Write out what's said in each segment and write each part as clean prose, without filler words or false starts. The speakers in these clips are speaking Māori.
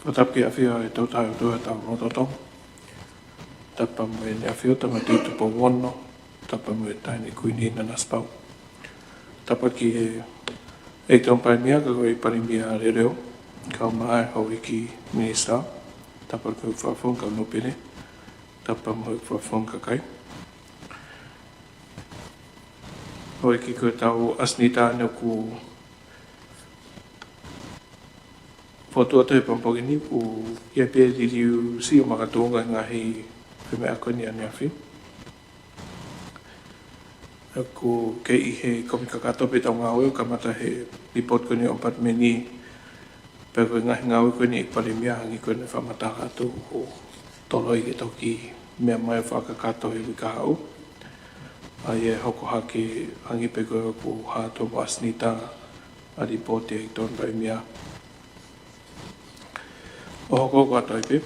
Fatapki awhia e tau tai o tua tau rototo. Tapa mo e ne awhia tama tūtu po wono. Tapa mo e taini kuini na naspau. Tapa ki e tau paimia ka koe parimia re reo. Kau mai hau iki minista. Tapa ko whawhong ka nopene. Tapa mo e whawhong ka kai. Hau iki koe tau asnita ane ku foto atu e pampogini ku ia pe diriu si o makatonga ngahi me akoni ane afi. Aku ke i he komikakato pe tau ngau ka mata he report koni o pat meni pe ko ngahi ngau koni e palimia hangi koni whamata atu o toloi ke toki mea mai whakakato he wika hau. Ai e hoko hake hangi pe ko ku hato wasnita a report e ton palimia. O hoko ko atoi pe.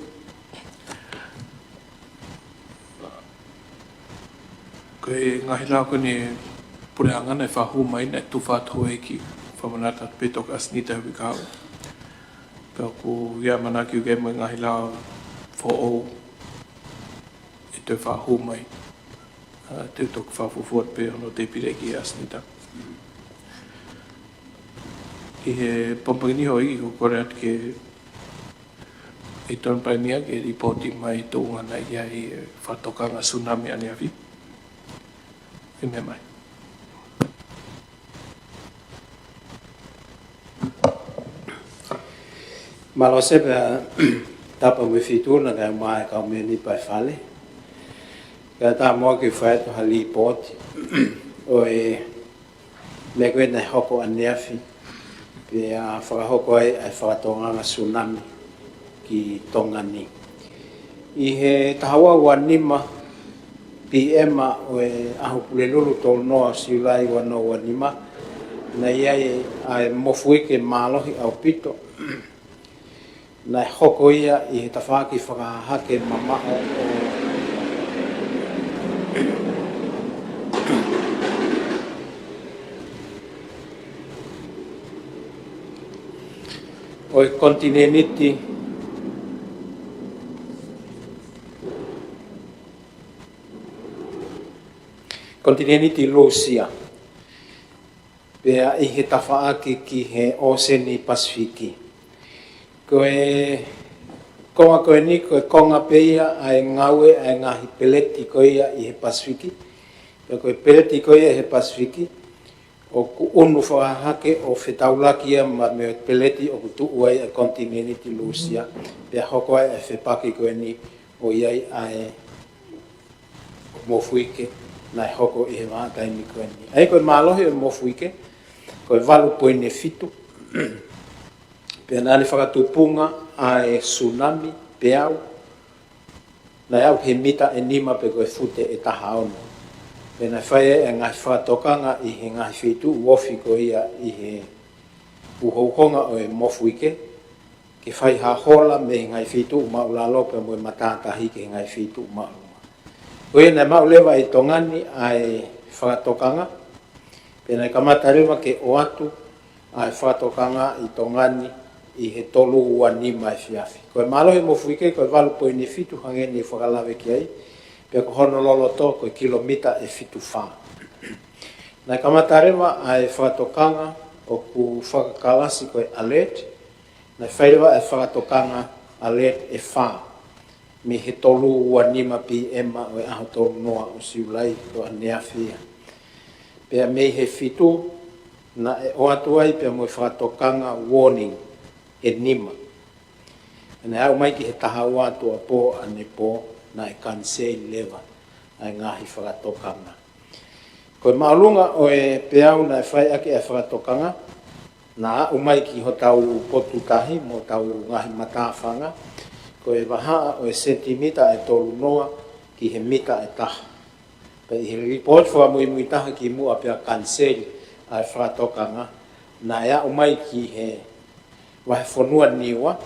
Ko e ngahi lau koni pure angana e whahu mai na tu whātua ki whamanata pe toka asnita hui kāu. Pea ku ia mana ki uke mai ngahi lau who e te whahu mai. Te toka whafufuat pe ono te pire ki asnita. I he pompangini hoi ki ko kore at ke e ton paimia ke ripoti mai tōnga na ia i whatokanga tsunami ane awi. E me mai. Malo se tapa me fituna ka mai ka me ni pa fale. Ka ta mo ke fa to hali pot o e me ko na hoko ane afi. Pe a fa hoko ai fa tonga tsunami ki tonga ni. I he tahawa wanima PM o e aho pule lulu tolu noa siulai wano wanima na ia ai mofui ke malohi au pito na hoko ia i he tawhaki whakahake mamaho o e kontineniti kontineniti Rusia. Pea i he tawhaaki ki he Oceani Pasifiki. Konga koe ni koe konga peia ai ngaue ai ngahi peleti koe ia i he Pasifiki. Pea koe peleti koe ia i he Pasifiki. O ku unu whakahake o whetaulaki ia ma me peleti o ku tuu ai a kontineniti Rusia. Pea hoko ai e whepaki koe ni o iai ai mofuike. Nai hoko i he mātai ni koe ni. Ai koe mālohi o mofuike, koe walu poine fitu. Pea nani whakatupunga a e tsunami, peau. Nai au he mita e nima pe koe fute e taha ono. Pea nai whae e ngai whakatokanga i he ngai fitu, wofi koe ia i he uhokonga o e mofuike. Ke whai ha hola me ngai fitu maulalo pe moe matatahi ke ngai fitu maulalo. Koe nei maulewa i tongani ai whakatokanga. Pena kamata rewa ke o atu ai whakatokanga i tongani i he tolu ua nima e fiafi. Koe malohe mo fuike koe walu po ni fitu hangeni whakalawe ki ai. Pea ko honololo to koe kilomita e fitu wha. Nei kamata rewa ai whakatokanga o ku whakakalasi koe alert. Nei whairewa ai whakatokanga alert e wha. Me he tolu ua nima PM o e aho tolu noa o siulai o a neafia. Pea me he fitu na e o atu ai pea mo e whakatokanga warning e nima. Ene au mai ki he taha o atu a po ane po na e cancel lewa ai ngahi whakatokanga. Koe maulunga o e peau na e whai ake e whakatokanga na au mai ki ho tau potu tahi mo tau ngahi matawhanga. Koe waha o e sentimita e tolu noa ki he mita e taha. Pei he report wha mui taha ki mua pia cancel ai whakatokanga na ea umai ki he wahe whanua niwa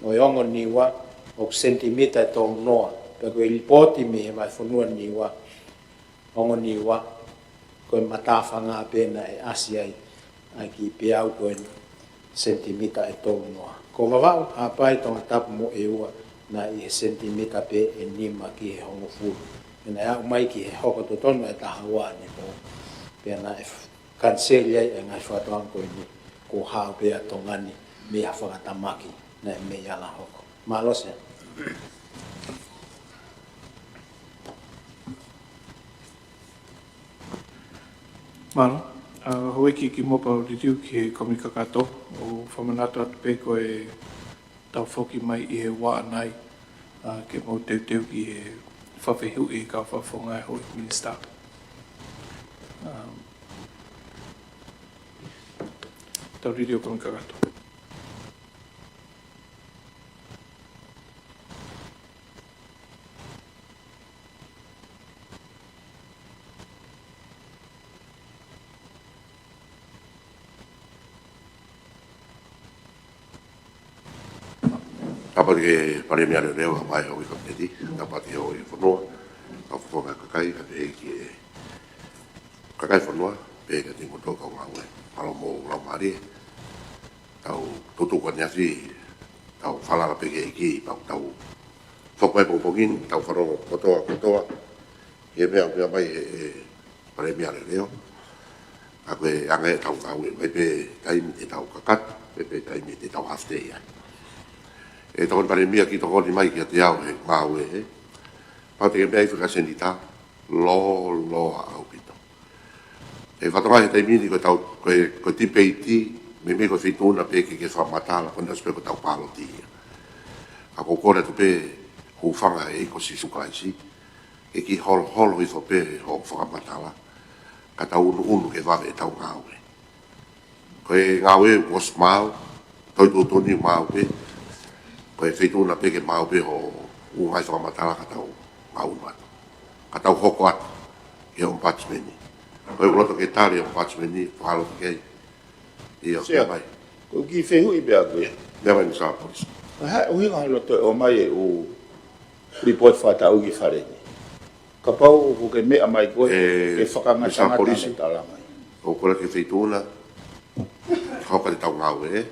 o e ongo niwa o sentimita e tolu noa. Pea koe report i me he wahe whanua niwa ongo niwa koe matawhanga pena e asi ai ki piau koe sentimita e tolu noa. ko vavau hapai tonga tapu mo e ua na i sentimita pe e nima ki he hongo fulu. Ina ya umai ki he hoko totono e tahawa ni po. Pea na e kanseli ai e ngai whatoang koe ni ko hao pea tongani me ha whakatamaki na e me ala hoko. Malose. Malo, hoi ki mopa o ritiu ki he komikakato o whamanata atu pe ko e tau whoki mai i he wā nai ke mau teu ki he whawhihu i ka whawhongai hoi minista. Tau ritiu komikakato. Apa ke pare mea leo mai o i komiti, apa te o i whanua, ka whanua kakai, ka te ki e kakai whanua, pe ka te moto ka ngawe, palo mo lau mari, tau tutu kwa nyasi, tau whalala pe ke ki, tau whakwai pongpongin, tau whanua kotoa, e mea mai e pare mea leo, a koe anga e tau ngawe, mai pe taimi te tau kakat, pe taimi te tau half day ai. E tokon pare mia ki tokon mai ki te au e ngāwe e. Pau te mea i whakasenita, lo au pito. E whatonga he taimini koe tau, koe tipe i ti, me koe whituna pe ke whamatala, kona sepe koe tau pālo ti. A ko kore tu pe hufanga e ko si sukaisi, e ki holo i pe ho whakamatala, ka tau unu ke wawe e tau ngāwe. Koe ngāwe was mau, toi tūtoni mau pe, koe whituna peke mau pe ho ungai whakamatala ka tau maunu atu. Ka tau hoko atu i on patsmeni. Koe uloto ke tari on patsmeni, whalo ke kei. I o kia mai. Ko ki whehu i bea koe. Mea mai ni saa polis. Ha uhi ngā loto o mai e o report whata uki whareni. Ka pau o ke mea mai koe ke whakangatanga tane tala mai. O kore ke whituna, hauka te tau ngāwe e.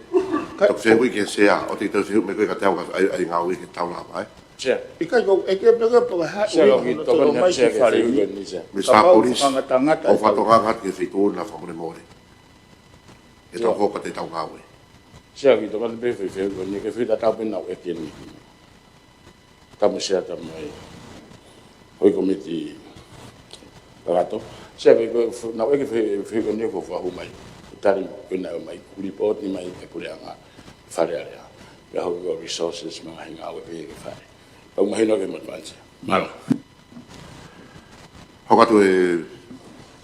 Tok whenui ke sea, o te tau whenui me koe ka te au ai ngāwe ke tau lā mai. I kai ko e ke pega pa ha uhi ngā loto o mai ke whareni. Me saa polis, o whatonga ngat ke whituna whamore more. E tau hoka te tau ngāwe. Sia ki toka te pewe whewhi ni ke whita tau pena o e ke ni. Tamu sia tamu ai. Hoi komiti pagato. Sia ki na o e ke whewhi ni ko whahu mai. Tari ko na mai report ni mai e kure anga whare area. Ka hoi ko resources mga hinga o e pe ke whare. Pau mahino ke matmanse. Malo. Hoka tu e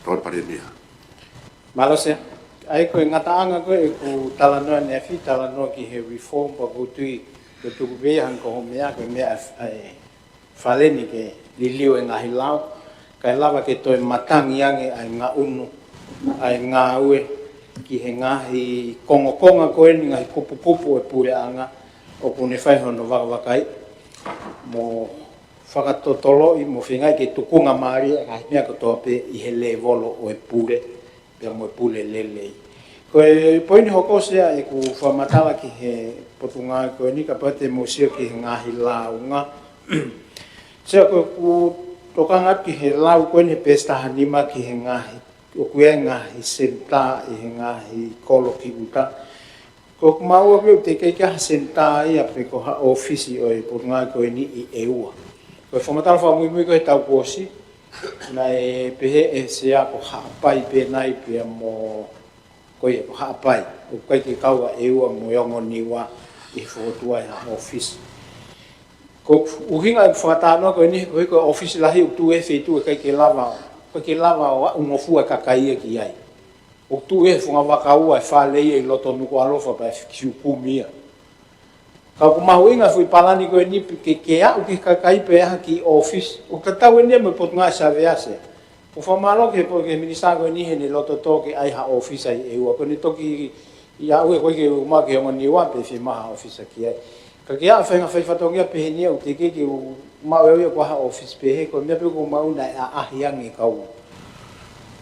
tōre pare mea. Malose. Ai koe ngataanga koe e ku talanoa ne afi, talanoa ki he reform pa kutui ke tuku behan ko ho mea koe mea whaleni ke liliu e ngahi lau. Kai lawa ke toi matangi ange ai ngā unu, ai ngā ue ki he ngahi konga koe ni ngahi pupu e pure anga o kune whaihono wakawakai mo whakatotolo i mo whingai ke tukunga maari e ngahi mea katoa pe i he le volo o e pure. Pea mo e pule lelei. Koe poini hoko sea e ku whamatala ki he potunga koe ni ka pate mo sio ki he ngahi launga. Sea koe ku tokanga ki he lau koe ni pesta hanima ki he ngahi. O kuea ngahi senta i he ngahi kolo ki uta. Ko kumaua koe te keika senta i a pe ko ha ofisi o e potunga koe ni i eua. Koe whamatala whamui koe tau kosi. Na e pehe e sea ko haapai pe nai pe mo koe ko haapai o kai ke kaua e ua mo yongo niwa i whotua i ha office ko uhinga i whakatanoa koe ni koe ko office lahi u tu e whetu e kai ke lava o umofua kakai e ki ai o tu e whunga wakaua e whalei e loto nuku alofa pa e kiukumia ka ku mahuinga fui palani koe ni ke au ki kakai pe aha ki office o ka tau enia me potunga sa vease o whamalo ke po ke minista koe ni he ni loto toke ai ha office ai e ua koe ni toki i au e koe ke uma ke hongo niwa pe whi maha office ki ai ka ke a whainga whai whatongia pe he nia o te ke umau e ko ha office pe he koe mea pe ko umau na a ahiangi kau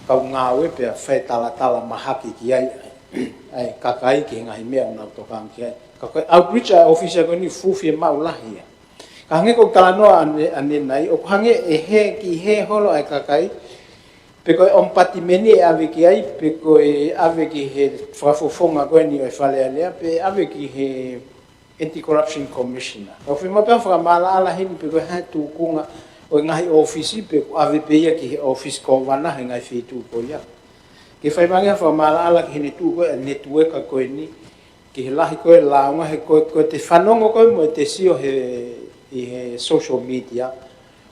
ngā ue pe a whai tala mahaki ki ai ai kakai ki ngai mea na to kang ki kakai outreach officer ko ni fu fi mau lahi ka nge ko kala no ane nai o hange e he ki he holo ai kakai pe ko on pati meni ave ki ai pe ko ave ki he frafofonga ko ni e fale ale pe ave ki he anti-corruption commissioner o fi ma pe fra mala ala hin pe ko ha tu kunga o ngai office pe ave pe ya ki office ko wana ngai fi tu ko ya ke fai manga fa mala ala ki ni tu ko network ko ni ki lahi ko la nga he ko te fanongo ko mo te sio he social media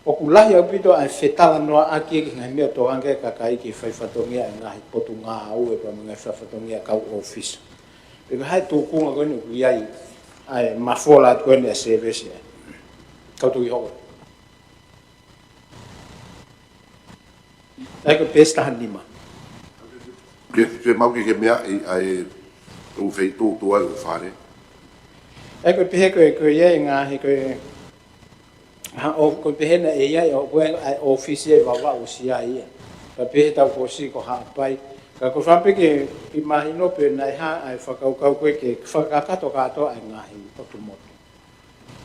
o kulahi au pito ai fetala no aki ki ngai me to anga ka kai ki fai fatongia ngai potunga au e pa ngai fa fatongia ka office pe ko hai tu ko nga ko ni ku yai ai mafola ko ni service ka tu yo ai ko pesta hanima Ke mau ke mea ai tu fei tu ai o fare. Ai ko pehe ko ye nga he ko ha o ko pehe na e ia o ko ai office e va o sia ia. Ka pehe ta ko si ko ha pai. Ka ko fa pe ke imagino pe na ha ai fa ka ko ke fa ka to ai nga hi to tu mo.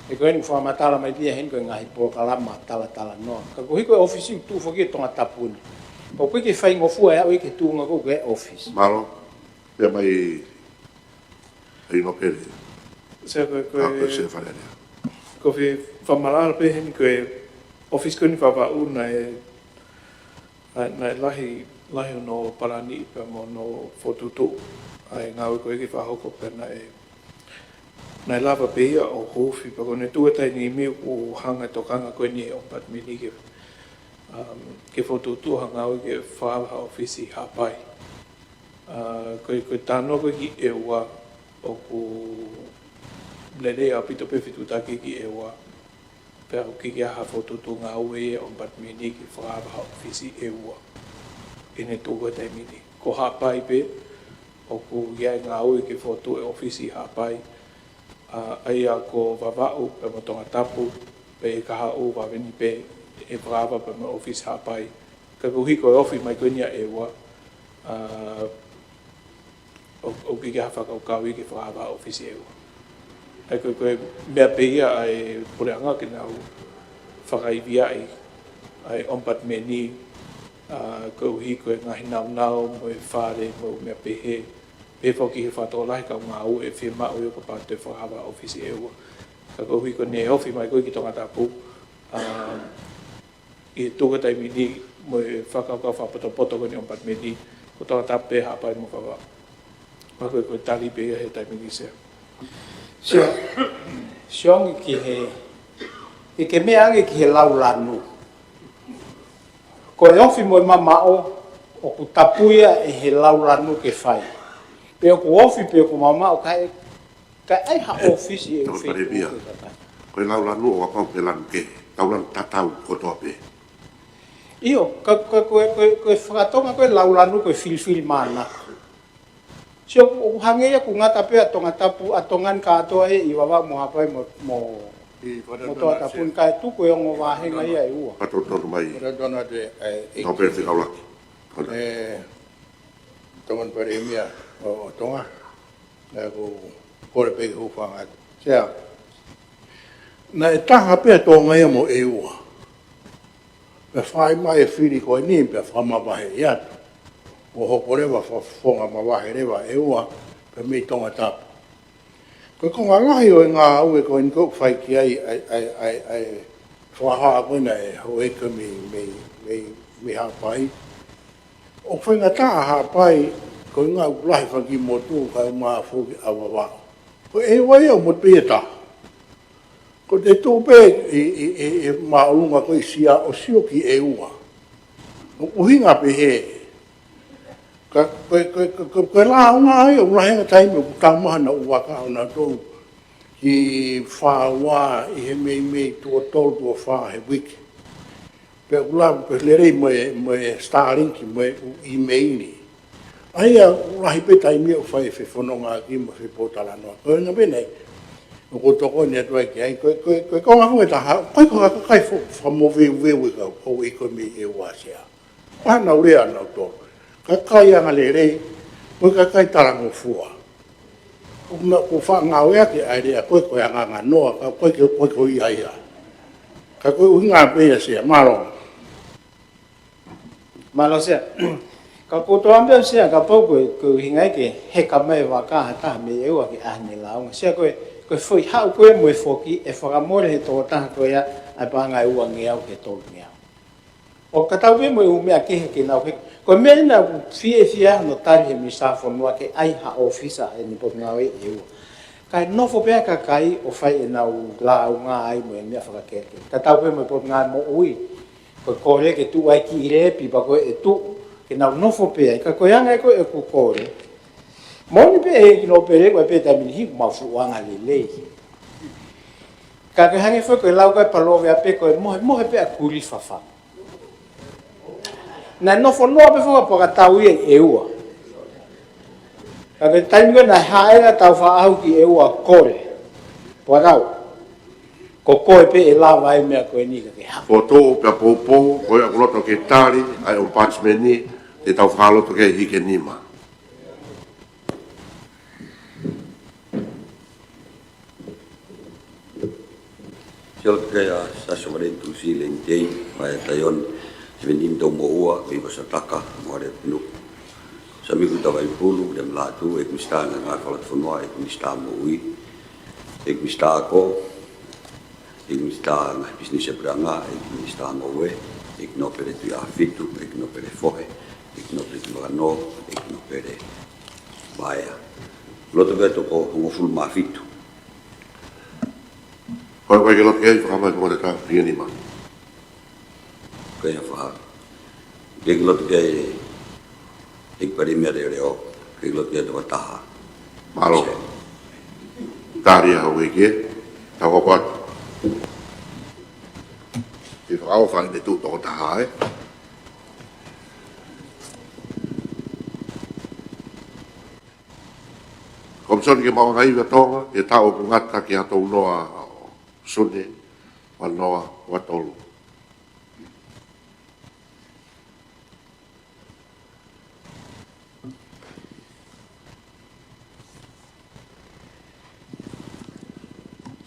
E ko ni fa matala mai dia hen ko nga hi po kala matala no. Ka ko hi ko office tu fo ke to tapuni. O koe ke whai ngofu ai au ke tūnga ko ke office. Maro, pia mai ai no pere. Se koe Ako se whare rea. ko fi whamarara pe heni koe office koe ni whawau na lahi no parani pe mo no fotutu ai ngau koe ki whahoko pe na lava pe ia o hofi pa kone tuatai ni mi o hanga tokanga koe ni o pat mini ke fotutu hangau ke whaha ofisi hapai. Koe tāno koe ki e ua o ku lere a pito pe fitu taki ki e ua pe au ki aha fotutu ngā ue o pat mini ki whaha ofisi e ua ene tūga tai mini. Ko hapai pe o ku iai ngā ue ki fotu e ofisi hapai ai a ko wawau pe motonga tapu pe kaha o wawini pe e brava pa me office hapai ka ko hiko office mai konia e wa o ki ga fa ka wi ki brava office e wa ai ko me pe ia ai por anga que não farai via ai ompat meni ko hiko nga hinau mo fare mo me pe pe fo ki fa to lai ka nga o e firma o ko pa te brava office e wa ka ko hiko ne office mai ko ki tonga tapu i tuka tai mini mo e whakauka whapoto ko ni ompat meni ko toa tape hapai mo kawa mako ko tali pe he tai mini se Siong ki he i ke mea ange ki he laulanu ko e ofi mo mama o ku tapuia e he laulanu ke whai pe o ku ofi pe o ku mama o kai ai ha office e whi ko e laulanu o apau pe lanu ke taulan tatau ko toa pe Io, koe whakatonga koe laulanu koe fil mana. So, hangea ku ngata pe atonga tapu atongan ka atoa e i wawa mo hapai mo toa tapun kai tu koe ongo wahenga ia e ua. Pato tonu mai. Dona de No pe te kaulaki. Tongan pare mia o tonga. Na ko kore pe ho fanga. Sea. Na e taha pe tonga ia mo e ua. Pe whai mai e whiri koe ni pe whamawahe i atu. O hoko rewa whonga mawahe rewa e ua pe mei tonga tapu. Koe konga ngahi o ngā ue koe ni kou whai ki ai whaha koina e ho eka me hapai. O whainga taa hapai koe ngā ulahi whaki motu kai o maa whoki awa wao. Koe e wai au mot pia taha. Ko te tōpe e maolunga koe sia o sio ki e ua. No uhinga pe he. Koe la unga ai o ulahenga taime o kutamaha na uwaka o na tōu ki whawa i he mei tua tolu tua wha he wiki. Pe ula pe lerei moe Starlink moe i meini. Ai a ulahi pe taime o whai whenonga ki mo whipotala noa. Koe nga benei. No ko toko ni atu ai ki ai, koe konga funga taha, koe konga kai whamowe wewe ka o iko mi e wasea. Koe hana urea nau tō. Ka kai anga le rei, Koe kai tarango fua. Ko wha ngau ea ke aere a koe koe anga noa, ka koe koe ia ia. Ka koe uhinga pēia sia, maro. Malo sia. Ka koto ambia sia ka pau koe hingai ke he ka mai wa ka hata me ewa ke ahne launga. Sia koe foi hau koe mo e foki e whakamore he tō taha koe a ai panga e ua ngeau ke tō ngeau. O ka tau mo e umea ke he nau he. Ko mea ina fia no tari he misafo noa ke ai ha ofisa e ni po ngau e ua. Kai nofo pea ka kai o fai e nau la au ngā ai mo e mea whakakeke. Ka tau pe mo e po ngā mo ui. Ko kore ke tu ai ki repi pa koe e tu ke nau nofo pea. Ka koe anga e koe e ku kore. Moni pe e kino pere koe pe tamini hiku mau fuanga le lei. Ka koe hange fwe koe lau koe palove a pe koe mohe pe a kuri fafa. Na nofo noa pe whaka paka tau i e ua. Ka koe taimi koe na haera tau whaau ki e ua kore. Pua tau. Ko koe pe e lawa ai mea koe ni ka ke hapa. O tō pia pōpō, koe a kuloto ke tāri, ai o pātsmeni, te tau whāloto ke hike nima. Siol kaya saso marentu si lentei, mai tayon, seventim tau mo ua, i ko sa taka, mo are nuk. Sa miku tawai pulu, dem latu, ek mista nga ngā whalat whanua, ek mista mo ui, ek mista ako, ek mista ngā bisnis e branga, ek mista mo ue, ek no pere tui a fitu, ek no pere fohe, ek no pere tui no, ek no pere baia. Loto kaya toko hongo fulu maa fitu. Koe koe ke loto kei whakamai ko te tā, hike nima. Kaya wha. Kei loto kei ik pari mea reo, kei loto kei tawa taha. Maro. Tāri a hau e ke, tau ko atu. Te whakao whai ne tū toko taha e. Komsoni ke mawa ngai wa tonga, e tau ku ngata ki atou noa sune, wa noa wa tolu.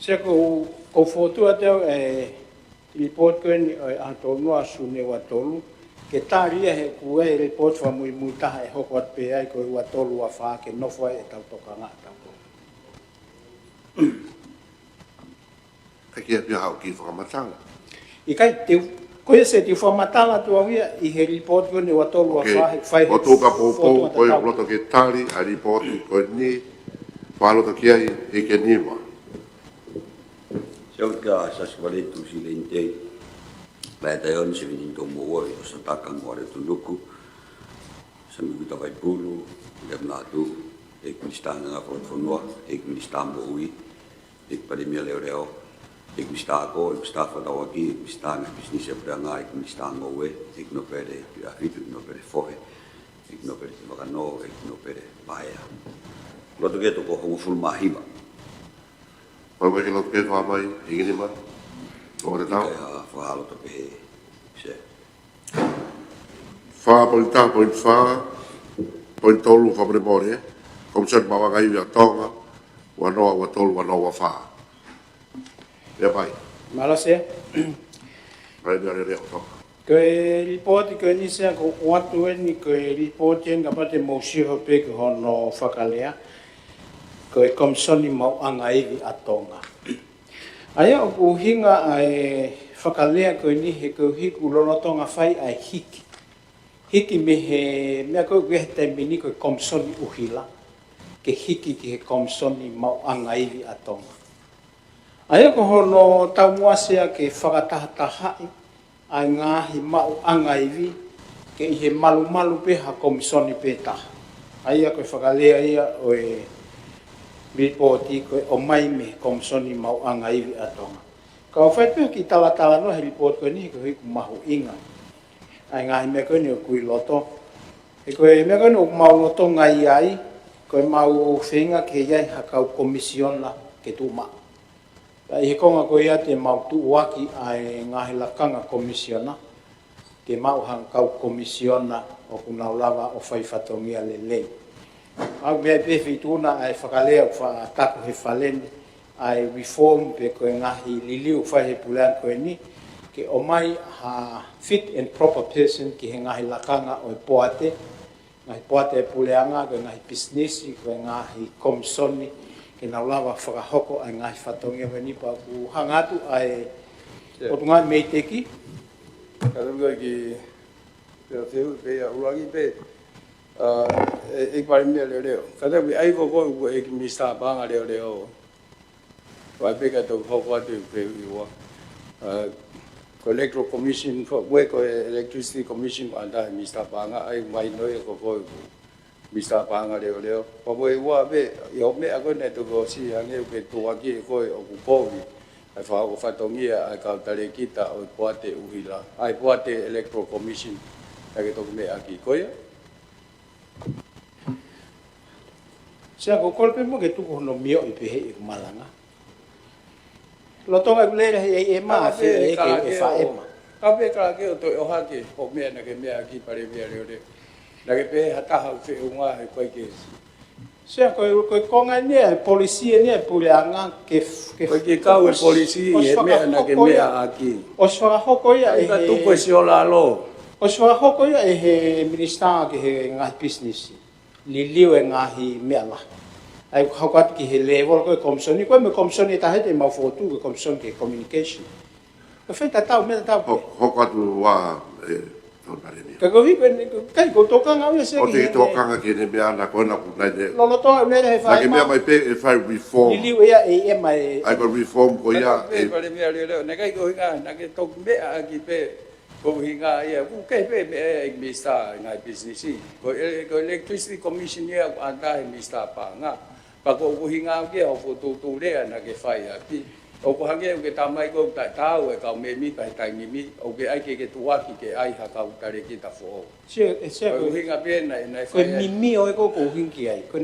Sia ko fotua teo e report koe ni a tō noa sune wa tolu. Ke tāria he kua e report wha mui mui taha e hoko at pe ai koe wa tolu wa wha ke nofo e tau toka ngā tau tolu. Ka kia pia hau ki whakamatanga. I kai te koe se te whamatala tua wia i he report koe ni wa tolu wa wha he whai he o tūka pōpō, koe o loto ke tāri, a ripoti koe ni, whaloto ki ai, hike nima. Siol ka saso marentu si lentei, mai tayon seventim tau mo ua, i ko sa taka mo are tunuku, sa miku tawai pulu, dem latu, ek mista nga ngā whalat whanua, ek mista mo ui, ek pari mea leo reo, ek mista ako, ek mista whatawaki, ek mista nga bisnis e pranga, ek mista mo ue, ek no pere pia hitu, ek no pere fohe, ek no pere te wakano, ek no pere paea. Loto ke toko hongo fulu mahiwa. Koe koe ke loto ke whamai, hike nima. O te tau. Kaya whahalo to pehe se. Wha poin tā, poin wha, poin tolu whamare more, komsoni mawa ngai wa tonga, wa noa wa tolu, wa noa wa wha. Rea pai, Malo sia. rai mea reo tonga. Koe report koe ni sia ko watu e ni koe report e nga pate mausiho pe ko hono whakalea. Koe komsoni mau anga iwi atonga. Aia o ku hinga ai whakalea koe ni he koe hiku lonotonga whai ai hiki. Hiki me he, mea koe he taimini koe komsoni uhila. Ke hiki ki he komsoni mau anga iwi atonga. Aia ko hono tau muasea ke whakatahataha'i ai ngahi mau anga iwi ke i he malu pe ha komisoni pe taha. Aia koe whakalea ia o e ripoti koe o mai me komisoni mau anga iwi atonga. Ka o whaitua ki tala no he report koe ni koe hiku mahu inga. Ai ngahi mea koe ni o kui loto. E koe mea koe ni o mau loto ngai ai, koe mau whenga ke iai hakau komisiona ke tu maa. I he konga koe ia te mau tuuaki ai ngahi lakanga komisiona, ke mau hankau komisiona o kunau lava o whaifatongia le lei. Au mea pe feituna ai whakalea wha tapu he whalene ai reform pe koe ngahi liliu whai he pulean koe ni ke o mai ha fit and proper person ki he ngahi lakanga o poate ngahi poate e puleanga koe ngahi business koe ngahi komisoni ke naulawa whakahoko ai ngahi whatongia weni pa ku hangatu ai o tunga meiteki Kalunga ki teu pe urangi pe ik pare mea leo. Kada bi ai ko ek mista banga leo. Wa pe ka to ho te pe wa. Electoral Commission for work Electricity Commission anda mista banga ai mai noi ko mista banga leo. Pa boy wa be yo me ago ne to go si ange pe to aki ko o ko ai fa o fatongia ai ka tare kita o poate uhila ai poate Electoral Commission ai to me aki koia sia ko kolpe mo ke tu ko no mio i pe he malanga lo tonga le he e ma fe e ke fa e ma ka pe ka ke to o ha ke o me na ke me aki pare me le na ke pe hata ha fe unga ai ko ke sia ko konga ni policia ni puleanga ke ke ka o policia e me na ke me aki o swa hoko ia e tu ko si o la lo o swa hoko ia e he minister ke he ngahi business liliu e ngahi mela ai hokat ki he level ko komsoni ko me komsoni ta hete ma fotu ko komson ke communication ko fe ta tau me ta Hokatu wa ka go vi kai ko toka nga we se o te tokanga ke ne mea na kona kuna ne lo tonga le he na fa ke mea mai pe e fai reform liliu ia e mai ai ko reform ko ia e pare me le na kai ko nga na ke to me aki pe ko hinga ia ku ke pe me mista ngai business ko Electricity Commission ia anda mista pa nga pa ko hinga ke o foto tu le na ke fai aki o ko hange ke tamai ko ta tau e ka me mi pa ta mi o ke ai ke tuaki ke ai ha ka utare ki ta fo se ko hinga pe na ko mimi o ko hinki ai ko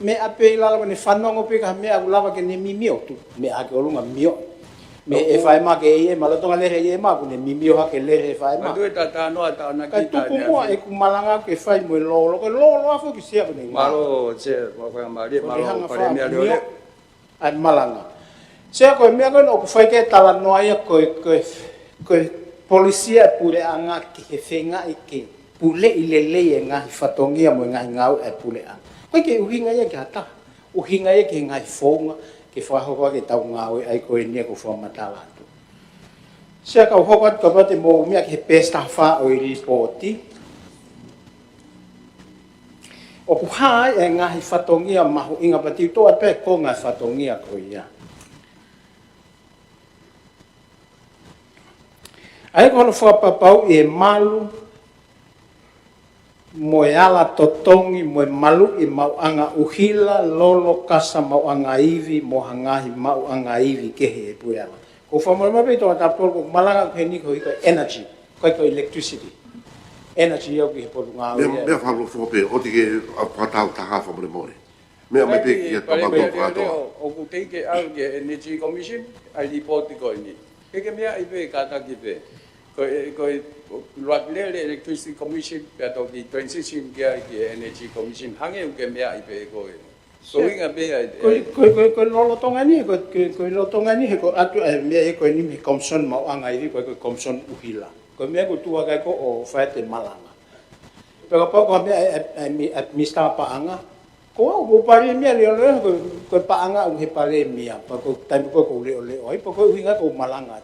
me ape la ne fanongo pe ka me agulava ke ne mimi o tu me a ke olunga mio me e fai ma ke e ma lo tonga le e ma ku ne mimi o ha ke le e fai ma tu ta ta no ta na ka ki tu ta ku mo e ku malanga ke fai mo lo afo ki sia ko ne malo che mo ko ma ri malo pare me le ai malanga se ko me ko no fai ke tala no ai ko policia pure anga ki he fenga i ke pule i le e nga fatongia mo nga ngau e pule a ko ke uhinga ye ka ta uhinga ye ke nga fonga ke fa ho ke tau ngau ai ko ni ko fa matala tu se ka ho ko ba te mo me ke pesta fa o i reporti o ku ha e nga fatongia ma ho inga pati to pe ko nga fatongia ko ia ai kono whakapapau e malu mo e ala totongi mo e malu i mauanga uhila lolo kasa mauanga iwi mo hangahi mauanga iwi kehe e pueala. Ko whamorama pei toa tapol ko malanga koe ni koe energy, koe electricity. Energy iau ki he poru ngā ui. mea whalu whope o te ke patau taha whamore more mea mai pe ki e tamako whakatoa o ku te ke au ke Energy Commission ai reporti ko ni ke mea i pe kata ki pe ko luat le Electricity Commission pe to ki transition ke Energy Commission hange u ke mea i pe ko so inga pe ko lolo tonga ni ko lolo tonga ni ko atu mea ko ni me komson mau anga iwi ko komson uhila ko mea ko tua kai ko o faete malanga pero pa ko mea mista pa anga ko pare mea le ko pa anga u he pare mea pa ko tai ko le oi pa ko hinga ko malanga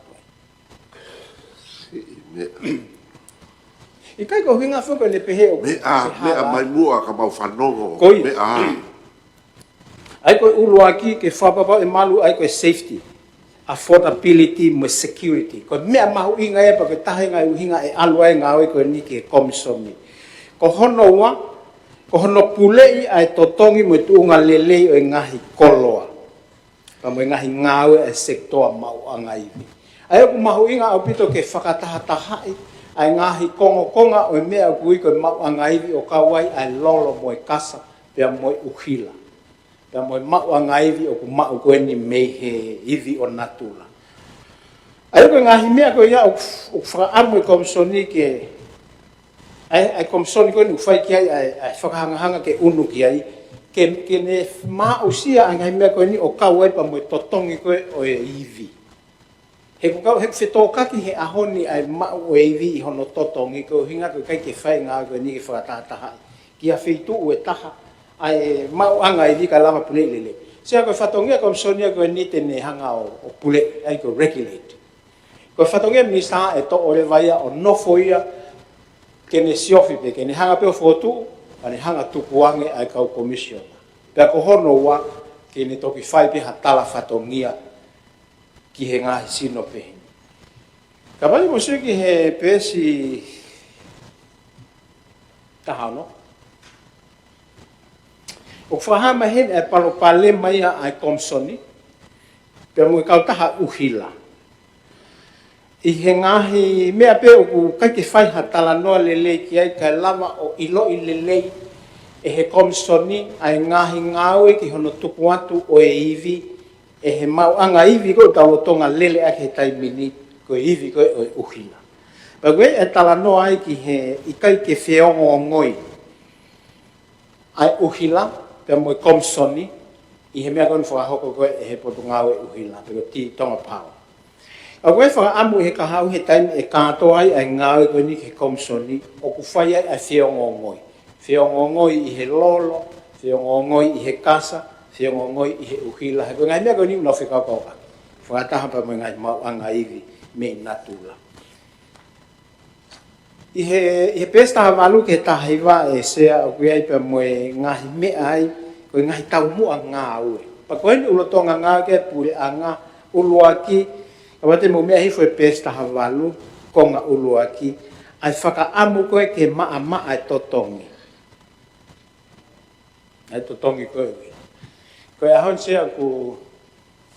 I kai ko hinga fo ko le pehe o me a mai mua ka mau whanongo me a ai ko ulu aki ke whapapa e malu ai ko safety affordability mo security ko mea mahu inga e pa ko tahe ngai uhinga e alu ai ngau ko ni ke komisomi ko hono wa ko hono pulei ai totongi mo tuunga lelei o ngahi koloa pa mo ngahi ngau e sektor mau angai ai ko mahu inga au pito ke whakataha-tahai ai ngahi konga o mea kui ko mau angaivi o kawai ai lolo mo e kasa pia mo uhila pia mo mau angaivi o ku mau ko ni mehe ivi o natula ai ko ngahi mea ko ia o whakaarmo i komsoni ke ai komsoni ko ni ufai ki ai whakahangahanga ke unu ki ai ke ne ma o sia ngai me ko ni o ka wai pa mo totongi ko o e ivi he ko he fito ka ki he ahoni ai ma o e ivi i hono totongi ko hinga ko kai ke fai nga ko ni ke fa ta ta ki a fitu o e taha ai ma o anga ivi ka lava pule lele sia ko fatongi ko sonia ko ni te ne hanga o pule ai ko regulate ko fatongi mi sa e to o le vai o no foia ke ne siofi pe ke ne hanga pe o fotu ani hanga tupuange ai kau commission pe ko hono wa ke ne toki fai pe hatala fatongia ki he nga sino pe ka bali mo se ki he pe si tahano o fahama hen e palo pale mai ai komsoni pe mo kau taha uhila i he ngahi mea pe o kai ke whai hatala noa lelei ki ai kai lama o ilo i lelei e he komsoni ai ngahi ngāue ki hono tupu atu o e iwi e he mau anga iwi ko tau tonga lele ake he taimini ko e iwi ko e uhina. Pa koe e tala noa ai ki he i kai ke whiongo o ngoi ai uhila pe mo e komsoni i he mea koe whakahoko koe e he potu ngāue uhila pe ko ti tonga pāo. A koe whakaamu he kahau he taimi e kāto ai ai ngāwe koe ni ke komsoni o ku whai ai ai whiongo ngoi. Whiongo ngoi i he lolo, whiongo ngoi i he kasa, whiongo ngoi i he uhila. He koe ngai mea koe ni una whikakauka. Whakataha pa mo ngai mau anga iwi me natula. I he pesta havalu ke tahiwa e sea o koe ai pa mo e ngahi mea ai koe ngahi tau mua ngāwe. Pa koe ni ulotonga ngāwe ke pure anga uluaki Kawate mo mea hifo e pesta havalu konga ulu aki ai whakaamu koe ke maa ai totongi. Ai totongi koe. Koe ahon sea ku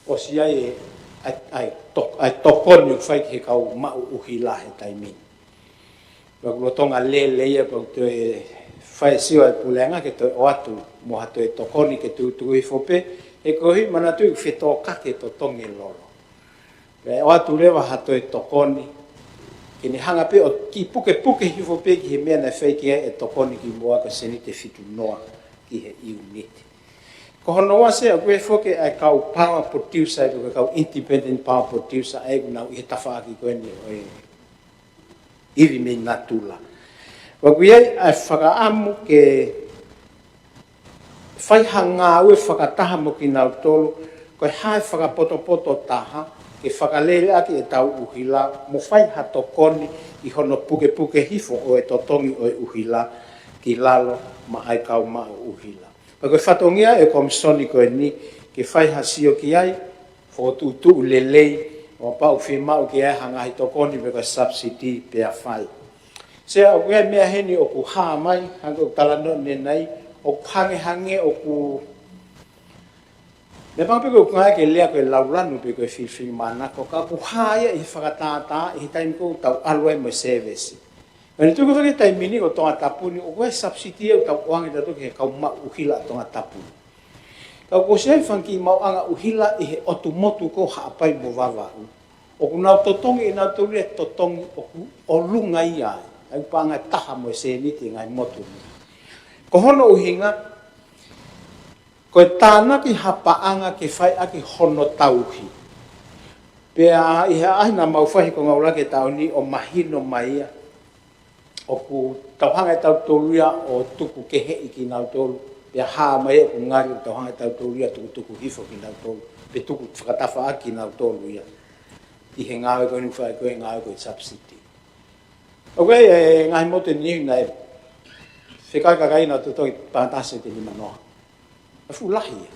o si ai tokoni whai ki he kau mau uhila he taimini. Wak lotonga le ia pau te whai siwa e pulenga ke toi o atu mo hato e tokoni ke tu hifope e kohi manatu i whitoka ke totongi lolo. Pe o atu lewa hato e tokoni ke ni hanga pe o ki puke hifo pe ki he mea na whai ki e tokoni ki mua ka seni te fitu noa ki he uniti. Ko hono wa se a koe foke ai kau power producer ko kau independent power producer ai kuna i he tawhaaki koe ni o e iwi me natula. Wa kui ai whakaamu ke whai hanga ue whakataha mo ki nau tolu koe hae whakapoto taha ke whakalele aki e tau uhila mo whai hatokoni i hono puke hifo o e totongi o e uhila ki lalo ma ai kau ma o uhila. Pa koe whatongia e komsoni koe ni ke whai hasio ki ai whotutu lelei o pau whimau ki ai hangahi tokoni me koe subsidi pe a whai. Se au koe mea heni o ku haa mai hanga o talano nenai o hange o ku me pang pe ko ngai ke lea ko laulanu pe ko fi mana ko ka ku haia i whakatata i taim ko tau alwai mo service. Ani tu ko ke taim mini ko tonga tapuni o ko subsidi o tau wangi da to ke ka ma uhila tonga tapuni. Ka ko se fanki mau anga uhila i he otumotu ko hapai mo vava. O ku nau totongi na to le totongi o ku o lunga ia. Ai panga taha mo se ni te ngai motu. Ko hono uhinga koe tāna ki hapaanga ke whai aki hono tauhi. Pea i hea ahina mau whahi ko ngaula ke tau ni o mahino maia. O ku tauhanga tau toluia o tuku ke hei ki nau tolu. Pea haa mai o ku ngari o tauhanga tau toluia tuku hifo ki nau tolu. Pe tuku whakatafa aki nau tolu ia. I he ngāwe koe ni whai koe ngāwe koe subsidi. O koe ngahi mote nihi nai whikai kakai nau tutoki pātase te ni manoa. Fulahi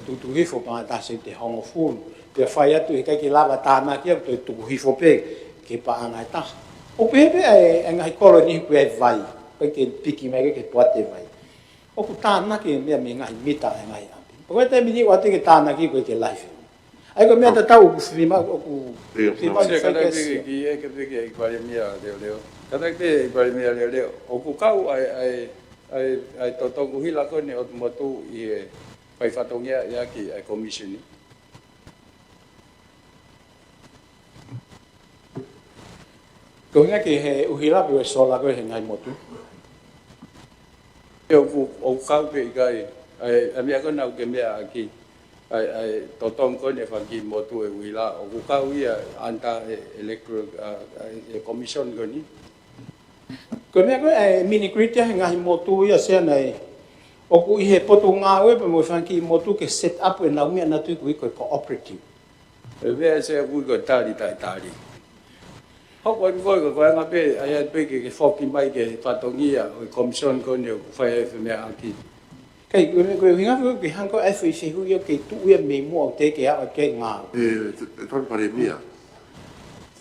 tu hifo pa ta se te hongo fun pe fai atu e kai ki lava tāna ki tu tu hifo pe ke pa anga ta o pe e ngai koloni ku e vai pe ke piki me ke poate vai o ku tāna ki me ngai mita ngai api o te mini wa te ke tāna ki ko ke life ai ko me ta tau ku fima o ku fima se kada ki e ke pe ke pare mia leo kada ke pare mia leo o ku kau ai totongu hila ko ni o motu i pai fatongia ya ki ai commission ni ko nga ki he uhila pe sola ko he ngai motu o kau pe kai ai mea kona ke mea ki ai totong ko ne fangi motu e wila o ku ka ia anta electoral commission ko ni ko mea ko mini kritia ngahi motu ia se nei o ku i he poto ngā we pa mo fangi motu ke set up e na umia na tu ku ko cooperative vea se ku ko tari tari ho ko ko nga pe ai pe ke foki mai ke patongia o commission ko ne ku fa e mea aki kai ko hinga ko hang ko ai se hu yo ke tu ia me mo te ke a ke ngā ton pare mia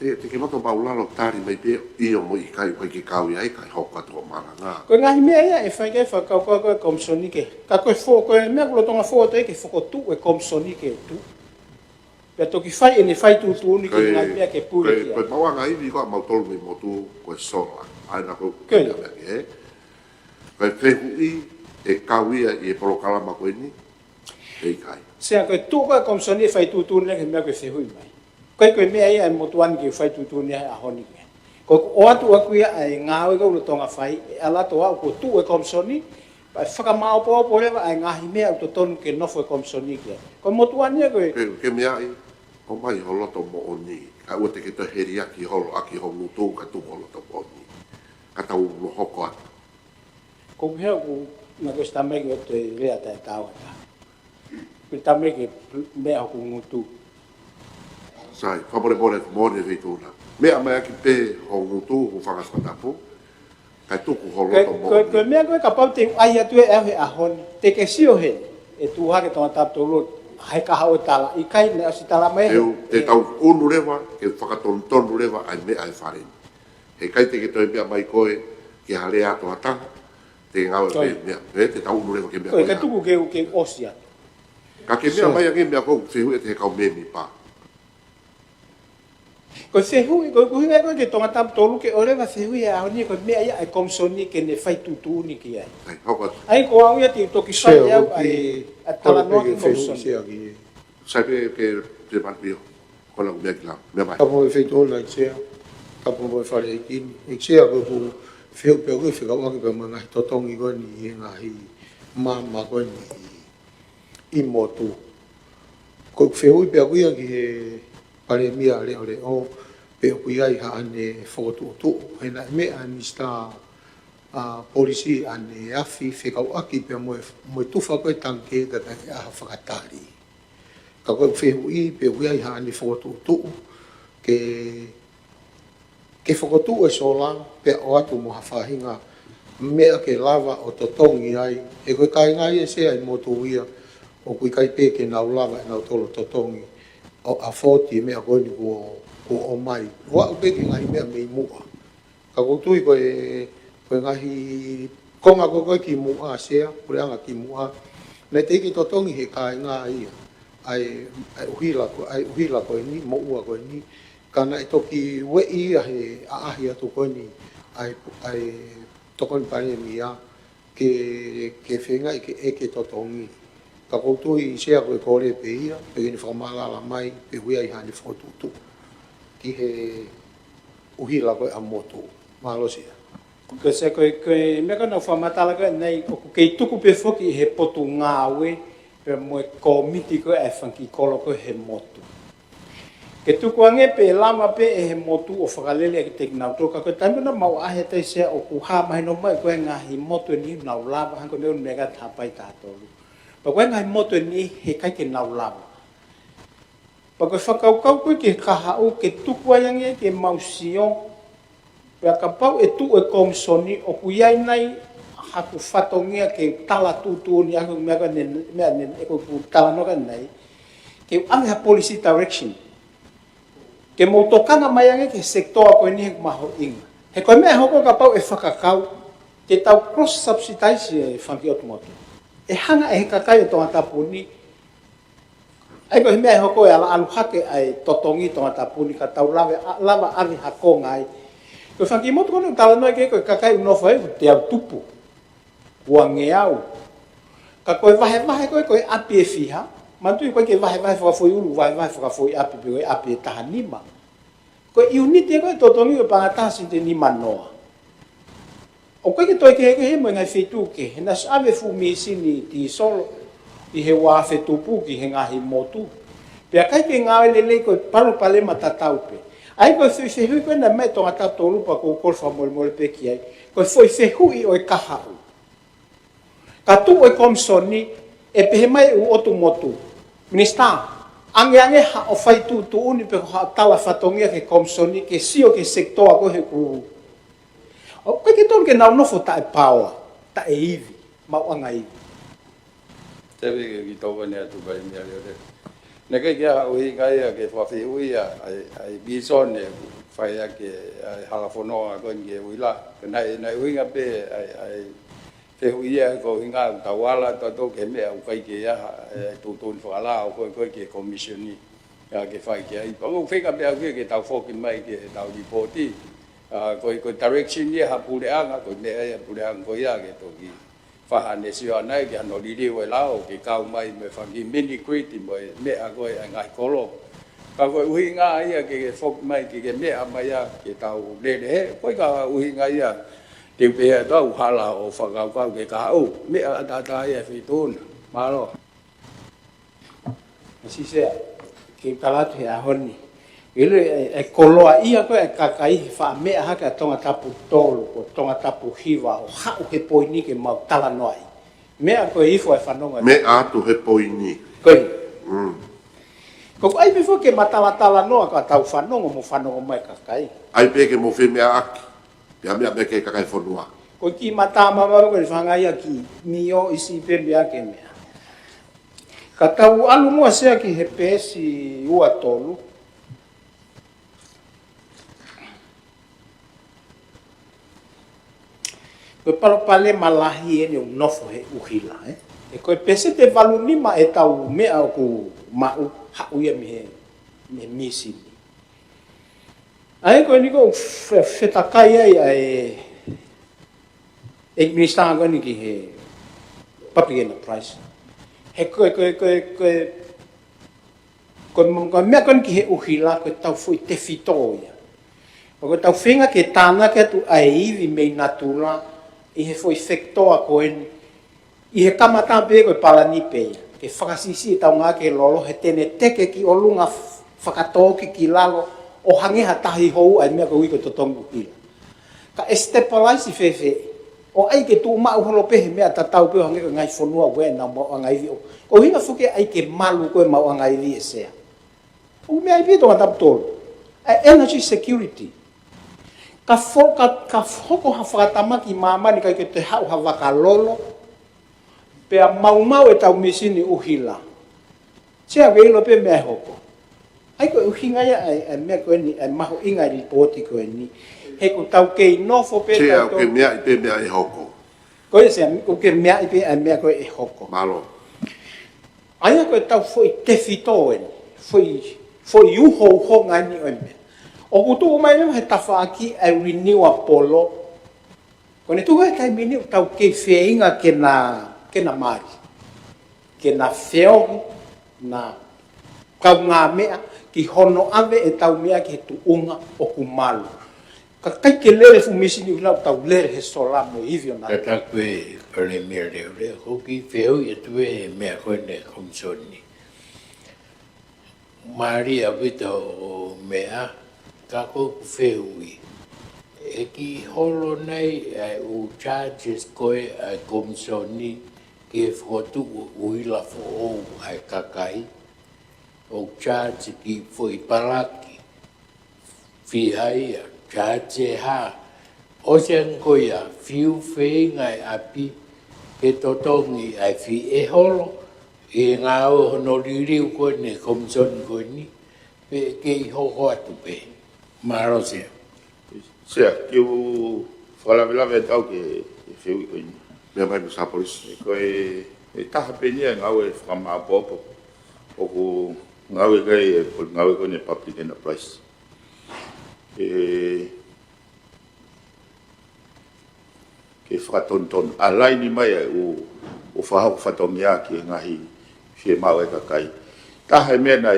te ke mato baula lo tari mai pe I o mo I kai ko ki kau ai kai hoka to maranga ko ngahi mea ia e fai ke fa ko commission ke ka ko fo ko mea ko tonga fo te ke fo tu e commission ke tu pe to ki fai ni fai tu ni ke ngahi mea ke pu ke ko mawa ngai ni ko mau tolu me motu ko sola ai na ko ke ko te hui e kawia I polo kalama ko ni e kai se ko tu ko commission fai tu ni ke mea ko se hui mai ko mea ia mo tuan ki fai tu ni a honi ko o atu aku ia ai ngawe ko tonga fai ala to ko tu e commission pa faka mau po le ai ngahi mea to ton ke no foi commission ki ko mo tuan ia ko ke mea ai o mai holo to mo oni ka o te ke to heria ki holo aki ho mutu ka tu holo to oni ka tau lo hoko ko hea ko na ko sta me ko te rea ta ta ko ta me ke mea ko mutu sai fabore more vituna mea mai ki pe ho mutu ho fanga skatapo ka tu ko holo to mo ko mea ko ka pa te ai atu e a hon te ke sio he e tu ha ke to ta to lo hai ka hau tala I kai ne asi tala mai te tau unu lewa ke whakatonu lewa ai me ai whare he kai te ke toi mea mai koe ke hale ato atanga te ngau e mea te tau unu lewa ke mea ko ka tuku ke osia ka ke mea mai ange mea kou te hui te he kau memi pa ko se hui ko hinga ko ke tonga tap tolu ke ore va se hui a ni ko mea ia ai komsoni ke ne fai tutu ni ki ai ai ko au ia ti to ki sai ai atala no ki komsoni sai pe te patio con la mea kila mea mai Kapo e feito na itsea, kapo mo e whare e kini. E ksea ko ku whiu pia koe whika waki pa mga totongi koe ni e ngahi mama koe ni I motu. Ko whiu pia koe ki he pare mia leo leo pe kui ai ha ane whokotu tu. He na mea ni sta polisi ane afi whikau aki pia mo e tuwha koe tanke ka kai aha whakatari. Ka koe whiu I pe kui ai ha ane whokotu tu ke whakotu e sola pe o atu mo hawhahinga mea ke lava o totongi ai e koe kai ngai e se ai motu ia o kui kai pe ke nau lava e nau tolo totongi o a foti e mea koe ni ko o mai wa upe ke ngai mea mei mua ka koutui koe ngahi konga koe ki mua sea kureanga ki mua nei te iki totongi he kai ngā ia ai uhila koe ni mo ua koe ni kana e toki wei he ahi atu koe ni ai tokoni pare mia ke whenga ke eke totongi. Ka koutui sea koe kore pe ia, pe ni whakamala mai, pe hui ai hani whakotutu. Ki he uhila koe a motu. Mahalosia. Ko se koe mea ka nau whamatala koe nei, o kei tuku pe whoki he potu ngāwe, pe moe komiti koe e whanki kolo koe he motu. Ke tuku ange pe lama pe e he motu o whakalele ke te nau toka koe taimuna mau ahe te sea o kuha mahi no mai koe ngahi motu ni nau lava hanko neu mega tapai tātolu. Pa koe ngahi motu ni he kai ke nau lava. Pa koe whakaukau koe ke kahau ke tuku ange ke mausion pe a kapau e tu e komsoni o kuiai nai haku whatongia ke tala tutu ni ako mea ne e koe tala noka nei ke ame ha policy direction. Ke mautokanga mai ange ke sektoa koe ni he maho inga. He koe mea hoko ka pau e whakakau, te tau cross-subsidize e whanki otumotu. E hanga e he kakai o tonga tapuni, ai koe mea hoko e ala aluhake ai totongi tonga tapuni, ka tau lava avi hakonga ai. Koe whanki motu kono tala noe ke koe kakai unofa e te au tupu, ua ngeau. Ka koe vahe koe api e fiha, mantui koe ke vahe whakafoi ulu, vahe whakafoi api, pe koe api e taha nima. Koe iuniti e koe totongi o pangataha sinte nima noa. O koe ke toi ke he mo ngai whetu ke, he nas ave fu mi sini ti solo, I he wā whetupu ki he ngahi motu. Pea kai ke ngā lelei koe palo pale matatau pe. Ai koe whehui koe na me tonga tato lupa ko kolfa mole pe ki ai. Koe whehui o e kahau. Ka tu o e komsoni e pehe mai u otu motu. Minister, ange ha o whai tu uni pe ha tala whatongia ke komsoni ke sio ke sektoa ko he ku. O koe ke tonu ke nau nofo ta e paua, ta e iwi, mau anga iwi. Tewe ke ki tau ane atu bai mea leo re. Nē kai kia ui kai ke whawhi ui ai bison e whai a ke halafonoa koe ke ui la. Nai ui ngā pe ai hui ia ko hinga tawala to ke mea ukai ke ia tutun whala o koe ke komisioni. Ya ke whai ke ai. Pangu whenga pe au ke tau whoki mai ke tau ripoti. Koe direction ia hapureanga koe mea ia pureanga koe ia ke toki. Whahane sio anai ki ano liriu e lao ki kau mai me whangi mini kriti mo e mea koe ngai kolo. Ka koe uhi ngā ia ke whok mai ki ke mea mai a ke tau lere he. Koe ka uhi ngā ia te upea tau hala o whakau kau ke ka au. Mea atata ia whituna. Maro. Masi sea, ke kalatu he ahoni. Ile e koloa ia koe e kakai wha mea haka tonga tapu tolu ko tonga tapu hiwa o hau he poini ke mau tala noai. Mea koe ifo e whanonga. Me atu he poini. Koe. Ko ai befo ke matala noa ka tau whanonga mo whanonga mai kakai. Ai pe ke mo whi mea aki. Pia mea me ke kakai whanua. Ko ki matama koe ni whangaia ki mio isi pe mea ke mea. Ka tau alu mua sea ki he pesi ua tolu. Koe pale malahi e ni o nofo he uhila. E koe pese te walu nima e tau mea o ku mau hau ia me misi. Ai koe niko whetakai ai e minister koe ni ki he public enterprise. He koe mea koe ni ki he uhila koe tau fui te fito ia. Koe tau whenga ke tāna ke tu ai iwi mei natula I he foi fektoa ko en I he kamata pe ko pala ni pe ke whakasisi tau ngā ke lolo he tene teke ki o lunga whakatoki ki lalo o hangeha tahi hou ai mea ko wiko totongu ila. Ka estepalaisi fefe o ai ke tu mau holo pehe mea tatau pe hange ko ngai whonua ue na mau angai vi o. O hinga fuke ai ke malu koe mau angai vi e sea. O mea I pito ngā taputolo. Energy security. Ka hoko ha whakatamaki mamani kai ke te hau ha wakalolo pea mau e tau misini uhila. Tia weilo pe mea hoko. Ai koe uhinga ia ai mea koe ni, ai maho inga I ripoti koe ni. He ko tau kei nofo pe tau. Tia ke mea I pe mea I hoko. Koe sea, ko ke mea I pe ai mea koe e hoko. Malo. Aia koe tau foi te fito en. Foi uho uho ngani o mea. O kutu o mai he tawha aki ai renew Apollo. Kone tu e kai mini tau ke wheinga ke na mari. Ke na wheo na kau ngā mea ki hono ave e tau mea ki he tu unga o kumalu. Ka kai ke lere fumisi ni ulau tau lere he sola mo hivyo na. Kata koe pare mea reo reo. Hoki wheo I tue he mea koe ne komsoni. Maria vita o mea. Ka koku whehui. E ki holo nei ai u charges koe ai komsoni ki e whotu uila fo ou ai kakai. O charge ki fwoi paraki. Whihai a charge ha. O sean koe a whiu whengai api ke totongi ai whi e holo. E ngā o hono ririu koe ne komsoni koe ni. Pe ke I hoko atu pe. Maro sea. Sea, ki u whalawelawe tau ke whiu koe ni. Mea mai misa polisi. Koe e taha penia ngau e whamapopo. O ku ngau e kai e ngau e koe ne public enterprise. Ke whakatonton. Alai ni mai e u whahau whatongia ki ngahi whie mau e kakai. Taha e mea na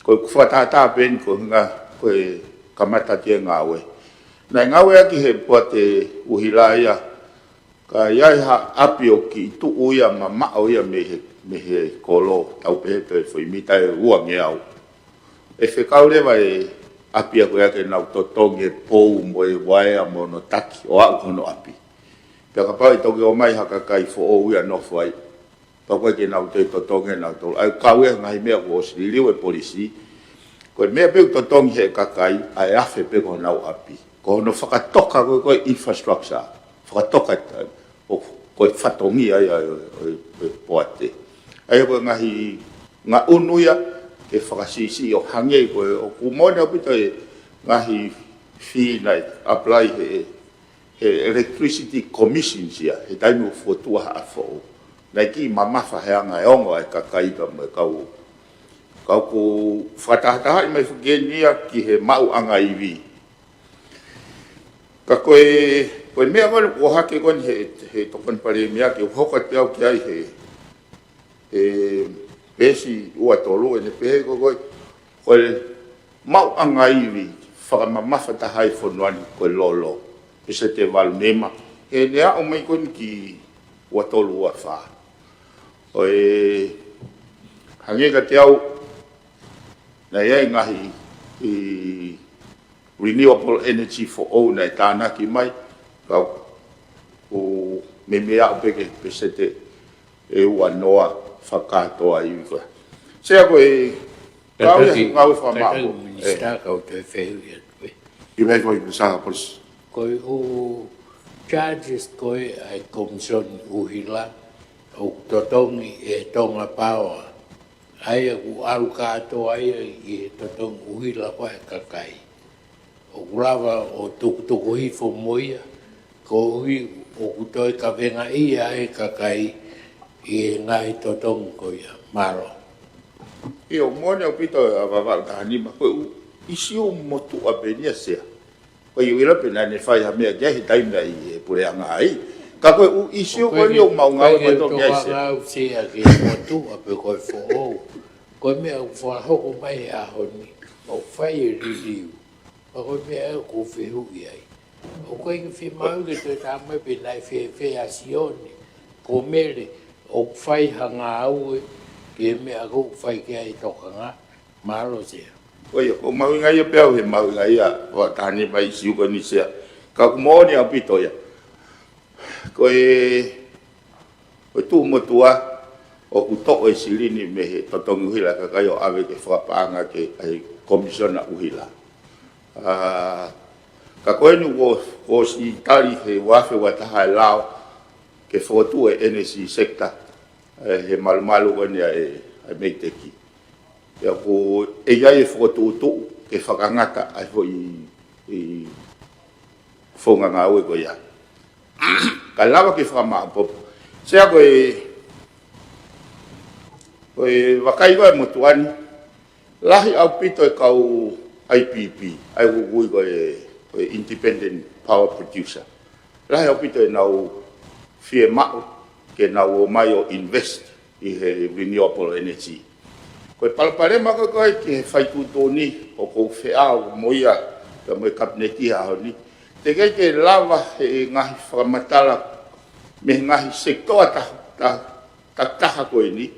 koe whatata pen ko nga koe kamata tia ngāwe. Nai ngāwe aki he pua te uhila ia Ka iai ha api o ki tu uia ma mao ia me he kolo tau pepe foi mita e ua nge au. E whekau lewa e api a koe ake nau totongi e pou mo e waea mo no taki o au kono api. Pea ka pau i toki o mai haka kai fo o uia no fwai. Pa koe ke nau te totongi nau tolu. Ai kau e ngai mea ko o siriliu e polisi. Koe mea peu totongi he kakai ai afe pe ko nau api. Ko no whakatoka koe infrastructure. Whakatoka o koe whatongi ai o poate. Ai koe ngahi ngā unuia ke whakasisi o hange koe o kumone o pito e ngahi whi nei apply he electricity commission sia he taimu fotua hafo. Nei ki mamafa heanga e ongo e kakaipa mo e kau ku whatahataha i mai whakenia ki he mau anga iwi. Ka koe mea ngone ko hake koni he tokan pare mea ke hoka te au ki ai he pesi ua tolu e ne pehe koe mau anga iwi whakamamafa tahai whanuani koe lolo. Pese te walu nema. He nea o mai koni ki ua tolu ua wha. Koe hangega te au na iai ngahi i renewable energy for all na tānaki mai kau o me mea o peke pese te e ua noa whakatoa i wika. Sea koe kau e ngau e whamako. Minister kau te whehu i atu e. I mea koe i Sanga Police. Koe o charges koe ai komison uhila o totongi e tonga paoa. Ai ku alu katoa ai i totongi uhila koe kakai. O kulava o tukutuku hifo moia, ko hui o kutoi ka venga ia e kakai i ngai totongi koia, maro. I o mone o pito a wawal tahanima, koe isi o motu a benia sea. Koe i wira pena ne whai ha mea kia hi taimna i e pure anga ai. Ka koe u isi o koe ni o maungau mai to kia sea. Koe ngau sea ki motu a pe koe fo koe mea whahoko mai a honi, o whai e ririu. O koe mea e ko whehu i ai. O koe ki whi mau ke toi tā mai pe nai whe asione. Ko mere o whai hanga au e ke mea ko whai ke ai tokanga. Maro sea. Koe o mau ngai a pēo he mau ngai a wa tāne mai si uka ni sea. Ka kumoni a pito ia. Koe tū motua o kuto e silini me he totongi uhila kakai o awe ke whakapaanga ke ai komisiona uhila. Ka koe nu ko si tari he wafe wataha e lao ke whotu e energy sector he malumalu kone e meiteki. Ia ko e iai e whotu utu ke whakangata ai ho i whonga ngā ue ko ia. Ka lawa ke whakamaapopo. Sea koe wakai koe motuani lahi au pito e kau IPP, ai wugui koe independent power producer. Lahi au pito e nau fie mao ke nau o mai o invest i he renewable energy. Koe palparema koe ki he whaitutoni o kou wheao moia ka moe kabineti hao ni. Te kei ke lava he ngahi whakamatala me ngahi sektoa taha koe ni.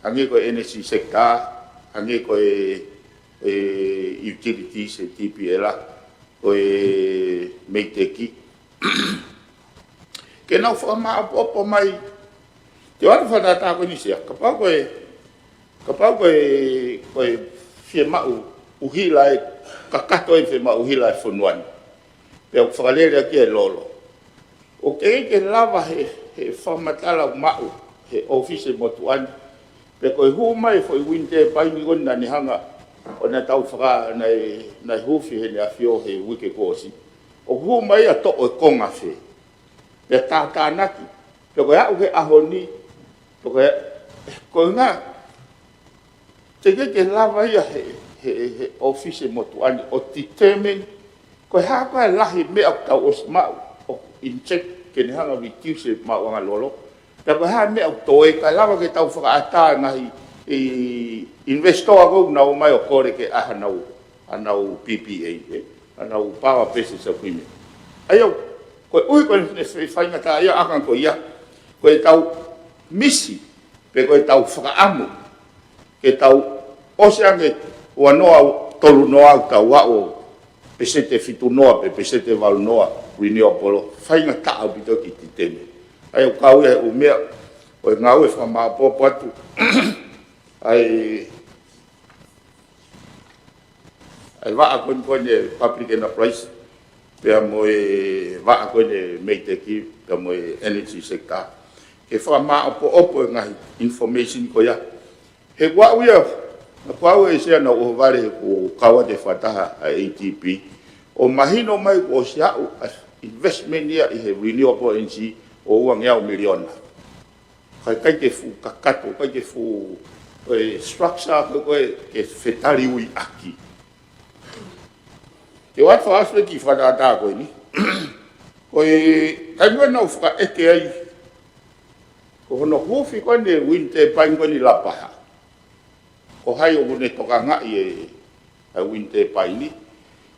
Ange koe energy sector, ange koe utilities e TPL koe meiteki. Ke nau whakamaapopo mai te watu whanata koe nisea. Ka pau koe fie mau uhila e kakato e fie mau uhila e whanuani. Pea whakalere ki e lolo. O ke lava he whamatala mau he office motuani. Pea koe hu mai fo i winte paini kona ni hanga o na tau whaka nei hufi he ni awhio he wike kōsi. O hu mai a to o konga whe. Pea tātānaki. Pea koe au he aho ni. Pea koe ngā. Te ke lava ia he office motuani o determine. Koe haka e lahi mea tau o smau. O incheck ke ni hanga reduce mau anga lolo. Pea koe haka mea toe ka lava ke tau whakaata ngahi i investor ako nau mai o kore ke aha nau PPA, nau power purchase agreement. Ayo, Koe ui koe whainga tā ia akan ko ia. Koe tau misi, pe koe tau whakaamu. Ke tau ose ange ua noa tolu noa au tau wao pesete fitu noa pe pesete walu noa renewable. Whainga tā au bito ki ti teme. Ai o kau e o mea, o ngau e whamaapopo atu. Ai waa koe koe public enterprise. Pea moe waa koe meiteki, pea moe energy sector. Ke whamaapopo e ngahi information ko ia. He wau ia, kau e sea na o vare ko kawa te whataha a ATP. O mahino mai o siau investment ia i he renewable energy o uang iau miliona. Kai ke fu kakato, kai ke fu structure koe ke whetari ui aki. Te watu aswe ki whanata koe ni. Koe, kai mua nau whaka eke ai. Ko hono hufi koe ne winte pai koe ni lapaha. Ko hai o ne toka ngai e winte pai ni.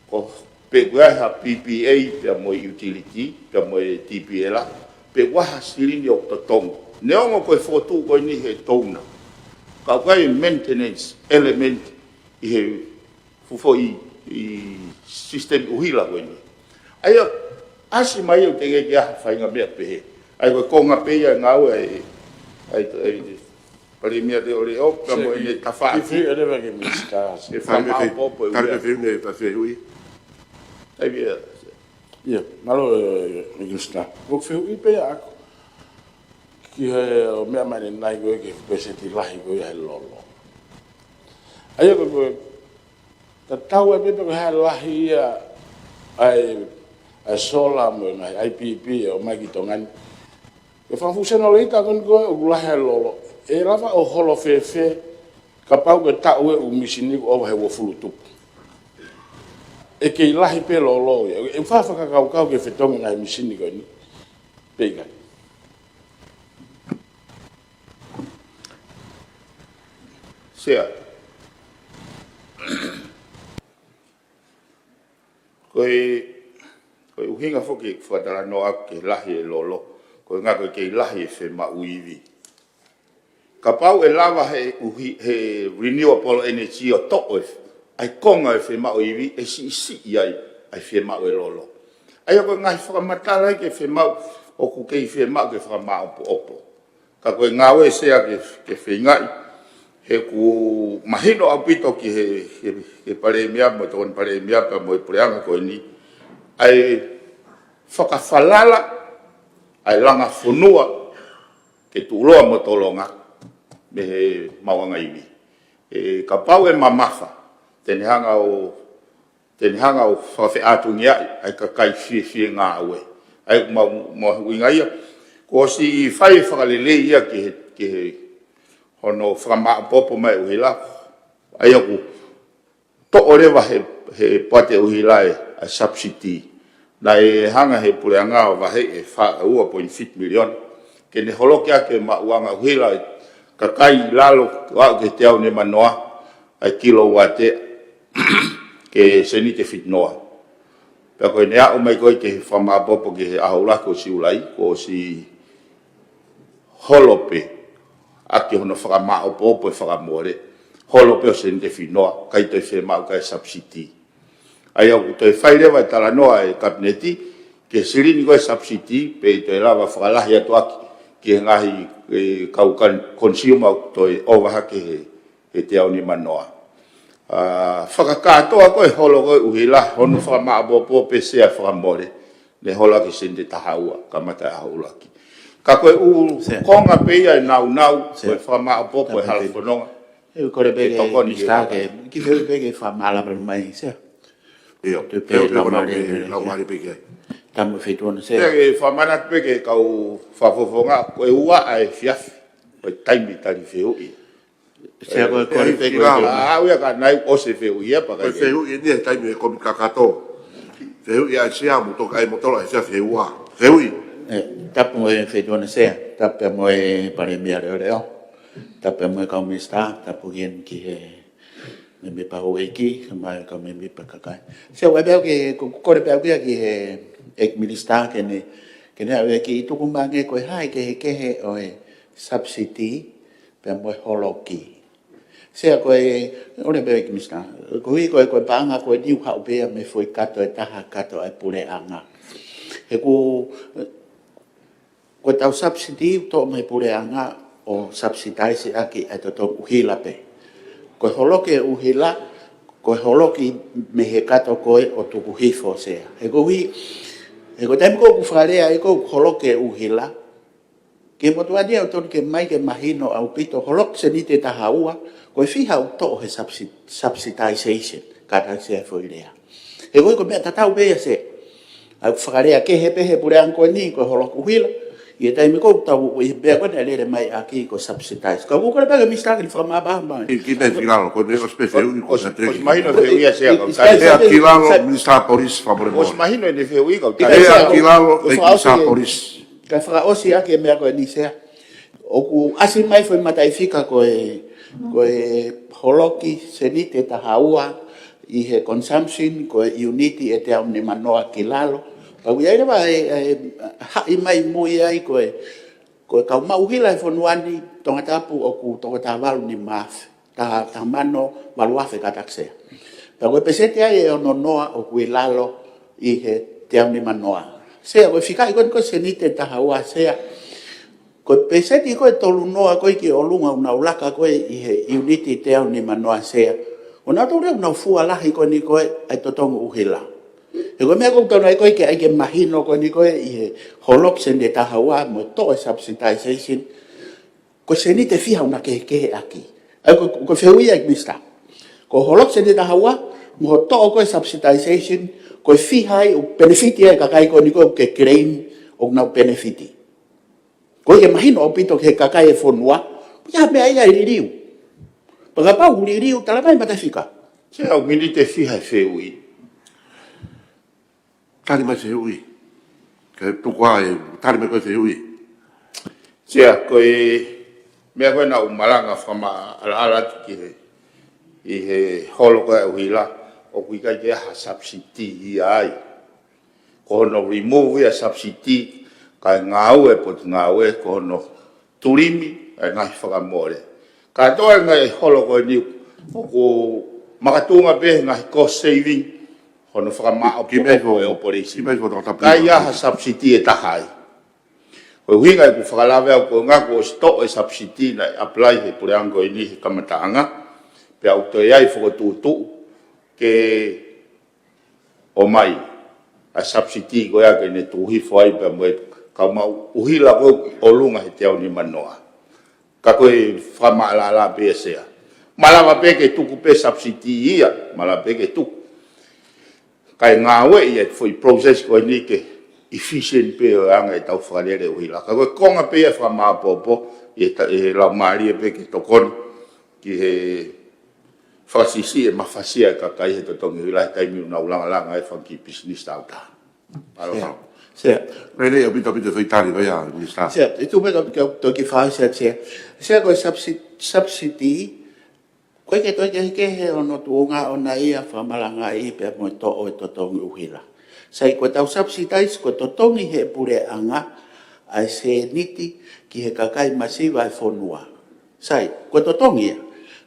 Ko pe ha PPA, pe moe utility, pe moe TPL, pe waha sirini o totongo. Neongo koe fotu koe ni he touna. Ka koe maintenance element i he fufo i system uhila koe ni. Aia, asi mai au tenge ki aha whainga mea pehe. Ai koe konga peia ngau ai Parimia de ole o, ka moe ne tawha. I whiu ere wake mi stars. E whainga whiu ne pawhi hui. Ai via. Ia, malo mi star. Wuk whiu I pea ako. Ki he o mea mai nai koe ke peseti lahi koe he lolo. Aia koe ta tau e pepe koe he lahi ia ai sola mo ngai IPP o mai ki tongani. E whawhusena le ita koe o lahi he lolo. E lava o holo fefe ka pau ke tau e u misini o he wo fulu tupu. E ke ilahi pe lolo e whawhaka kau ke whetonga ngai misini koe ni. Peikai. Sea. Koe uhinga whoki whatara no aku ke lahi e lolo. Koe ngā koe ke lahi e whema uiwi. Ka pau e lava he renewable energy o toko e ai konga e whema uiwi e si ai whema e lolo. Ai koe ngai whakamatara ke whema o ku kei whema ke whakama opo. Ka koe ngāwe sea ke whengai. He ku mahino au pito ki he pare mea mo tōn pare mea pa mo preanga koe ni. Ai whakawhalala, ai langa whunua ke tūloa mo tolonga me he mawanga iwi. E ka pau e mamafa, tene hanga o whawhi atungi ai ka kai fie ngā aue. Ai mo winga ia, ko si whai whakalele ia ki he hono whakamaa popo mai uhila. Ai aku to orewa he pate uhila a subsidy. Na e hanga he pureanga o wahe e wha ua 0.5 million. Ke ne holoke ake mauanga uhila ka kai lalo wau ke te au ne manoa ai kilowate ke seni te fit noa. Pea koe ne au mai koe ke whamaa popo ke he ahula ko si ulai ko si holope. Aki hono whakamaa o popo e whakamore. Holo peo sen te whinoa, kai toi whemau kai subsidi. Ai au toi whairewa e tala noa e kabineti, ke sirini koe subsidi, pe toi lawa whakalahi atu aki, ki ngahi kau consumer toi owaha ke he te au ni manoa. Whakakatoa koe holo koe uhila, hono whakamaa popo pe sea whakamore, ne hola ke sen te tahaua, kamata ahaulaki. Ka koe konga peia e nau, koe whamaa popo e hala whanonga. Eu kore bege mista ke ki feu bege fa mala per mai se. Io, lau mari bege. Tamu feito no se. Ke fa mana bege kau fa fofonga ko ua ai fiaf. Ko taimi tari feu i. Se ko kore bege. Ah, ia ka nai o se feu ia pa ka. Feu i ni taimi ko kakato. Feu i ai sia mo to kai mo to ai fiaf feu a. Feu i. Tapu e feito no se. Tapu mo e pare mia reo. Tape mo kau mista tapu gen ki he me pa o eki mai ka me pa kakai se wa be ke ko re be ke ek minister ke ne ave ki tu kumbange ko hai ke o subsidy pe mo holoki se ko ore be ki minister ko ko panga ko ni ha be me foi kato ta ha kato ai pure anga e ko tau subsidy to me pure anga o subsidize aki e to uhila pe ko holoke uhila ko holoki me he kato ko o tu hifo se e ko tempo ku farea e ko holoke uhila ke mo tu adia to ke mai ke mahino au pito holok se ni te tahaua ko fiha o to he subsidization kata se foi idea e ko me tatau be se au farea ke he pe he pure anko ni ko holok uhila e tai me ko tau e be ko le mai aki ko subsidize ko ko be mi sta que from aba ma Chi be filano con lo spefeu Os imagino que ia ser e aquilalo ministra polis favore os imagino de feu i ka e aquilalo e ministra polis ka fra osi ake me ko ni se o ku asi mai foi matai fika ko holoki senite ta haua i he consumption ko unity e te omni manoa kilalo pa ia ira ha i mai moi ai ko ka mauhila e fonuani tonga tapu o ku tonga tavalu ni maf ta mano maluafe katakse pa ko pesete ai ono noa o ku lalo i he te omni manoa se ko fika ko senite ta haua se ko pesete ko tolu noa ko ki olunga una ulaka ko i he unity te omni manoa se ona to re na fu ala hi ko ni ko ai totongo uhila e ko me ko tona ko ke ai ke mahino ko ni ko i holok sen de tahawa mo to subsidization ko seni te fiha una ke aki ai ko feuia ek mista ko holok sen de tahawa mo to ko subsidization ko fiha o benefit e ka kai ko ni ko ke claim o na benefit ko ke mahino o pito ke ka kai fonwa ya me ai riu pa pa riu tala mai matafika se au milite fiha feu i tali mai se ui ke tu qua tali mai ko se ui sia ko me ko na umalanga fama ala ki i he holo ko uhila o ku ka je ha subsidy ai ko no remove ya subsidy ka ngau e pot ngau e ko no turimi e ngai fa more ka to ngai holo ko ni ko makatunga be ngai cost saving hono fa ma o ki me ko operation ki me ko ta ka ya ha subsidy e ta hai ko winga ku fa la ve ko nga ko sto e subsidy na apply he pure ango ini kamatanga pe auto ai fo tu ke o mai a subsidy ko ya ke ne tu hi fo ai pe mo ka ma uhila ko olunga he te ni manoa ka ko fa ma la pe se mala ma pe ke tu ku pe subsidy ia mala pe ke tu kai ngawe ia foi process ko ni ke efficient pe anga e tau whakarere uhila. Ka koe konga pe e whamapopo e lau maari e pe ke tokon ki he whasisi e mawhasia ka kai he totongi uhila e taimi una ulanga langa e whanki business tau ta. Palo palo. Se Rene o pito fai tali vai a ministra. se e tu me to ki fa se ko subsidy ko ke to ke he ono tuunga ona ia fa malanga I pe mo to o totongi uhila. Sai ko tau subsidize ko totongi he pure anga ai se niti ki he kakai masiva e fonua. Sai ko totongi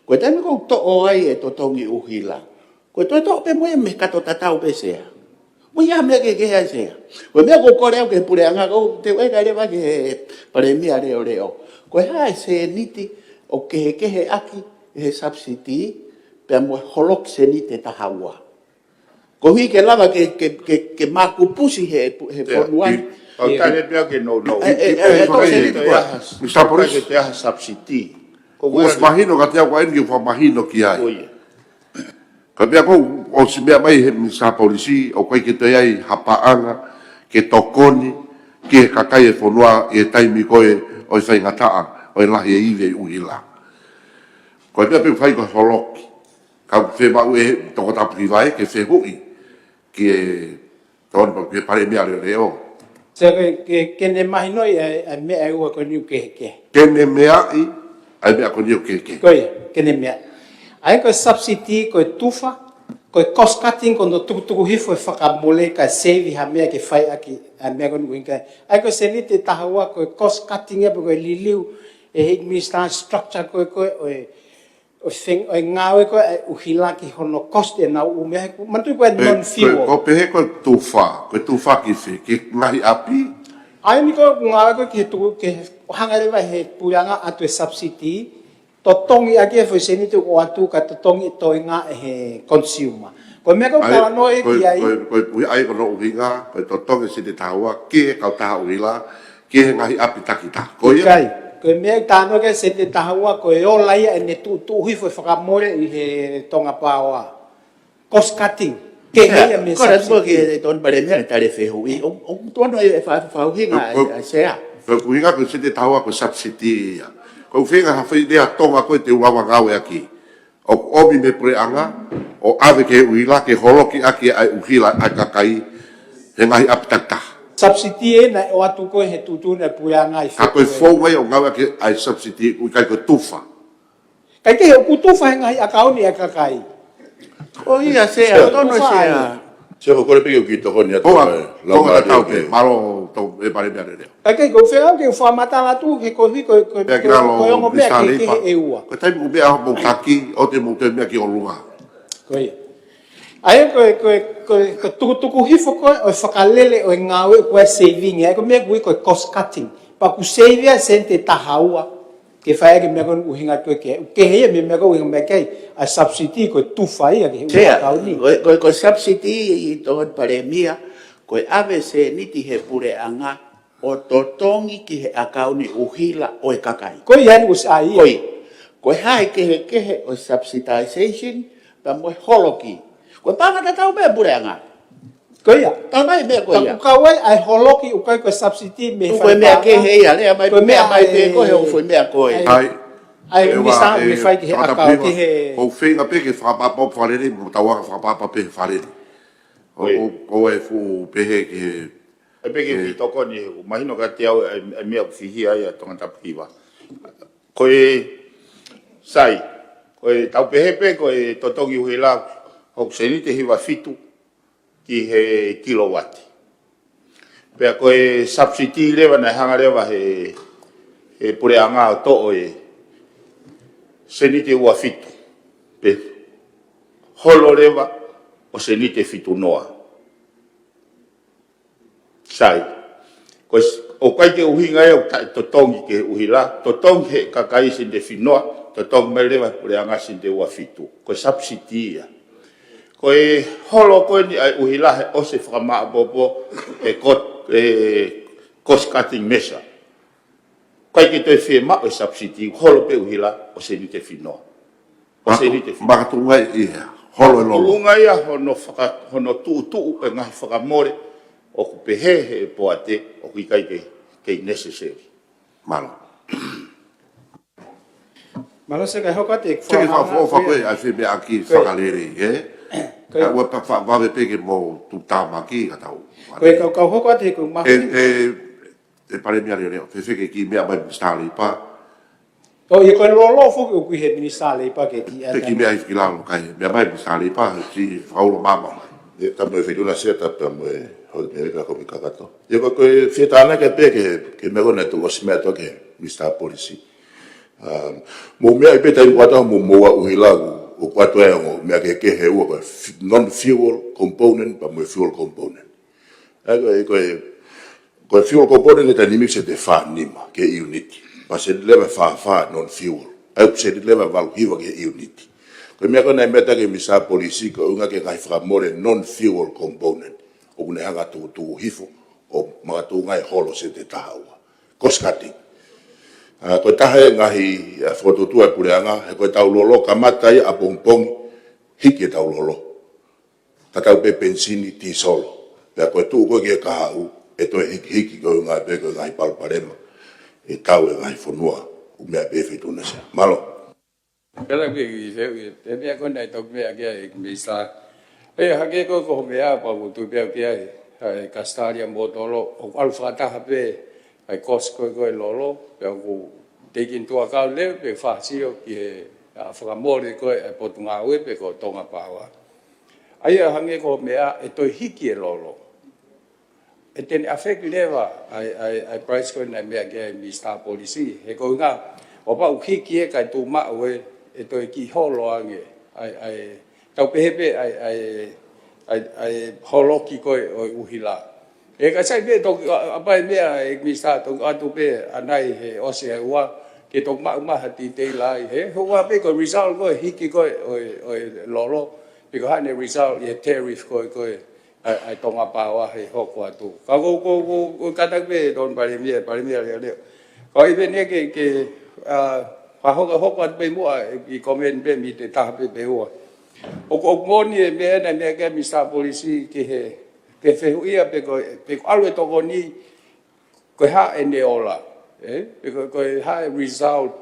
ko tami ko to o ai e totongi uhila. Ko to pe mo me kato tatau pe se. Mo ya me ke ai se. Ko me ko koreo ke pure anga ko te e ka le va ke pare mi are oreo. Ko ha se niti o ke he aki he subsidy pe mo holok se niti ta hawa. Ko hui ke lava ke maku pusi he fonuan. O tane pia ke no. Mista por isso. Ke te ha subsidy. Os mahino ka te au kain ki fa mahino ki ai. Ka pia ko o si mea mai he mista polisi o kai ke te ai hapaanga ke tokoni ki he kakai e fonua e taimi koe o i whai ngataa o i lahi e iwe uhila. Ko pia pe whai ko holoki. Ka whe mau e toko tapu vai ke whe hui ki e tōni pa ke pare mea reo. Se ke ne mahino e mea ua ko niu ke. Ke ne mea I ai mea ko niu ke. Koia, ke ne mea. Ai ko subsidy ko tufa ko cost cutting ko no tuku hifo whakamole ka save ha mea ke whai aki a mea kon winka. Ai ko se ni te tahawa ko cost cutting e ko liliu e hik minister structure ko o thing o ngawe ko uhila ki hono cost e na u mea mantu ko non fuel. Ko pehe ko tufa ki fi ki ngahi api. Ai ni ko ngawe ko ki tu ke hanga le he puyanga atu subsidy totongi ake foi seni tu o atu ka totongi to nga he consumer. Ko me ko para no e ki ai. Ko ai ko no uhinga ko totongi se te tawa ki ka ta uila ki ngahi api takita. Ko ia. Ko me tano ke se te tawa ko e o lai e ne tu hui foi whakamore i he tonga pawa. Cost cutting. Ke he me ko ra mo ke ton pare me tare fe hui o ton e fa hinga a sea. Ko uhinga ko se te tawa ko subsidy. Ko whenga ha whai rea tonga koe te uawa ngawe aki. O obi me preanga, o ave ke uila ke horoki aki ai uhila ai kakai, he ngahi apitata. Subsidy e na o atu ko he tutu na puanga i. Ka koe whongai o ngawe aki ai subsidy ui kai ko tufa. Kai ke he kutufa he ngahi akauni a kakai. O ia sea, tono sea. Se ko kore pege ki toko ni atu. Tonga tau ke, maro tau e pare mea reo. Kai ke ko whenga ke whamata la tu he ko ongo mea ke he eua. Ko tai mu mea mo taki, o te mo te mea ki o lunga. Ko ia. Ai ko tuku hifo ko o whakalele o ngawe ko e saving. Ai ko mea kui ko cost cutting. Pa ku savia sente tahaua. Ke whaia ke mea kon uhinga koe ke. Ke hea mea ko uhinga mea kei. A subsidy ko tufa ia ke Sea, ko subsidy i ton pare mia, ko ave se niti he pure anga o totongi ki he akauni uhila o e kakai. Ko ia ni us ai. Ko hai ke he o subsidization pa mo holoki. Ko panga tau me pure anga. Ko ia. Tau mai me ko ia. Ko kawai ai holoki u kai ko subsidy me Ko me ke he ia le mai pe ko he o foi me ko e. Ai misa me fai ki he akau ki he. O whenga pe ke whapapa wharere, mo tawa ka whapapa pe wharere. O e fu pehe ki he. E pege ki toko ni mahino ka te au e mea whihi ai a tonga tapuhiwa. Ko e sai, ko e tau pehepe, ko e totongi hui lau, hok seni te hiwa fitu ki he kilowati. Pea ko e subsidy lewa na hanga lewa he pure anga o to o e seni te ua fitu. Pe holo lewa o seni te fitu noa. Sai. Ko o kai ke uhinga e o totongi ke uhila, totongi he kakai sin de finoa, totongi melewa pure anga sin de ua fitu. Ko subsidy ia. Ko e holo ko ni ai uhila he o se whakama bobo e cost cutting measure. Kai ke toi whi ma o subsidy, holo pe uhila o se ni te finoa. O se ni te finoa. Makatunga ia, holo e lolo. Makatunga ia hono tuu e ngahi whakamore, o ku pehe he poate o ku ikai kei necessary. Malo. Malo se kai hoka te Teki wha koe ai whi mea aki whakalere, e? Ka ua pa wawe peke mo tu tāmaki ka tau. Koe kau hoka te ku mahu. E pare mea reo, te whike ki mea mai stāli pa. O i koe lolo fuki o kui he ministale pa ke ki. Te ki mea i whikilalo kai, mea mai stāli pa, si whaulo mama. Tamu e whituna sia tamu e hoi mea ka komi kakato. Ia koe whietana ke peke ke mea kona tu osi mea toke Mr. Policy. Mo mea i peta i wata mo moa uhilagu. O kwato e o mea ke he ua koe non-fuel component pa mo fuel component. Koe fuel component e ta nimi se te wha nima ke unity. Pa se lewa wha non-fuel. Au se lewa walu hiwa ke unity. Koe mea kona e meta ke misa polisi ko unga ke kai whakamore non-fuel component. O kune hanga tu hifo o mga tu ngai holo se te tahaua. Cost cutting. Koe taha e ngahi whototua pure anga, he koe tau lolo kamatai a pongpong, hiki e tau lolo. Tatau pe pensini ti solo. Pea koe tuu koe ke kahau, e toi hiki koe ngai pe koe ngai palparema, e tau e ngai whanua, umea pe whituna sea. Malo. Kala ki te mea kona i tau mea kia e misa. E hake ko mea pa mutu pia kia e kastaria motolo, o alwhataha pe, ai cost koe lolo, pe aku taking to account le pe whaasio ki he whakamore koe e potunga ue pe ko tonga pawa. Aia hange ko mea e toi hiki e lolo. E tene affect lewa ai price koe na mea ke mi star policy. He ko ngā o pa hiki e kai tū maa ue e toi ki holo ange. Ai tau pehepe ai holoki koe o uhila. E ka sai pe tok apai mea e mi star tok atu pe anai he ose e ua ke tok maa hati te lai he. Hoa pe ko result koe hiki koe o lolo. Because hane result ye tariff koe ai tonga pawa he hoko atu. Ka ko katak pe don parimia leo. Ko ibe ne ke pa hoko atu pe mua i komen pe mi te taha pe ua. O ngoni e mea na mea ke misa polisi ke he ke fehu ia pe ko alwe toko ni ko ha ene ola. Pe ko ha result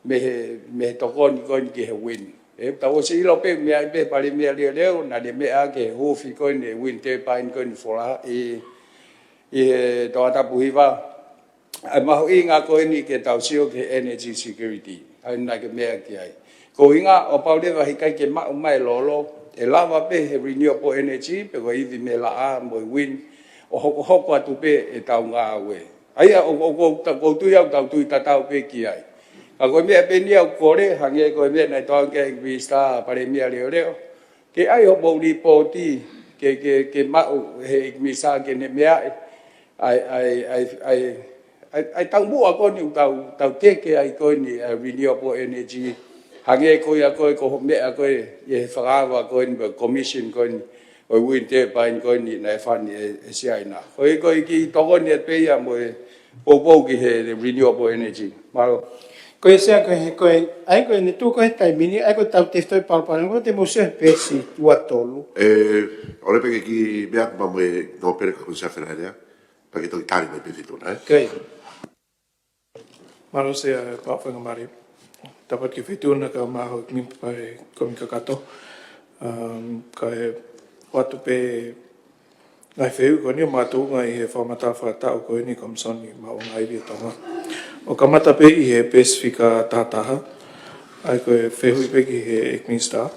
me toko ni ko ni ke he win. E tau se ilo pe mea pe pari mea leo na de mea ke hofi ko ni winter pine ko ni fora e to ata puhiva ai mahu inga ko ni ke tau sio ke energy security ai na ke mea ki ai ko inga o paude va hikai ke mai lolo e lava pe he renewable energy pe ko ivi me la a mo wind o hoko atu pe e tau nga we ai o tu ya tau tu tau pe ki ai ako mea pe ni au kore hange ko mea na to ke vista pare mea leo ke ai ho bodi poti ke mau he misa ke ne mea ai tau mu ako ni tau ke ai ko ni renewable energy hange ko ya ko mea ko ye farawa ko ni commission ko ni o winter pine ko ni na fan e sia ina ko ki to ko ni pe ya mo po ki he renewable energy malo Ko e sea ko ai ko ni tu ko tai mini ai ko tau te stoi palpal ko te mo se pesi tua tolu. Ora pe ki bea ma mo no per ko sa ferarea. Pa ki to tari me pe fitu, né? Okay. Maro se pa whanga mari. Tapat ki fitu na ka maho mi pai komi kakato. Ka e watu pe ngai wheu ko ni o mātou ngai he whamata whakatau ko ni komsoni ma o ngai ria tonga. O kamata pe i he Pasifika tātaha, ai koe whehui pe ki he Ekminster.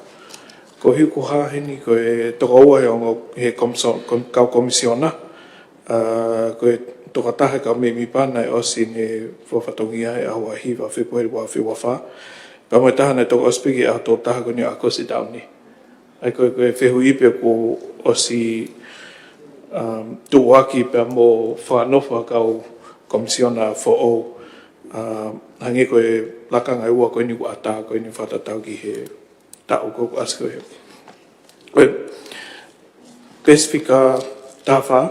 Ko hiu ko hāhini koe toka ua he ongo he kau komisiona. Koe toka taha ka me mi pana e osi ne whawhatongia e ahua hiwa whepuheri wa whiwawha. Ka moe taha nei toka ospiki e ato taha ko ni a kosi dauni. Ai koe whehui pe ko osi tuwaki pe mo whanofha kau komisiona fo o. Hange koe lakanga ua koe ni ata koe ni whatatau ki he tau koko asko he. Koe Pasifika tāwha,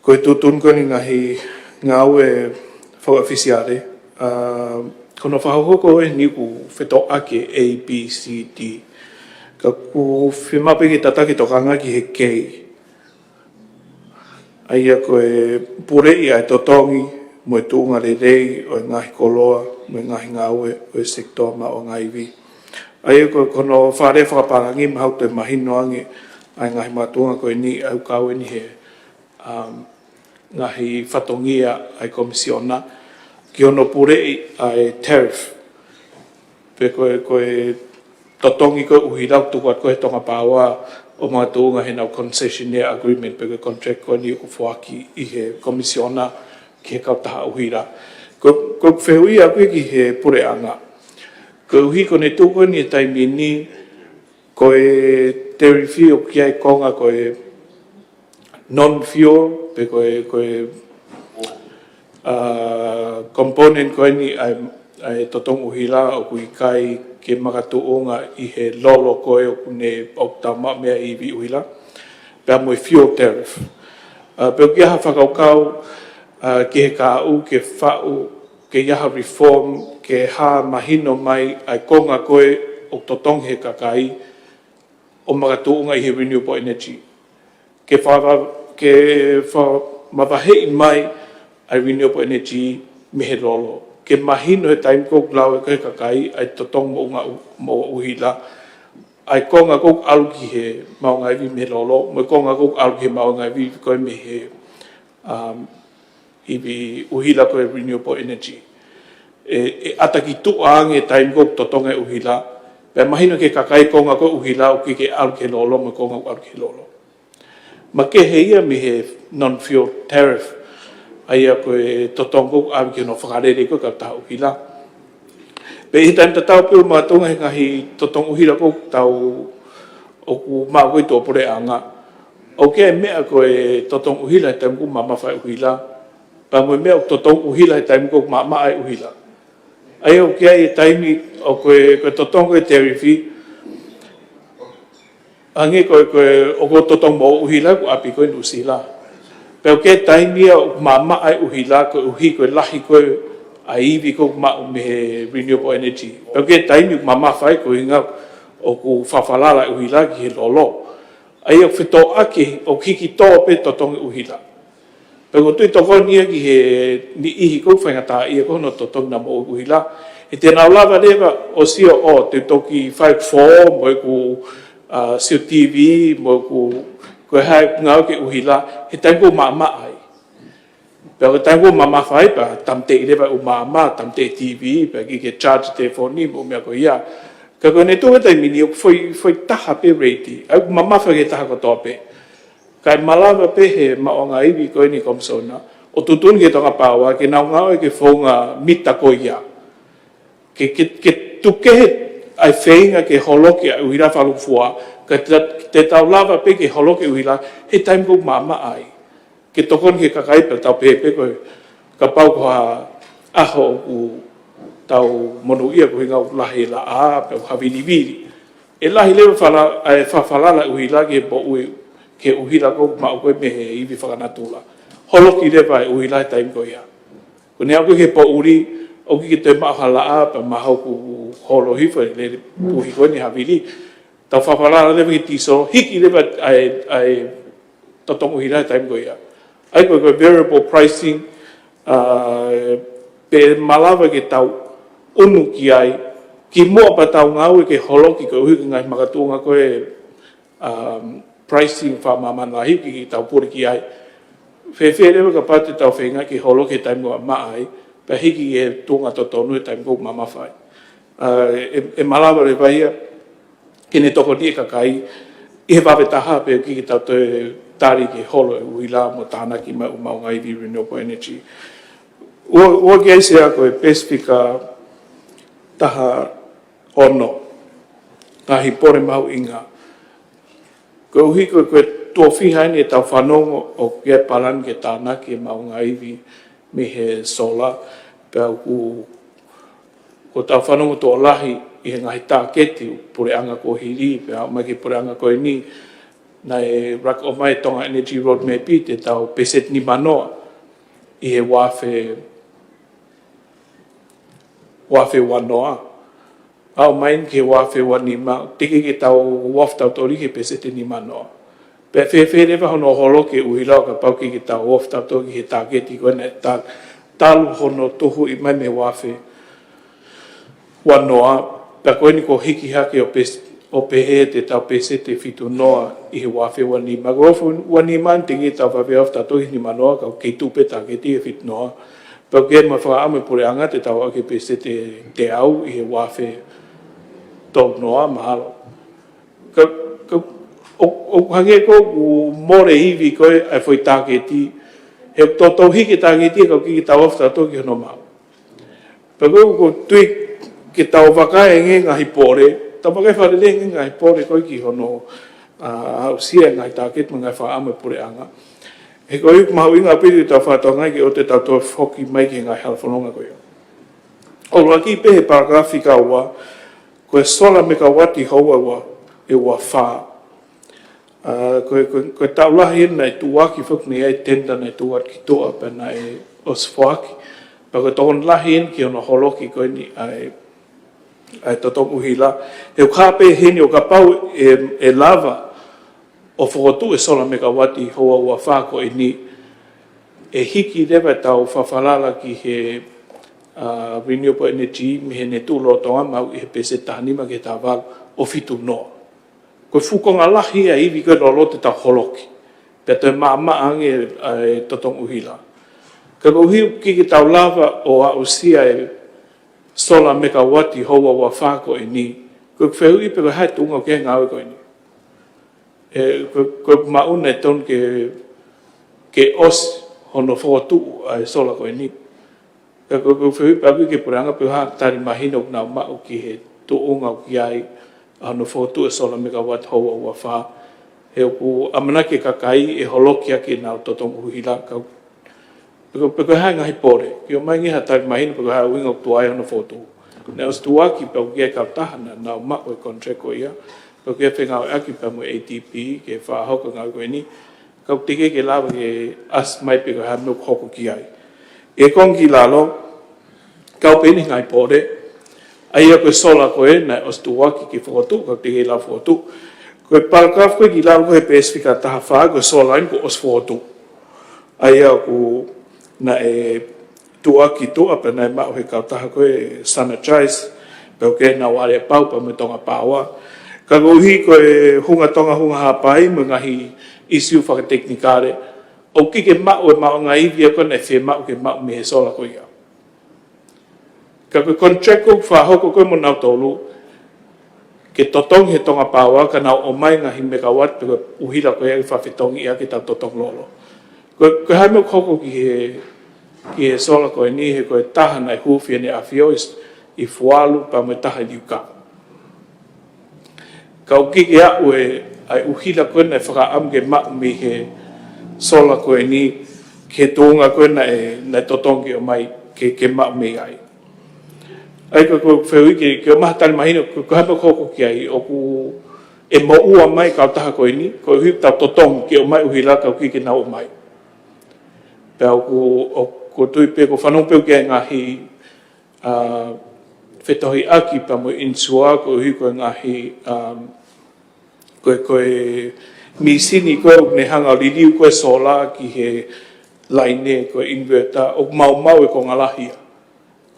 koe tūtun koe ni ngahi ngau e whakawhisiare. Kono whahoko e ni ku wheto ake A, B, C, D. Ka ku whimape ki tataki tokanga ki he kei. Aia koe purei ai totongi, mo e tūnga rei o ngahi koloa, mo e ngahi ngaue o e sektor ma o ngaiwi. Aia kono whare whakaparangi mahau te mahino ange ai ngahi mātunga koe ni au kaue ni he ngahi whatongia ai komisiona ki ono purei ai tariff. Pe koe totongi koe uhirau tukuat koe tonga pāua o mātunga he nau concessionaire agreement pe koe contract koe ni o whuaki i he komisiona ki he kautaha uhira. Ko whehui a koe ki he pure anga. Ko uhi ko ne tūko ni e taimi ni koe tarifi o ki ai konga koe non-fuel pe koe component koe ni ai totong uhira o kui kai ke makatuunga i he lolo koe o kune o tama mea i vi uhira. Pea moe fuel tariff. Pe o ki aha whakaukau ke he kāu, ke whau, ke iaha reform, ke hā mahino mai ai konga koe o totong he kakai o makatuunga i he renewable energy. Ke mawahei mai ai renewable energy me he lolo. Ke mahino he time kok lau e koe kakai ai totong mo uhila. Ai konga kok alu ki he maungai vi me lolo, mo konga kok alu ki he maungai vi koe me he iwi uhila koe renewable energy. e ataki tu ange time go totonga uhila pe mahina ke kakai konga ko uhila o ke al ke lolo mo konga al ke lolo ma ke heia mi he non fuel tariff ai ko totongo al ke no whakarere ko ka tau uhila pe i time tau pe ma tonga ngahi totong uhila ko tau o ku ma ko to pore anga o ke me ko totong uhila time ko mama fa uhila pa mo me totong uhila time ko mama ai uhila ai o ke ai taimi o ko totong ko tarifi ange ko o totong mo uhila ko api ko usila pe o ke taimi o mama ai uhila ko uhi ko lahi ko ai vi ko ma me renewable energy pe o ke taimi mama fai ko inga o ku fafalala uhila ki lolo ai o fito aki o kiki to pe totong uhila pero tu to ni ki he ni I ko fa ngata I ko no to na mo uhila e te na lava leva o sio o te toki 54 mo ku sio TV mo ku ha ngau ke uhila he tango mama ai pero tango mama fai pa tamte leva o mama tamte TV pa ki ke charge telefoni mo me ko ia ka ko ne to te mini foi taha pe rate ai mama fa ke taha ko tope kai malava pe he maonga iwi ko ni komsona o tutun ke tonga pawa ke na ngau ke fonga mita ko ia ke tuke ai feinga ke holoki ai uira falu fua ke te tau lava pe ke holoki uira he time ko mama ai ke tokon ke kakai pe tau pe ko ka pau ko aho u tau monu ia ko ngau lahi la a pe havili vili e lahi le fala ai fa fala la uira ke bo ke uhila ko ma ko me he iwi whakanatula. Holo ki le vai uhila time ko ia. Ko ne ako ke po uri o ki te maha laa pa maha ku holo hifa le puhi ko ni havili. Tau whawharara le ki tiso hiki le vai ai totong uhila time ko ia. Ai ko variable pricing pe malawa ke tau unu ki ai ki mua pa tau ngau ke holo ki ko uhi ngai makatunga ko pricing fa mama na hiki tau puri ki ai fe le ka pate tau fenga ki holo ke time go ma ai pa hiki e tunga to tonu time go mama fai e malava le vai ke ne toko ni ka kai e va vetaha pe ki tau te tari ki holo e uila mo tana ki ma ngai vi renewable energy o ke se ko e pesifika taha ono tahi pore mau inga ko hi ko to fi hai ne tau whanongo o ke palan ke tāna ke maunga iwi me he sola pe ko tau whanongo to lahi I he ngahi tā keti pure anga ko hiri pe au mai ke pure anga ko ni na e rak o mai tonga energy road me pi te tau peset ni manoa I he wafe wanoa au main ke wafe wani ma tiki ke tau waf tau tori ke pesete ni manoa pe fe le va no holo ke uila ka pau ke tau waf tau tori ke ta ke ti ko ne ta talu hono tohu I mai me wafe wanoa pe ko ni ko hiki hake o pe te tau pesete fitu noa I he wafe wani ma gofu wani man tiki tau fa waf tau tori ni manoa ka ke tu pe ta ke ti fitu noa pe ke ma fa ame pure anga te tau ke pesete te au I he wafe tau noa mahalo. O hange ko more iwi koe ai foi tāketi. He tau hiki tāketi ka ki tau afta toki hono mau. Pako ko tui ki tau wakae nge ngahi pore, tau wakae wharele nge ngahi pore koe ki hono sia ngahi tāketi ngai whaame pure anga. He koe mahu inga piri tau whātau ngai ki o te tau tau whoki mai ki ngahi halwhanonga koe. O laki pehe paragrafi ka ua, koe sola me ka wati haua wa e wa wha. Koe taulahi nei tuaki whuk ni ei tenda nei tuat ki toa pa nei oswaki. Pa koe tohon lahi in ki ona holoki koe ni ai totong uhila. He ukape heni o ka pau e lava o whakotu e sola me ka wati haua wa wha ko e ni. E hiki lewa tau whawhalala ki he renewable energy me he ne tūlo tonga mau I he pese tahanima ke tā wal o fitu noa. Koe whukonga lahi a iwi koe lolo te tau holoki. Pea te maa ange totong uhila. Ka ko hiu ki tau lava o a usia sola megawati hoa wa fa ko ni ko feu I pe ko hai tunga ke ngau ko ni ko mauna ton ke os hono fotu ai sola ko ni ko feu pa ke puranga pe ha tari mahino na ma o ki he tu unga ki ai hono fotu sola megawatt hoa wa fa he ku amana ke kakai e holokia ke na totong hila ka ko ha ngai pore ki o mai ngi ha tari mahino ko ha wingo tu ai hono fotu na os tua ki pe ke ka tahana na ma o contract ko ia ko ke fenga aki pa mo ATP ke fa ho ko ngau ko ni ka tike ke la ke as mai pe ko ha no ko ki ai e kong ki lalo ka pe ni ngai pore ai ko sola ko e na os tua ki foto ka tike la foto ko paragraph ko ki lalo ko e specifica ta fa ko sola ko os foto ai ko na e tua ki tua pe na ma he ka ta ko e sanitize pe ke na wale pau pa me tonga pawa ka go hi ko e hunga tonga hunga ha pai mo ngahi issue fa technicale o ki ke ma o ma ngai vi ko na fe ma ke ma me sola ko ia ka ko contract ko fa ho ko mo na tolu ke totong he tonga pawa ka na o mai ngahi megawatt pe uhila ko e fa fitong ia ke ta totong lolo ko ha mo ko ki e sola ko ni he ko tahana e hufi ni afio I fualu pa me taha liuka ka o ki ia ue ai uhila ko na whaka am ke ma mi he sola ko ni ke tunga ko na na totongi o mai ke ma mi ai ai ko feu ke ma tal mahino ko ha ko ki ai o ku e mo ua mai ka taha ko ni ko hi ta totong ke o mai uhila ka ki ke na o mai pe ko tui pe ko whanong pe ke ngahi whetohi aki pa mo insua ko hui ko ngahi koe misini koe ne hanga liliu koe sola ki he laine koe inverter o mau e ko ngalahia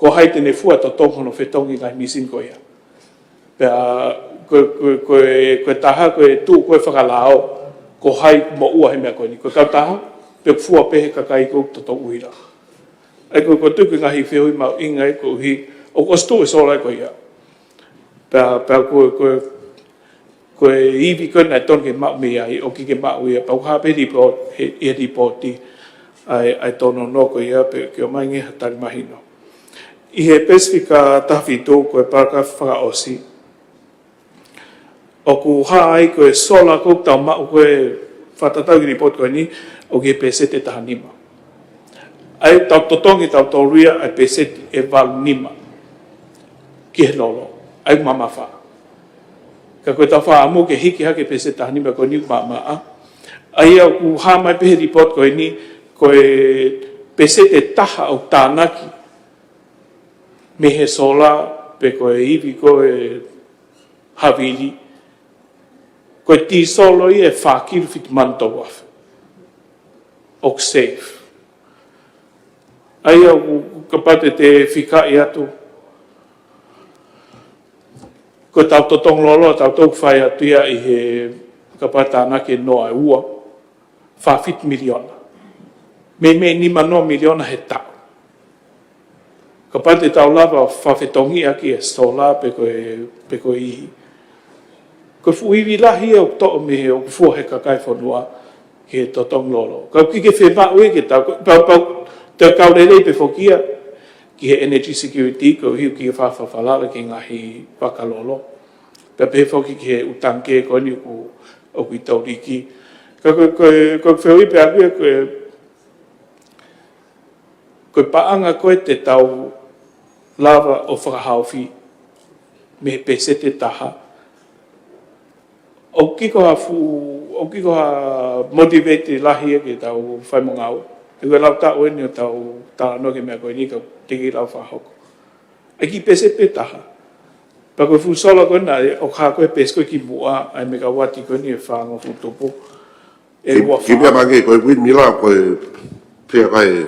ko hai tene fua to tongo no whetongi ngahi misini koe ia koe taha koe tu koe whakalao ko hai mo ua he mea koe ni koe kau taha pe fua pehe kakai ko to tongu hira ai ko tuku ngahi whioi mau ingai ko hi o kostu e sola ko ia pa ko iwi ko na ton ke mau me ai o ki ke mau ia pa ha pe report e reporti ai tono no ko ia pe ke mai nge hatari mahino I he pesifika tawhito ko e paraka whakaosi o ku hai ko e sola ko tau mau ko e whatatau ki report ko ni o ke pese te tahanima ai tau totongi tau toria ai pese e val nima ki he lolo ai mama wha ka koe tau wha amu ke hiki hake pese tahanima ko ni mama ai au ku ha mai pehe report ko ni ko e pese te taha o tānaki me he sola pe ko e iwi ko e havili ko e ti solo I e whakiru whit manto wafe ok safe ai au kapate te whikai atu ko tau totong lolo tau tau whai atu ia I he kapata anake noa e ua 5 miliona me ni mano miliona he tau kapate tau lava whawhetongi aki e sola pe ko I ko fuiwi lahi o to me o fu he kakai fonua ke totong lolo ka ki ke fe ba we ke tau pau te kau lele pe fokia ki he energy security ko hiu ki fa falala ki ngahi pakalolo pe foki ki he utanke ko ni ku o ki tauriki ko feu pe aku ko paanga ko te tau lava o whakahauwhi me pese te taha o kiko ha motivate lahi ke tau whai mo ngau e koe lau tau eni o tau tala no ke mea koe ni ka tiki lau whahoko e ki pese pe taha pa koe fusola koe na o ka koe pese koe ki mua ai me ka wati koe ni e whango futupo e ua ki mea mange koe win mila koe pia kai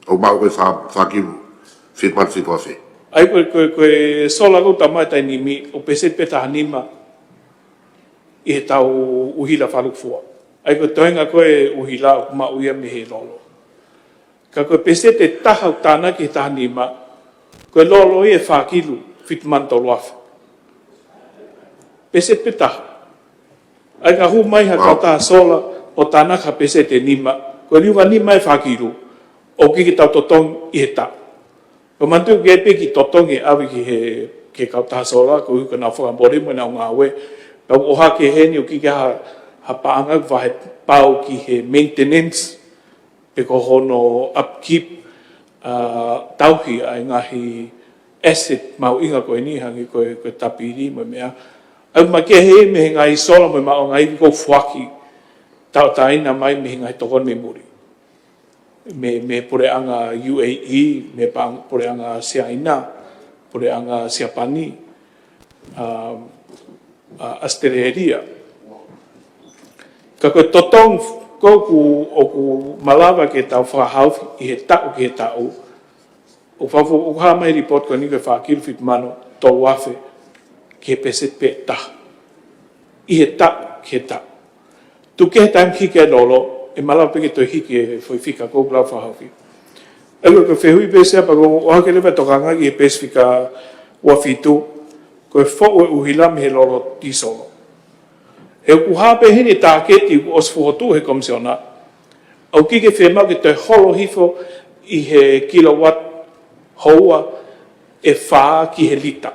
o mau koe whakiru fit man fit wafi ai koe sola koe tamai tai nimi o pese pe taha nima I he tau uhila whalukfua. Ai koe toenga koe uhila o kuma uia me he lolo. Ka koe pese te taha o tāna ki taha nima, Koe lolo e whakilu, fitman tolu afe. Pese peta. Ai ka hu mai ha kata sola, o tanaka pese te nima. Koe liuga nima e whakilu, o kiki tau totong i he tau. Ko mantu ke pe ki totong e awi ki he ke kata sola, ko hu ka na whakambore mo na ngā we. Kau oha ke he ni o kiki ha paanga vahe pau ki he maintenance, pe ko hono upkeep, tauhi ai ngahi asset mau inga koe ni hangi koe tapiri mo mea. Au ma ke he me ngai sola mo mao ngai ko fuaki tau taina mai me ngai tokon me muri. Me pure anga UAE, me pure anga Siaina, pure anga Siapani, Australia. Ka koe totong koku o ku malawa ke tau whahau i he tau ki he tau. O whafu o ha mai report ko ni ke whakil fit mano tolu afe ke peset pe ta. I he tau ki he tau. Tu ke he taim hike lolo, e malawa peke toi hike e foi fika kou blau whahau ki. Ego ke whehui pese apa ko o hake lewa tokanga ki he pes fika ua fitu, ko e fo e uhila me he lolo tisolo. E ku hape hini tāketi ku os fuhotu he komisiona, au ki ke whemau ke toi holo hifo i he kilowatt houa e whaa ki he lita.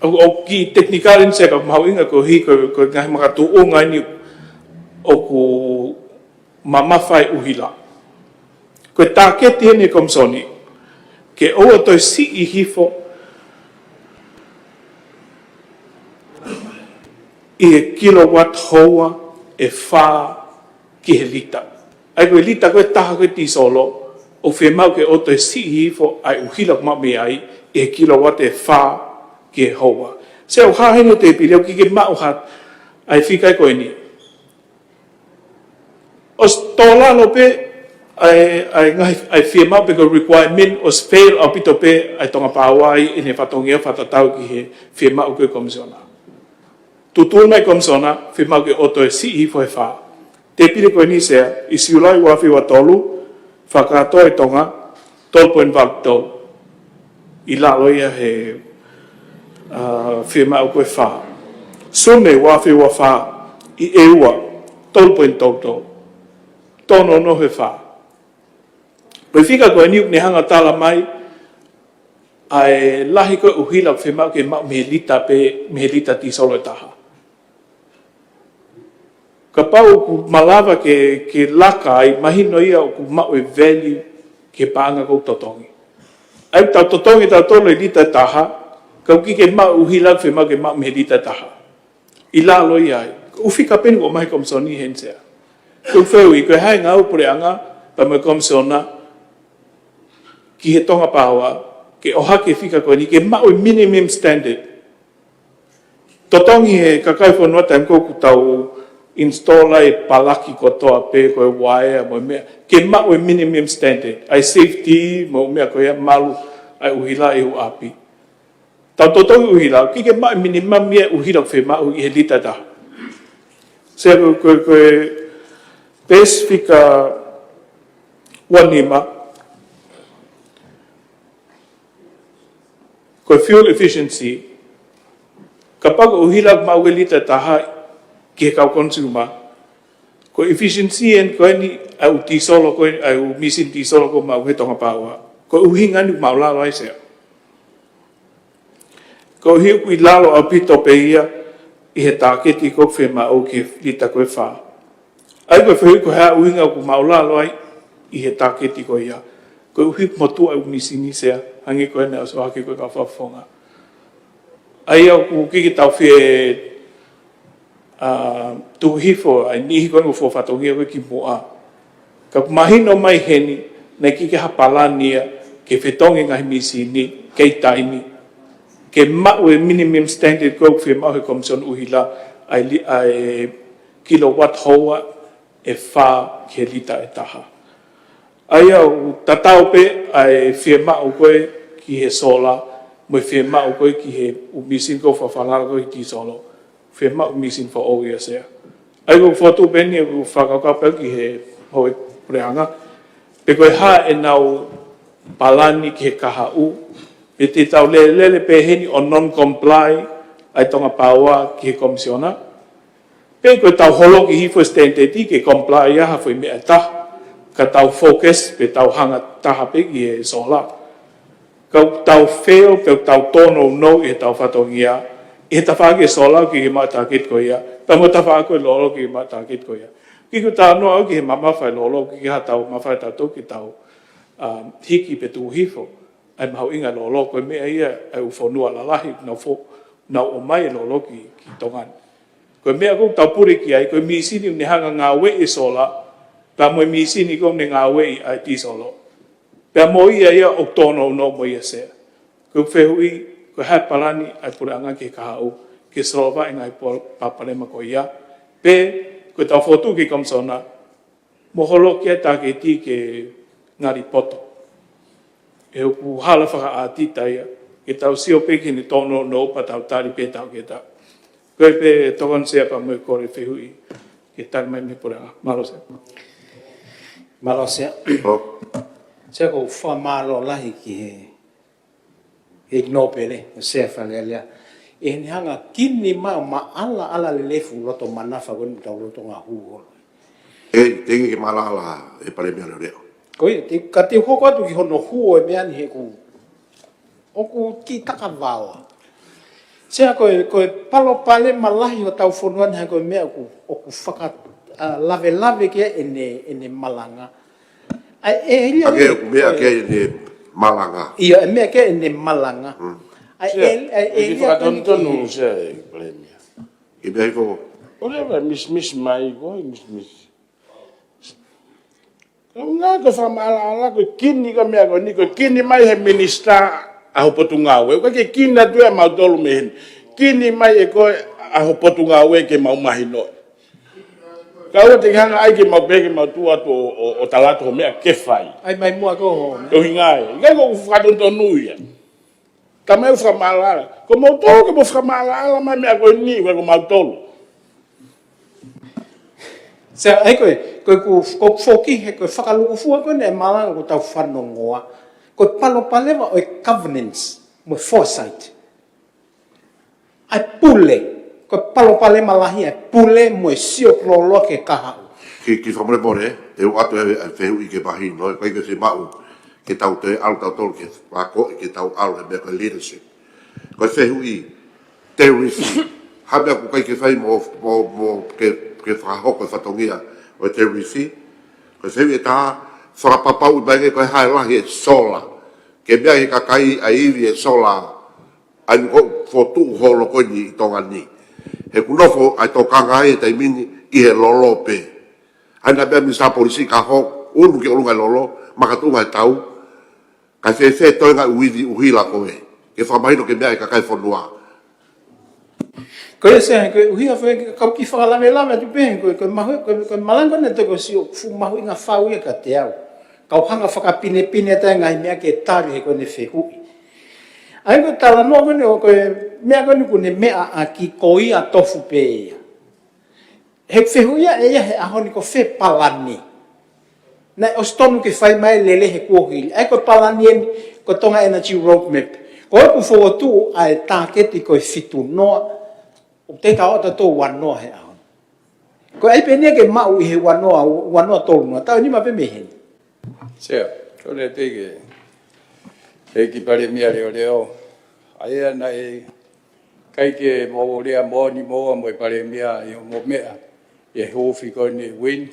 Au ki teknikarin se ka mau inga ko hi ko ngahi makatu o ngai ni o ku mamawhai uhila. Ko tāketi hini komisoni, ke oa toi si i hifo i e kilowatt houa e whaa ki he lita. Ai koe lita koe taha koe tisolo, o whemau ke o toi si hifo ai uhila kuma me ai i e kilowatt e whaa ki he houa. Se au hahene te pili au ki ke mauhat ai whikai koe ni. Os tōlalo pe ai whemau pe ko requirement os fail au pito pe ai tonga pāwai ine whatongia whatatau ki he whemau koe komisiona. Tutul mai komisiona, whimau ke oto e si i fo e wha. Te pire koe ni sea, i siulai ua whiwa tolu, whakato e tonga, 12.2 tol. I lalo ia he whimau koe wha. Sune ua whiwa wha, i eua, 12.2 tol. Tono no he wha. Koe whika koe niuk ne hanga tala mai, ai lahi koe uhila whimau ke mau mehelita pe, mehelita tisolo e taha. Ka pau ku malawa ke laka ai mahino ia o ku mau e value ke paanga kou totongi. Ai tau totongi tau tolo e lita taha, kau ki ke mau uhila whi mau ke mau me lita taha. I lalo ia ai. Uwhi ka penu o mahi komisoni hensea. Kau wheu i koe hai ngau pure anga pa mai komisiona ki he tonga pāua ke oha ke whika koe ni ke mau e minimum standard. Totongi he kakai whanua taim kou ku tau installa e palaki kotoa pe koe wae mo mea ke mau e minimum standard ai safety mo mea koe malu ai uhila e u api tau totongi uhila ki ke mau minimum mea uhila whe mau i he lita da se koe pes fika wanima koe fuel efficiency kapag uhila mau e lita taha ke kau consumer ko efficiency en ko ni au tisolo ko au misin tisolo ko mau he tonga paua ko uhinga ni mau la lai se ko hi ku lalo au pito pe ia i he taketi ko fe ma o ke lita ko fa ai ko fe ko ha uhinga ku mau la lai i he taketi ko ia ko hi motu au misin ni se hangi ko na so haki ko ka fa fonga ai au ku ki tau fe tu hifo ai ni ko no fo fatongia ko ki moa ka mahino mai heni na ki ke hapalania ke fetongi ngai misini ke taimi ke mau minimum standard ko fe mau komison uhila ai kilowatt hour e fa ke lita e taha ai au tatau pe ai fe mau ko ki he sola mo fe mau ko ki he umisin ko fa fala ko ki solo fe mau missing for all years ya ai go foto beni go fa ka ka ki he hoi preanga pe ko ha e nau palani ki he kahau, pe te tau lele peheni o non-comply ai tonga paua ki he komisiona. Pe koe tau holo ki hifo stenteti ke comply aha fo i mea taha, ka tau focus pe tau hanga taha pe ki he sola. Kau tau fail, kau tau tono no i he tau whatongia, i he tawhake sola ki he matakit ko ia, pa mo tawhake lolo ki he matakit ko ia. Ki ku tā noa au ki he mamawhai lolo, ki ha tau mawhai tātou ki tau hiki pe tū hifo, ai mahau inga lolo, koe mea ia ai uwhonua lalahi, nau o mai lolo ki tongan. Koe mea kou tau puri ki ai, koe misini ne hanga ngā wei sola, pa moe misini kou ne ngā wei ai ti solo. Pea mo ia ia o tono no mo ia sea. Koe whehui, koe hai palani ai puri anga ki kahau, ki srova inga i papalema ko ia, pe koe tau whotu ki komsona, moholo ki ai tāke ti ke ngari poto. E uku hala whaka ātita ia, ke tau sio peki ni tono no pa tau tāri pe tau ke tau. Koe pe tokon sea pa moe kore whehui, ke tāri mai me pura anga. Malo sea. Malo sea. Sea ko wha malo lahi ki he ignopere, sea whalea lea. E ni hanga kini ma ala le lefu loto manafa koni tau loto ngā hūholo. E tengi ke malala e pare mea leo. Koe, ka te hoko atu ki hono huo e mea ni he ku oku ki taka wawa. Sea koe palo pale malahi o tau whonuan hea koe mea oku whaka lave kia ene malanga. Ake oku mea kia ene malanga. Ia, e mea kia ene malanga. E ki whakatontonu sea e pare mea. I mea hifo. O lewa mis mai koe, mis. Ngā ko whamala ko kini ka mea ko ni ko kini mai he minista aho potu ngā we. Ko ke kini atu e mau tolu me hen. Kini mai e ko aho potu ngā we ke mau mahi noi. Ka ua te hanga ai ke mau peke mau tu atu o talato ho mea ke whai. Ai mai mua ko ho. O hingai. Ngai ko whakatontonu ia. Ka mai whamala. Ko mau tolu ke mo whamala mai mea ko ni ko mau tolu. Sea, ai koe ku whoki he koe whakaluku fua koe ne malanga ko tau whanongoa. Koe palo palewa o governance, mo foresight. Ai pule, koe palo pale malahi ai pule mo sio klolo ke kahau. Ki whamore more, e o atu e whehu i ke pahi, no? Koe ke se mau, ke tau te alu tau tolu ke whako, ke tau alu e mea koe leadership. Koe whehu i terrorism, habea ku kai ke whai mo ke whakahoko e whatongia o terrorism. Koe whehu e taha, whakapapau i mai koe hae lahi e sola. Ke mea he kakai a iwi e sola, ai ni ko fotu holo koe ni i tonga ni. He kunofo ai tō kanga e taimini i he lolo pe. Ai na mea misa polisi ka ho, unu ke olunga lolo, makatunga e tau, kai whewhe toinga uidi uhila koe. Ke whamahino ke mea e kakai whanua. Koe se koe uhia whae kau ki whakalame tu pehe, koe malanga ne toko si o fu mahu inga whau ia ka te au. Kau hanga whakapine tai ngai mea ke tari he koe ne whehui. Ai koe tala noa koe ne o koe mea koe ni kune mea a ki koi a tofu pe ia. He whehuia e ia he aho ni ko whe palani. Nai o stonu ke whai mai lele he kuohili. Ai koe palani eni ko tonga energy roadmap. Koe ku whotu ai tāketi koe fitu noa. O te tau ata tō wanoa he aho. Koe ai penia ke mau i he wanoa tōru noa. Tau ni ma pe mehen. Sea, kone peke. E ki pare mea reo. Ai ana e kai ke mo rea mo ni mo mo pare mea i mo mea. E hofi kone win.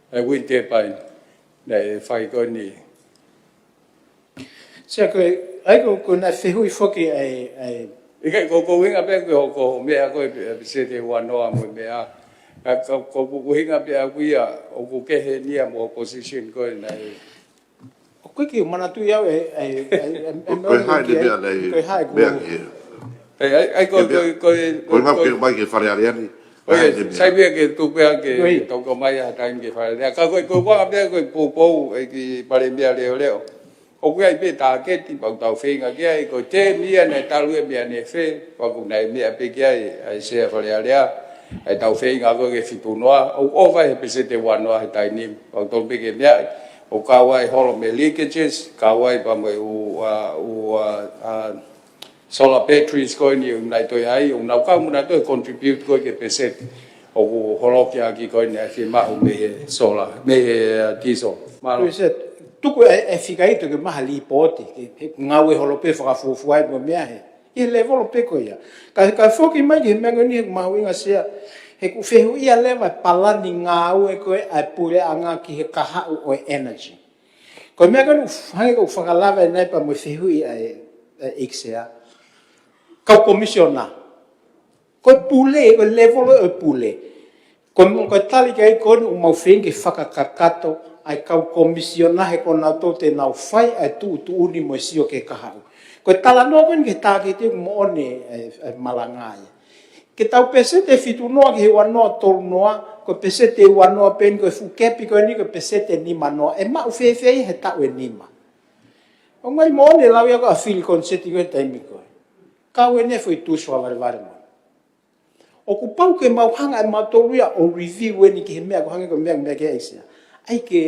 E win te pai. Nei fai kone. Sea koe, ai ko na whehui whoki ai Ikai ko winga pe ko mea ko se te wanoa mo mea. Ko winga pe akuia o ko kehe nia mo opposition ko nei. O koe ki mana tu iau Koe hae ni mea nei, mea ki Ai ko Koe ngau ke mai ke whare areani. Sai mea ke tupea ke toko mai a taim ke whare. Ka koe wanga pe koe pou e ki pare mea leo. O koe ai pe tāketi pau tau whenga kia i ko te mia nei talu e mea nei whe, waku nei mea pe kia ai sea whare area, ai tau whenga koe ke whipunoa, o vai he pese te wanoa he tai nim, pau tolu pe ke mea, o kawai holo me leakages, kawai pa mai solar batteries ko ni nai toi ai o nau ka muna toi contribute ko ke percent o holo ki aki ko ni fi ma o me solar me diesel. Malo. Tuku e fikai to ke mahali poti ke ngawe holo pe fa fufuai mo mea he. I level pe ko ia. Ka foki mai ke mengo ni mawinga sia he ku fehu ia leva palani ngawe ko ai pure anga ki he kaha o energy. Ko mea ka hange ko whakalava e nei pa mo fehu ia e XA. Kau komisiona. Ko pule, ko level o pule. Ko tali kai ko ni mau fengi whakakakato ai kau komisiona he ko nau tō te nau whai ai tu uni mo sio ke kahau. Ko tala nopen ke tāki te mo one malangai. Ke tau pese te fitu noa ke he wanoa tolu noa, ko pese te wanoa pen ko fu kepi ko ni ko pese te nima noa. E mau fefei he tau e nima. O ngai mo one lau ia ko a fili konseti ko e taimi ko. Kau e ne foi tu sua vare mo. O ku pau ke mau hanga e matoruia o review e ni ki he mea ko hanga ko mea ke aisia. Ai ke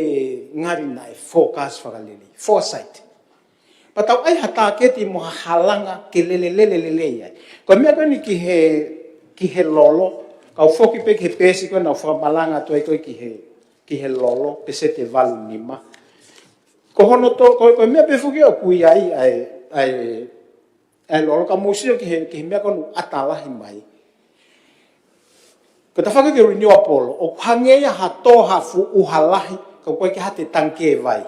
ngari nai forecast whakalele, foresight. Patau ai hata ke ti mo halanga ke lele ia. Ko mea ko ni ki he lolo, kau foki pe ke pesi ko na whamalanga to ai ko ki he lolo, pe se te valu nima. Ko hono to, ko mea pe fuki o kui ai lolo ka musio ki he mea ko nu atalahi mai. Ko ta whaka ke renew Apollo, o hangeia ha toha fu uhalahi, ka koe ke ha te tanke vai.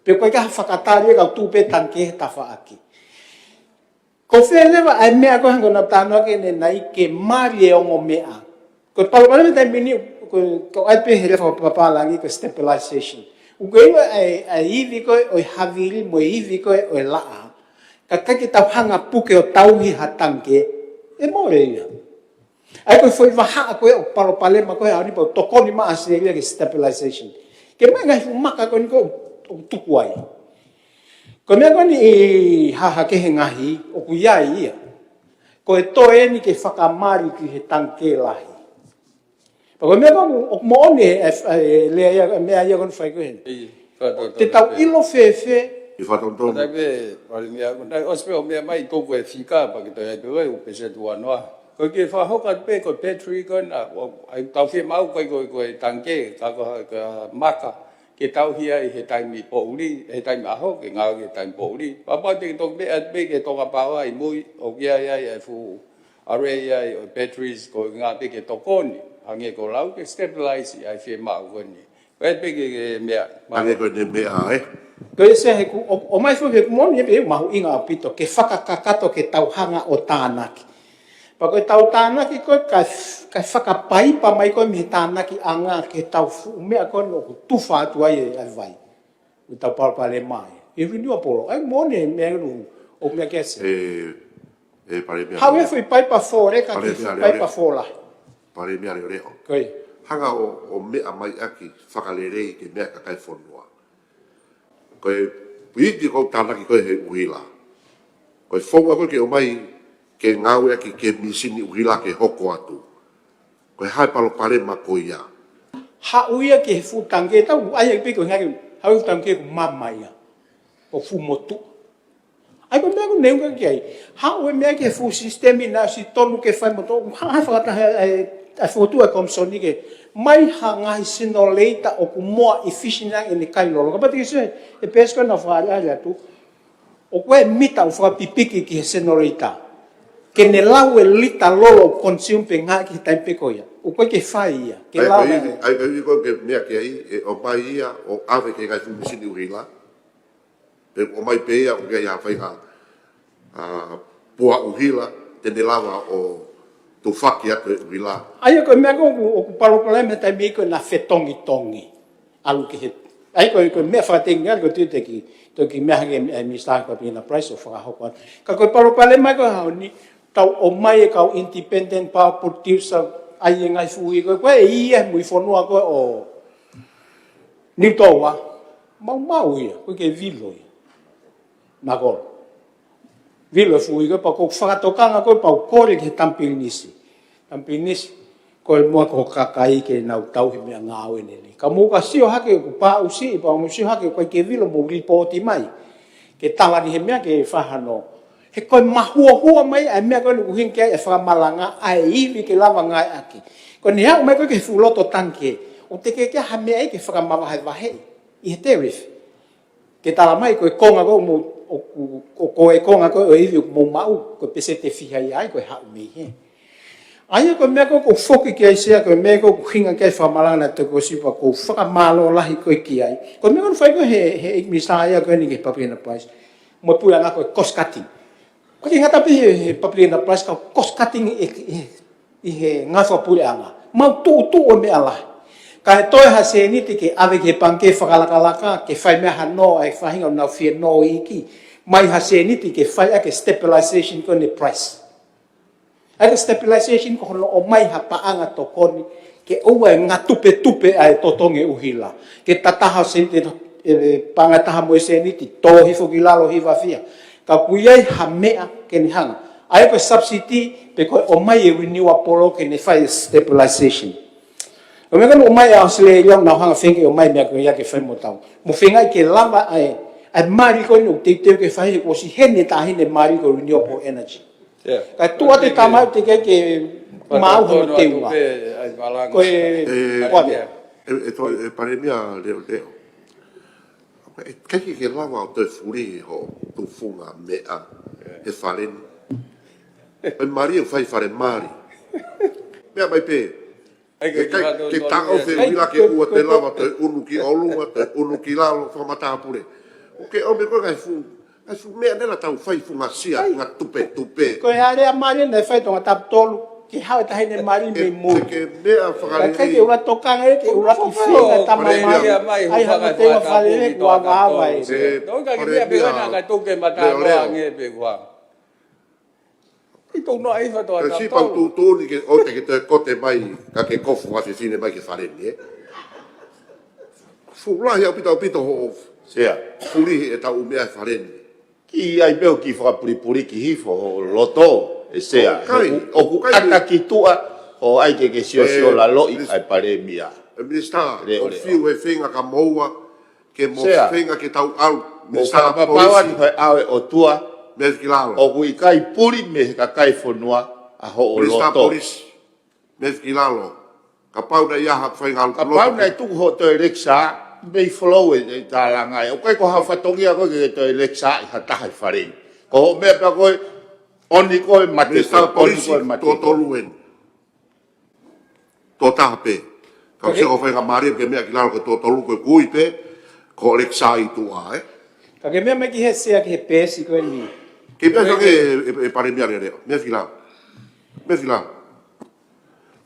Pe koe ke ha whakatari ka tupe tanke ta whaaki. Ko whenewa ai mea ko hango na tānoa ke ne nai ke mari e ongo mea. Ko palopane me tai mini, ko ai pe he refa papalangi ko stabilization. Uko iwa ai iwi koe o haviri mo iwi koe o laa. Ka kaki tau hanga puke o tauhi ha tanke, e mo re ia. Ai koe foi waha koe o palopale ma koe auni pa tokoni ma asiria ke stabilization. Ke mai ngai maka koe ni ko tuku ai. Ko mea koe ni haha ke he ngahi o ku iai ia. Ko e toe ni ke whakamari ki he tanke lahi. Pa koe mea koe o moone lea mea ia koe whai koe. Te tau ilo fefe. I whatontono. Ko tai pale mea, ospe o mea mai tōku e whika pa ki toi ai pewe o pese tua noa. Ko ke whahoka pe ko battery ko na ai tau whi mau ko tanke ka maka ke tau hia i he taimi pouri he taimi aho ke ngau ke taimi pouri papa te to be at be ke toka pawa i mui o kia ia fu are ia batteries ko ngā pe ke tokoni ange ko lau ke stabilize ai whi mau ko ni pe ke mea Ange ko ne mea e. Ko e se he ku o mai fu he moni e mahu inga apito ke whakakakato ke tau hanga o tānaki. Pa koe tau tānaki koe kai whakapai pa mai koe me tānaki anga ke tau mea koe no tuwha atu ai ai vai. U tau palapale mai. E renew Apollo. Ai mone mea ru o mea kese. E pare mea. Hau e fui pai pa fore ka ki pai pa fola. Pare mea reo reo. Koe. Hanga o mea mai aki whakalerei ke mea kakai whonua. Koe puiti kou tānaki koe he uhila. Koe whonua koe ke o mai ke ngau aki ke misini uhila ke hoko atu. Koe hai palo pare ma ko ia. Ha uia ke fu tanke tau ai ai piko ngaki hau tanke ku mamai ya. O fu motu. Ai ko mea ko neunga ki ai. Ha ue mea ke fu sistemi na si tonu ke fai moto. Ha whakata ai fotu e komsoni ke mai ha ngai sino leita o ku moa efficient ni kai lolo. Ka pati se e pesko na whaare ai atu. O koe mita o whakapipiki ki he sino leita. Ke ne lau e lita lolo consume pe ngā ki tai peko ia. O koe ke whai ia. Ke lau e... Ai kai ko ke mea ke ai o mai ia o ave ke ngai fu misini uhila. Pe o mai pe ia o ke ia whai ngā pua uhila te ne lava o tu whaki atu e uhila. Ai koe mea ko o ku palopalai me tai mei koe na whetongi tongi. Alu ke he... Ai koe mea whakatengi ko tu te ki mea hake mistake pa pina price o whakahoko. Ka koe palopalai mai koe hao ni tau o mai e kau independent power producer ai e ngai fui koe e ia mui whanua koe o Niutoa mau ia koe ke vilo ia magol vilo fui koe pa koe whakatokanga koe pa kore ke tampinisi ko mo ko kakai ke na tau he mea ngau ene ka mo ka sio hake ku pa usi pa mo sio hake ko ke vilo mo ripoti mai ke tala ni he mea ke whahano he koe mahua mai ai mea koe nuku hinke ai e whakamalanga ai iwi ke lava ngai aki ko ni hau mai koe ke fuloto tanke o te ke ha mea ai ke whakamawahai wahe i he terif ke tala mai koe konga koe mo o koe konga koe o iwi mo mau koe pese te whihai ai koe hau mei he ai ko me ko foki ki ai sia ko me ko hinga ke fa malana te ko sipa ko fa malo lahi ko ki ai ko me ko fa ko he misaya ko ni ke papina price mo pula na ko cost cutting ko ki ngata pe he papina price ko cost cutting i he nga fa pula anga mau tu o me ala ka to ha se ni te ke ave ke panke fa kala ke fa me ha no ai fa hinga na fi no iki mai ha se ni te ke fa ke stabilization ko ni price ada stabilization ko o mai ha paanga to koni ke oa nga tupe ai totonge uhila ke tataha sente panga taha mo seni ti to hi fo gilalo hi vafia ka kuyai ha mea ke ni hanga ai ko subsidy pe ko o mai renew apolo ke ne fai stabilization o me o mai Australia na hanga finge o mai me ko ya ke fai mo tau mo finga ke lava ai mari ko no te ke fai ko si hene ta hene mari ko renewable energy ka tua te tamai te ke mau ho te ua ko pare mia leo kai ke lava o te furi ho tu funga mea e faren e mari fai fare mari mea mai pe ke ta o fe vila ke ua te lava te unu ki olunga te unu ki lalo fa mata pure o ke o me ko kai fu asu mea nela tau fai funga sia nga tupe ko ale amari na fai tonga tap tolu ki hau ta hene mari me mo ke mea whakare ka ke ura tokanga ke ura ki finga tama mai ai ha te wa fale wa wa e no ka ke mea pe na ka toke mata no ange pe wa i to no ai fa to ta si pa tu ni ke o te ke te kote mai ka ke kofu wa fine mai ke fare ni fu la ya pito ho sea fuli e tau mea fare ni ki ai meu ki whakapuripuri ki hifo o loto e sea o ku ata ki tua o ai ke sio la loi ai pare mia Minister o fiu e whenga ka moua ke mo whenga ke tau au Minister papawa tu kai awe o tua me ki lalo o ku kai puri me ka kai fonua a ho o Minister loto Police me ki lalo ka pau na ia ha whenga ka pau na tu ho to reksa bei flow e talanga o kai ko ha fatongia ko ke to lexa ha ta ha fare ko me pa ko oni ko mate to luen to tape ka se ko fenga mari ke me akilaro ko to lu ko kui pe ko lexa i tu a ka ke me ki hese ke pesi ko ni ke me ke e pare mi ale me fila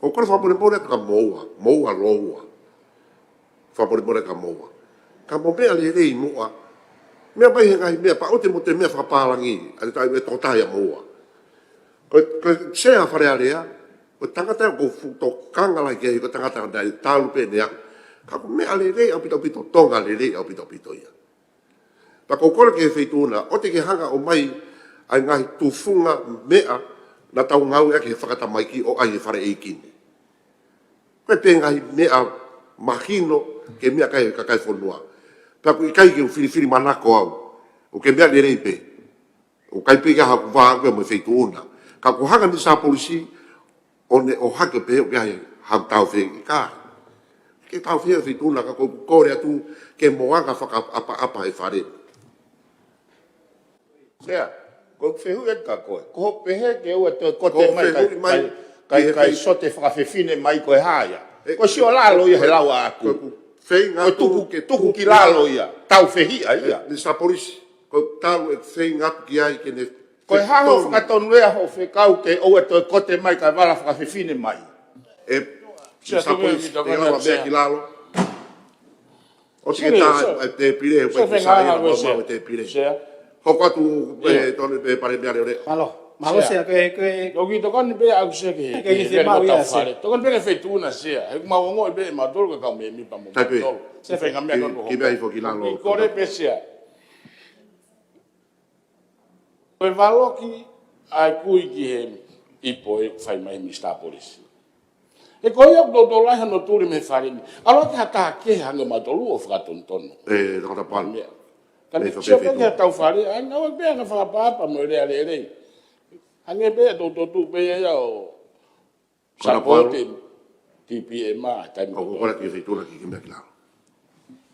o ko fa por ka moa roa fa por ka moa ka mo be ale rei moa me vai ngai me pa o te mo te me fa palangi ale tai to tai moa ko se a fare area o tangata ko fu to kanga la ke ko tangata dai talu pe ne ka me ale rei a pito tonga ale rei a pito ia pa ko ko ke feituna o te ke hanga o mai ai ngai tu funga mea na tau ngau e ke whakata mai ki o ai fare e kini ko pe ngai mea mahino ke mea kai fonua pa ku kai ke fili manako au o ke mea le reipe o kai pe ga ha va ko mo feito una ka ku hanga ni sa polisi one o hake pe o kai ha tau fe ka ke tau fe feito una ka ko re tu ke mo anga fa apa e fare sea ko fehu e ka ko pe he ke o to ko te mai kai sote fa fe fine mai ko haya ko si o lalo ia he lawa aku feinga tuku ki lalo ia tau fehi ia ni sa polisi ko tau e feinga ki ai ke ne ko hango fa tonu lea ho fe kau ke o to kote mai ka vala fa fe fine mai e sa polisi te ava be ki lalo o te ta te pire ko sa ia mo te pire ho ka tu tonu be pare be ale malo se ke Logi to kon be au se ke se mau ia se to kon be fe tu na se e ma ngo be ma dol ka me mi pa mo se fe ngam me kon ki be fo ki lalo ko re pe se o valo ki ai kui ki he i po e fai mai mi sta polisi E ko ia do la no turi me fare ni. Alo ka ta ke hanga matolu o fra tontono. Dr. Pan. Kan se ko ke tau fare, ai na o be na fa pa mo le ale. Ane be do tu be ya o support TPMA tai Ko ko la ki feitura ki me claro.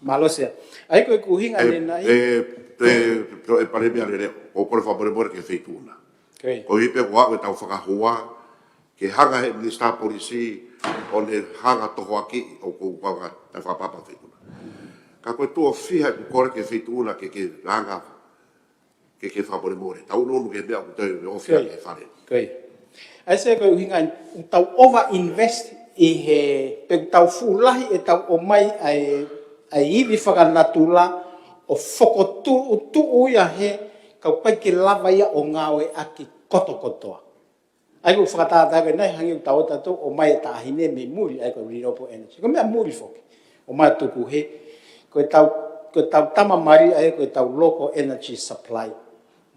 Malosia. Ai ko kuhinga le nai. E pare me ale o por favor por que feitura. Okay. Ko hipe wa ke tau whakahua ke hanga he minister polisi o ne hanga toho aki o ko wanga tai whapapa feitura. Ka koe tua fiha ku kore ke feitura ke hanga ke whapore more. Tau nonu ke mea ku tau o fiha ke whare. Okay. Ai se ko hinga tau over invest I he pe tau fulahi e tau o mai ai iwi whakanatula o whokotu tu uia he kau pai ke lava ia o ngawe aki kotokotoa. Ai ko whakatata nei hangi o tau tatu o mai tahine me muri ai ko renewable energy. Ko mea muri whoki. O mai tuku he ko tau tamamari ai ko tau local energy supply.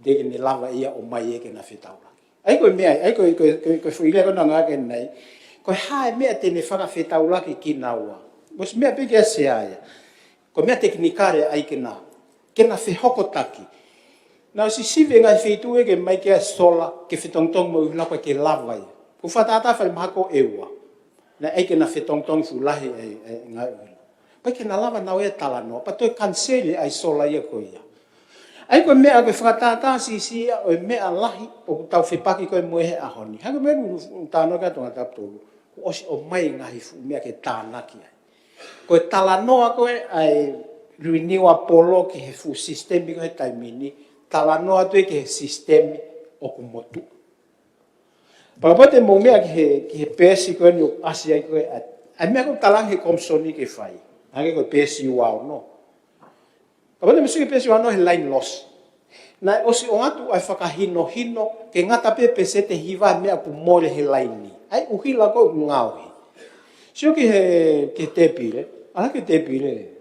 Deke ni lava ia o mai eke na whetau laki. Ai ko mea, ai ko while ko na ngake nei. Ko hae mea tene whakawhetau laki ki naua. Mos mea peke a se aia. Ko mea teknikare ai ke nā. Ke na whehokotaki. Nā si siwe ngai whetu e ke mai ke a sola ke whetongtong mo uhnapa ke lavai. Ko whatata whai mahako ewa. Na ai ke na whetongtong fulahi ngai uhila. Pai ke na lava nau e talanoa. Pa toi kansele ai sola ia ko ia. Ai ko mea ko whakatata si o mea lahi o tau whepaki koe moehe ahoni. Hanga mea tāno ka tonga taptolu. Osi o mai ngahi fu mea ke tānaki ai. Ko e talanoa koe ai ruiniwa polo ki he fu sistemi ko he taimini. Talanoa tue ki he sistemi o kumotu. Pakapote mo mea ki he pesi koe ni o asi ai koe. Ai mea ko talang he komsoni ke whai. Hanga koe pesi wao no. Kapag may sige pesi wano he line loss. Na osi o ngatu ay whakahino-hino ke ngata pe pese te hiwa mea ku mole he line ni. Ai uhila ko ngawi. Sio ki he tepile. Ala ke tepile.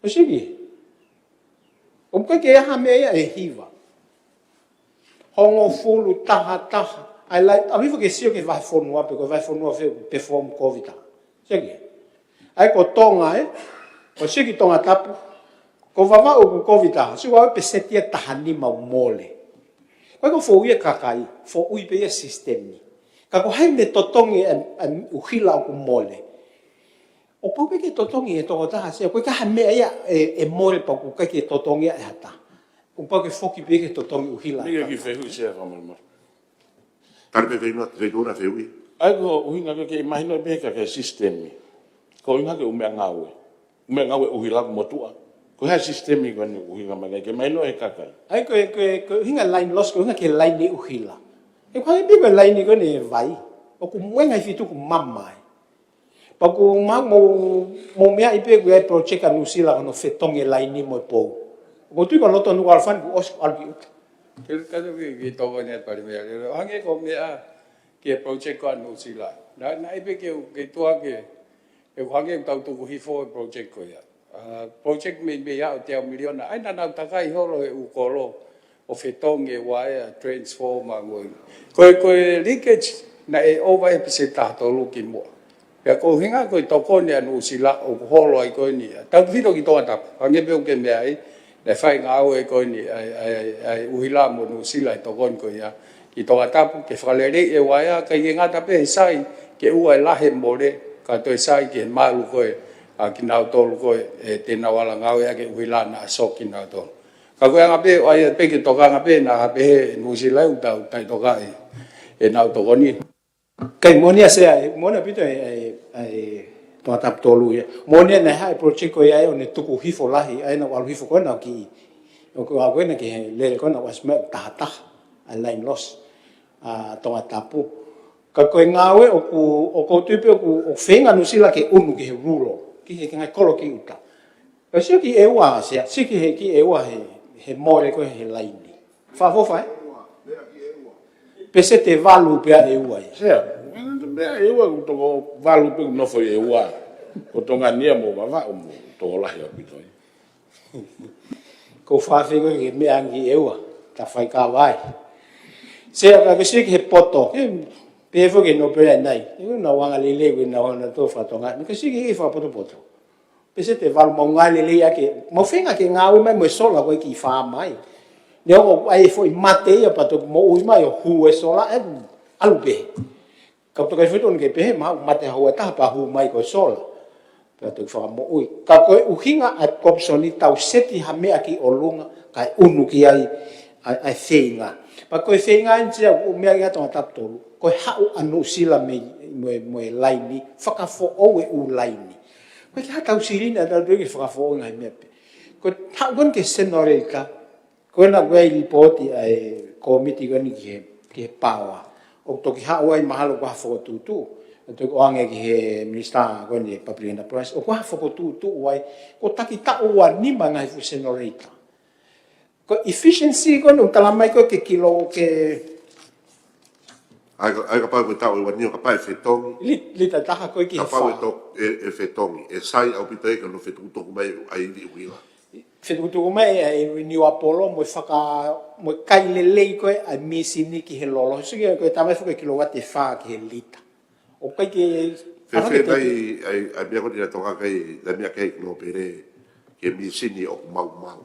O sige. O mka ke aha mea e hiwa. Hongo fulu taha. Ai lai, awifu ke sio ke vai fonua pe ko vai fonua fe perform COVID. Sige. Ai ko tonga o siki tonga tapu, ko wawa o ku COVID-a, si wawa pe setia tahani mau mole. Koe ko fo uia kakai, fo ui pe ia sistemi. Kako hai me totongi uhila o ku mole. O pau pe ke totongi e tonga taha sia, koe ka hamea ia e mole pa ku kai ke totongi e hata. O pau ke foki pe ke totongi uhila. Miga ki whehu sia whamalmar. Tare pe whenua whehui. Ai ko uhinga ke imahino pe ka ke sistemi. Ko uhinga ke umea ngawe. Me ngawe uhila ko motua. Ko ha sistemi ko ni uhinga magai ke mai no e kakai. Ai ko hinga line loss ko hinga ke line ni uhila. E ko bi ko line ni ko ni vai. O ku mwenga fitu ku mamai. Pa ku mo mea ipe ko e project anu sila no fetong e line ni mo po. Ko tu ko loto no alfan ku os albi. Ke ka vi to ko ne pari mea. Hange ko mea ke project ko anu sila. Na ipe ke tua ke e hange tau tuku hifo project ko ia. Project me ya o te miliona. Ai na nau takai holo e ukolo o fetong e wire transformer ngoi. Ko leakage na e over episode to luki mo. Ya ko hinga ko toko ni anu sila o holo ai ko ni. Tau fito ki to tap. Hange pe o ke me ai. Le fai ngau e ko ni ai uhila mo no sila to kon ko ia. Ki to tap ke falere e wire ka ngata pe sai ke ua lahe more. Ka toi sai ki malu koe a ki nau tolu koe e tēnā wala ngau ea ke uila na so ki nau tolu. Ka koe anga pe, ai pe ki toka anga pe na hape he nusi lau tau tai toka e nau toko ni. Kai monia se ai, monia pito toa tap tolu ia. Monia na hai project ko ia o ne tuku hifo lahi, ai na walu hifo koe na ki, o koe a koe na ki lele koe na wasme taha, a line loss, toa tapu. Ka koe ngawe o ko tupe o whenga nusila ke unu ke he rulo. Ki he ngai kolo ki uta. Ka sio ki ewa sia, si ki ewa he more ko he laini. Whafofa Pese te valu pea ewa ia. Sia, pea ewa toko valu pe no foi ewa. Ko tonga nia mo wawa o mo toko lahi o pitoi. Ko whawhenga ke mea angi ewa. Ta whai ka wai. Sia ka sio ki he poto. pe fo ke no pe nai na wanga lele we na ona to fa tonga me ke sigi fa poto pe se te val mo nga lele ya ke mo finga ke nga u mai mo sola ko ki fa mai ne o ai fo mate ya pato mo u mai o hu e sola e albe ka to ke fiton ke pe ma mate ho ta pa hu mai ko sola pato fa mo u ka ko u hinga at kopsoni tau seti ha me aki olunga kai unu ki ai feinga pa ko feinga ntia u me ya to taptolu ko hau anu sila me laini whakafo o e u laini. Ko te hatau sirina da doki whakafo o ngai mepe. Ko hau kon ke senoreka, ko na koe i ripoti ai komiti koni ki he pawa. O toki hau ai mahalo kwa hafo tutu. O toki oange ki he minister koni Paprina Price. O kwa hafo tutu wai, ko taki ta ua nima ngai fu senoreka. Ko efficiency koni utalamai ko ke kilo ke ai ka pau tau e wani ka pai fetong li ta taha ko ki ka pau to e fetong e sai au pito e ka no fetu to mai ai di uila fetu to mai e ni apolo mo faka mo kai le le ko a misini ki he lolo so ki ko tama fo ki kilowatt e fa ki he lita o kai ki fe dai ai bia ko dira to ka kai la mia kai no pere ke misini o mau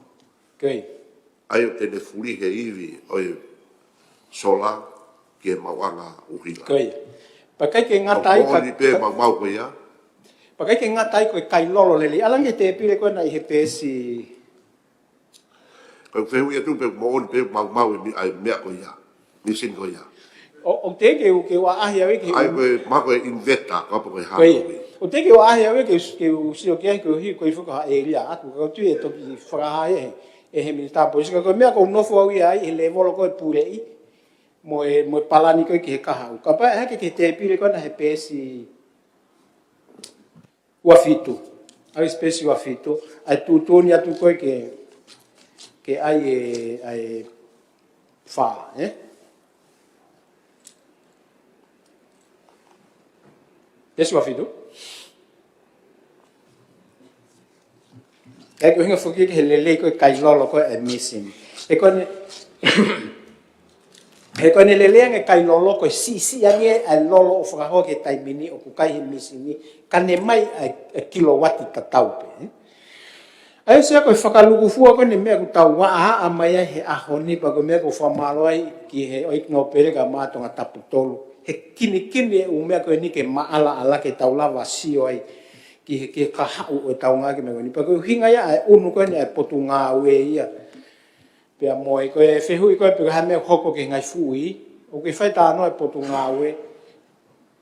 kai ai o te ne fuli he ivi o sola ke mawanga uhila. Koi. Pakai ke ngatai ka. Ko pe mau ko ya. Pakai ke ngatai ko kai lolo leli. Alang te pile ko na i pesi. Ko fe hu ya tu pe mo pe mau mi ai me ko ya. Mi sin ko ya. O te ke wa ahia we ke. Ai ko ma ko investa ko ko ha. Koi. O te ke wa ahia we ke si o ke ko hi ko fu ka elia atu ko tu e to ki fra e he milita po ko me ko no fo wi ai le volo ko pure mo palani ko ki kaha ka pa ha ke te pile ko na he pesi wa fitu a espécie wa fitu a tu ni atu ko ke ai fa pesi wa fitu e ko hinga foki ke lele ko kai lolo ko e missing e ko ni he ko ne lele nge kai lolo ko si ange a lolo o faka ke tai mini o ku kai misini kane mai a kilowatt ta tau pe ai se ko faka lugu fu ko ne me ku tau wa a mai he a honi pa ko me ko fa maloi ki he o ikno pere ka ma to ngata putolo he kini o me ko ni ke ma ala ke tau lava si oi ki ke ka ha o tau nga ke me ni pa ko hinga ya unu ko ni potunga we ia pe moi ko e fehui ko pe ha me hoko ke ngai fui o ke fai ta no e potunga we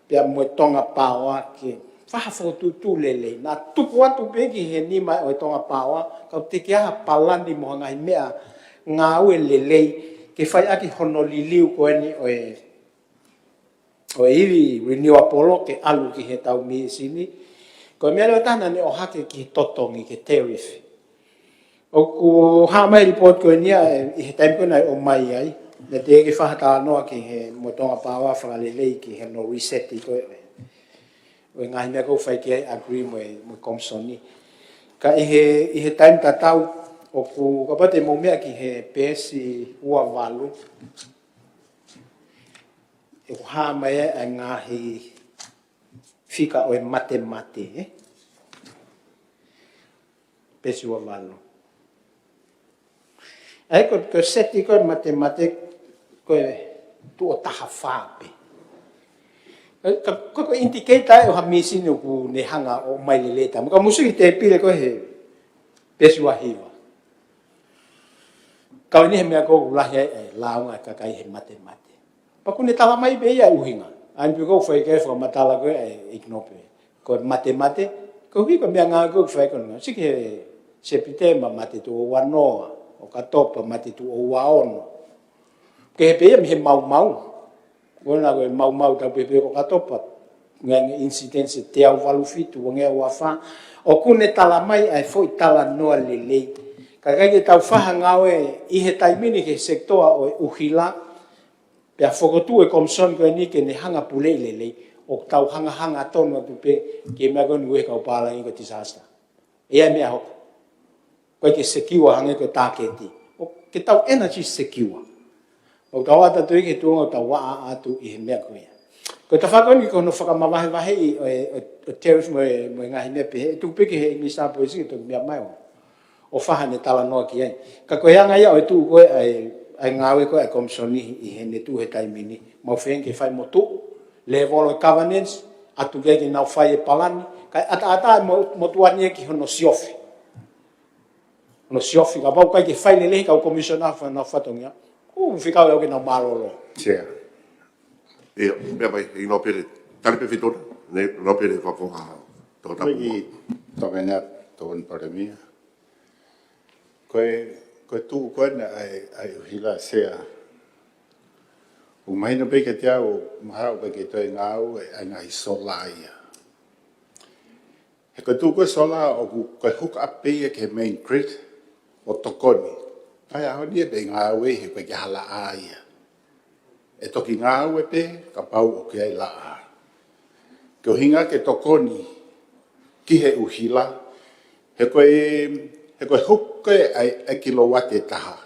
pe mo tonga pawa ke fa fo tu lele na tu kwa tu pe ki he ni mai o tonga pawa ka te ke ha palandi mo ngai mea nga we lele ke fai aki honoliliu ko ni o iwi renew apolo ke alu ki he tau mi sini ko me lo tana ne o hake ki totongi ke tariff o ku ha mai report ko ni e time ko na o mai ai na te ke fa ta no ki he mo tonga pawa fra lele ki he no reset ko o ngai me ko fai ke agree mo komsoni ka e time ta tau o ku ka pate mo me ki he pesi ua valu e ha mai a ngahi fika o mate pesi ua valu ai ko seti ko mate ko tu o taha fape ko indicator o ha misi no ku ne hanga o mai leleta mo ka musiki te pile ko he pesi ua hiwa ka ni me ko la he la nga ka kai he mate pa ku ne tala mai be ya uhinga an pi ko fai ke fo matala ko ignope ko mate ko vi ko me nga ko fai ko no siki se pite mate tu o wanoa o katopa mate tu o waono ke pe me mau ona ko mau ta pe ko katopa ngang incident se te au valu fitu nge wa fa o ku ne tala mai ai foi tala no lele ka ke tau fa ngawe i he taimini ke sector o uhila pe a fokotu e komson ko ni ke ne hanga pule lele o tau hanga tono tu pe ke me ko ni ka pala ko disaster e me ho ko ke secure hanga ko taketi o ke tau energy secure o tau ata tu ke tu o tau wa a tu i me ko ya Ko ta whakoni ko no whakamawahe i o terrorist mo ngahi mea pehe. Tu piki he Mr. Poesi to mea mai o. O whahane tala noa ki ai. Ka koe anga ia o tu koe ai ngawe koe ai komisioni i he ne tu he taimini. Mau whenke whai mo tu. Level of governance. Atu kei nau whai e palani. Kai ata mo tuani e ki hono siofi. Hono siofi. Ka pau kai ke whai lelehi ka o komisiona nau whatongia. Whikau e o ke nau marolo. Sia. E mea mai, i no pere, tari pe fitona, no pere whaponga tō tapu. Koe toke nea tōn pare mia. Koe tū koe na ai uhila sea. Umahina peke te au, mahau peke toi ngāu ai ngai sola ia. He koe tū koe sola o koe hook up pe ke main grid o tokoni. Ai aho nia pe ngāu he koe ke hala a ia. E toki ngāu e pe, ka pau o ke ai la a. Ke o hinga ke tokoni ki he uhila, he koe hukke ai kilowate taha.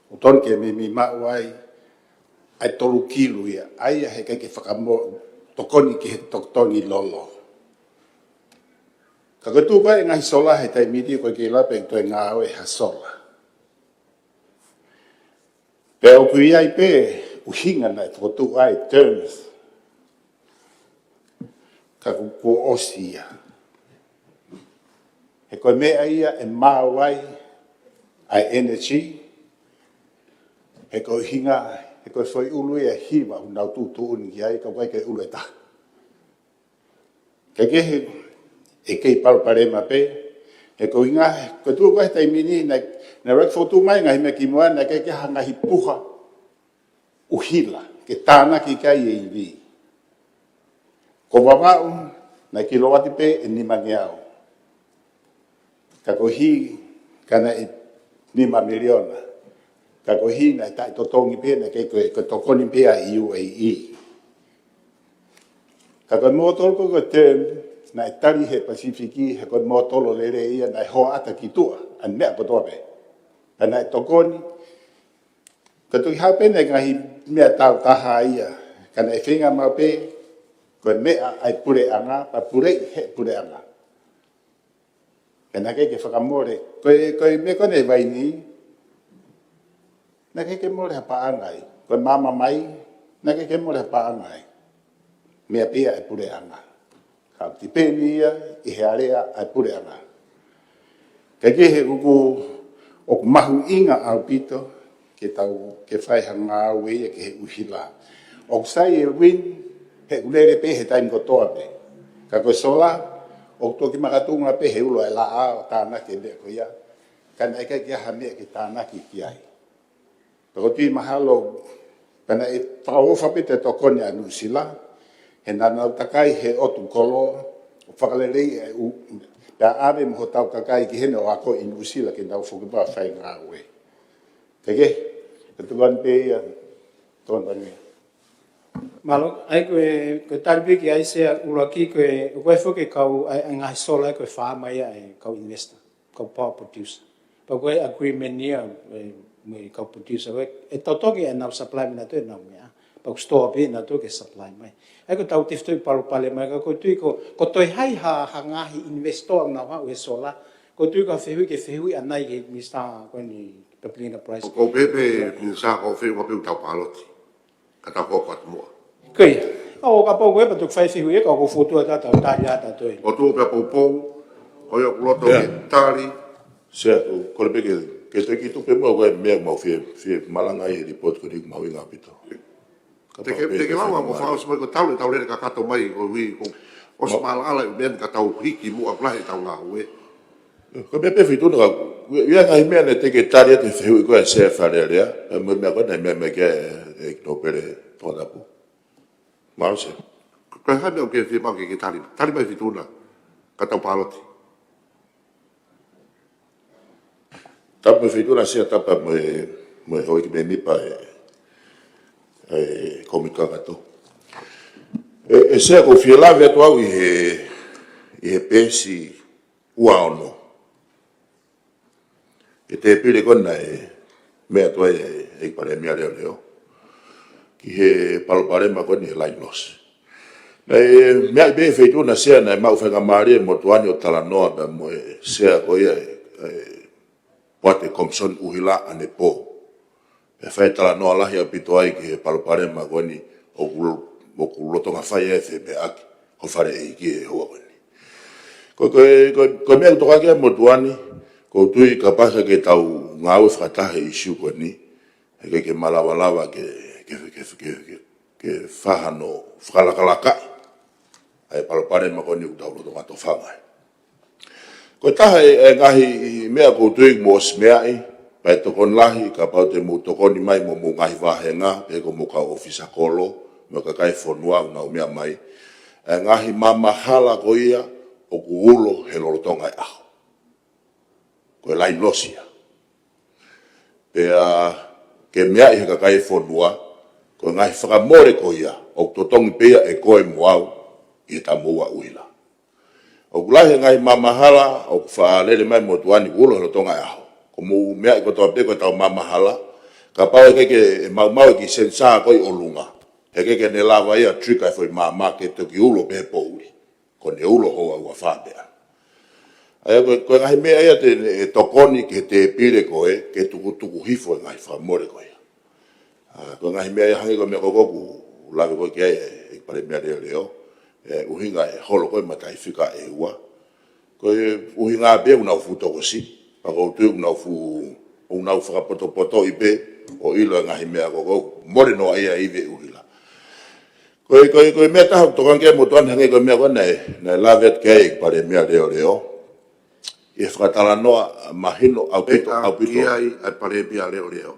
O ton ke me mau ai tolu kilu ia, ai he kai ke whakamo tokoni ki he toktongi lolo. Ka koe tū koe ngahi sola he tai midi koe ke lape toi ngāu e ha sola. Pe o kui ai pe, uhinga nai whakotu ai terms. Ka kuko osia. He koe mea ia e mau ai energy. He koe hinga, he koe whai ulu e hiwa unau tūtu uni ki ai, ka koe ke ulu e ta. Ka kehe e kei paruparema pe, he koe hinga, koe tū koe tai mini, na rek whotu mai ngahi me ki mua, na kei ke hangahi puha uhila, ke tāna ki kai e iwi. Ko wawau, na kilowati pe e nima ngeau. Ka kohi, kana e 5 miliona. Ka kohi, na tai totongi pe, na kei koe tokoni pe a UAE. Ka koe mōtolo koe term, na e tari he Pasifiki, he koe mōtolo lere ia, na e hoa ata ki tua, an mea kotoa pe. Ka na e tokoni, ka tui hape na ngahi mea tau taha ia, ka na e whinga mau pe, koe mea ai pure anga, pa pure he pure anga. Ka na kei ke whakamore, koe me kone vai ni, na kei ke more hapa angai, koe mama mai, na kei ke more hapa angai. Mea pia ai pure anga. Ka uti pēni ia, i he area ai pure anga. Ka ke he uku, o mahu inga au pito, ke tau, ke whai hanga au ia ke he uhila. O sai e win, he ulere pe he taim kotoa pe. Ka koe sola, o toki makatunga pe he ulo e la a o tāna ke mea ko ia. Ka na eka kia hamea ke tāna ki ai. Tako tui mahalo, pana e whakaofa pe te tokoni anu sila, he nanau takai he otu kolo, o whakalerei e u, pia ave mo tau takai ki hene o ako inu sila ke nau whukipa whai ngā ue. Teke, e tuan pe ia, tuan panui. Malo, ai koe taripi ki ai sea uraki koe whuke kau ai ngahi sola koe whaamai ai kau investor, kau power producer. Pa koe agreement nia me kau producer, e tautoki e nau supply mina tu e nau mea, pa ku store pe na tu ke supply mai. Ai ko tau tiftu paru pale mai, ko tui ko toi hai ha ngahi investor nau ha ue sola, ko tui ka whehui anai ke mista koe ni Peplina Price. Ko pepe, minsa ko whehu mapi utau paloti. Kata ko pat mua. Kei, o ka pau koe patuk whaiwhihui e ka ko futua tata o tari ata toi. O tu pia poupou, o ia kuloto ki tari. Sea tu, kore peke, ke te ki tupe mua koe mea mau fie malanga i report ko rik mau inga pito. Teke laua mo whao semai ko tau le tau lere ka kato mai ko hui ko os malala i mea ka tau hiki mua plahe tau ngā ue. Ko mea pe whituna ka, ia ngai mea ne teke tari ate whihui koe sea whare rea, mea koe nei mea mea kia e kino pere tōnapu. Maro se. Koe hai mea o ke whia mau ke tari, tari mai whituna, ka tau paloti. Tapa whituna sea tapa me hoi ki me mipa e komika kato. E sea ko whia lawe atu au i he pesi ua ono. E te pire kona mea tua e pare mea leo leo. Ki he palopare ma koni he line loss. Mea be feitu na sea na mau whenga maari mo tuani o Talanoa ba mo sea ko ia poate komson uhila ane po. E whai Talanoa lahi a pito ai ki he palopare ma koni o kuloto ngā whai e whi be aki o whare e ki e hoa koni. Ko mea kutoka kia mo tuani ko tui ka pasa ke tau ngāwe whakatahe isiu koni ke malawalawa ke whahano whakalakalaka ai palopare ma koni utau loto ngato whangai. Ko taha e ngahi mea koutuig mo osmeai, pai tokon lahi ka pau te mu tokoni mai mo ngahi wahenga, pe ko mo ka ofisa kolo, mo ka kai whonua na umea mai, e ngahi mamahala ko ia o kuulo he lolotonga e aho. Ko e lai losia. Pea ke mea i he ka kai whonua, ko ngahi whakamore ko ia, o totongi pea e koe moau, i ta mua uila. O kulahi ngai mamahala, o whaalele mai mo tuani ulo helo tonga aho. Ko mu mea i kotoa peko tau mamahala, ka pau e keke mau ki sensa koi o lunga. E keke ne lava ia trika e foi mama ke toki ulo pe pouri. Ko ne ulo hoa ua whapea. Aia koe ngai mea ia te tokoni ke te pire koe, ke tuku hifo e ngai whamore koe. Koe ngai mea ia hangi koe mea kokoku, lawe koe kia e pare mea leo. Uhinga e holo koe matai whika e ua. Koe uhinga be unau futoko si. Pako tui unau whakapoto i be o ilo ngahi mea koko. More no aia iwe uhila. Koe mea taha tokangia mo tuan hangi koe mea koe nei lavet kei pare mea leo. I whakatala noa mahino au pito. Kia ai pare mea leo.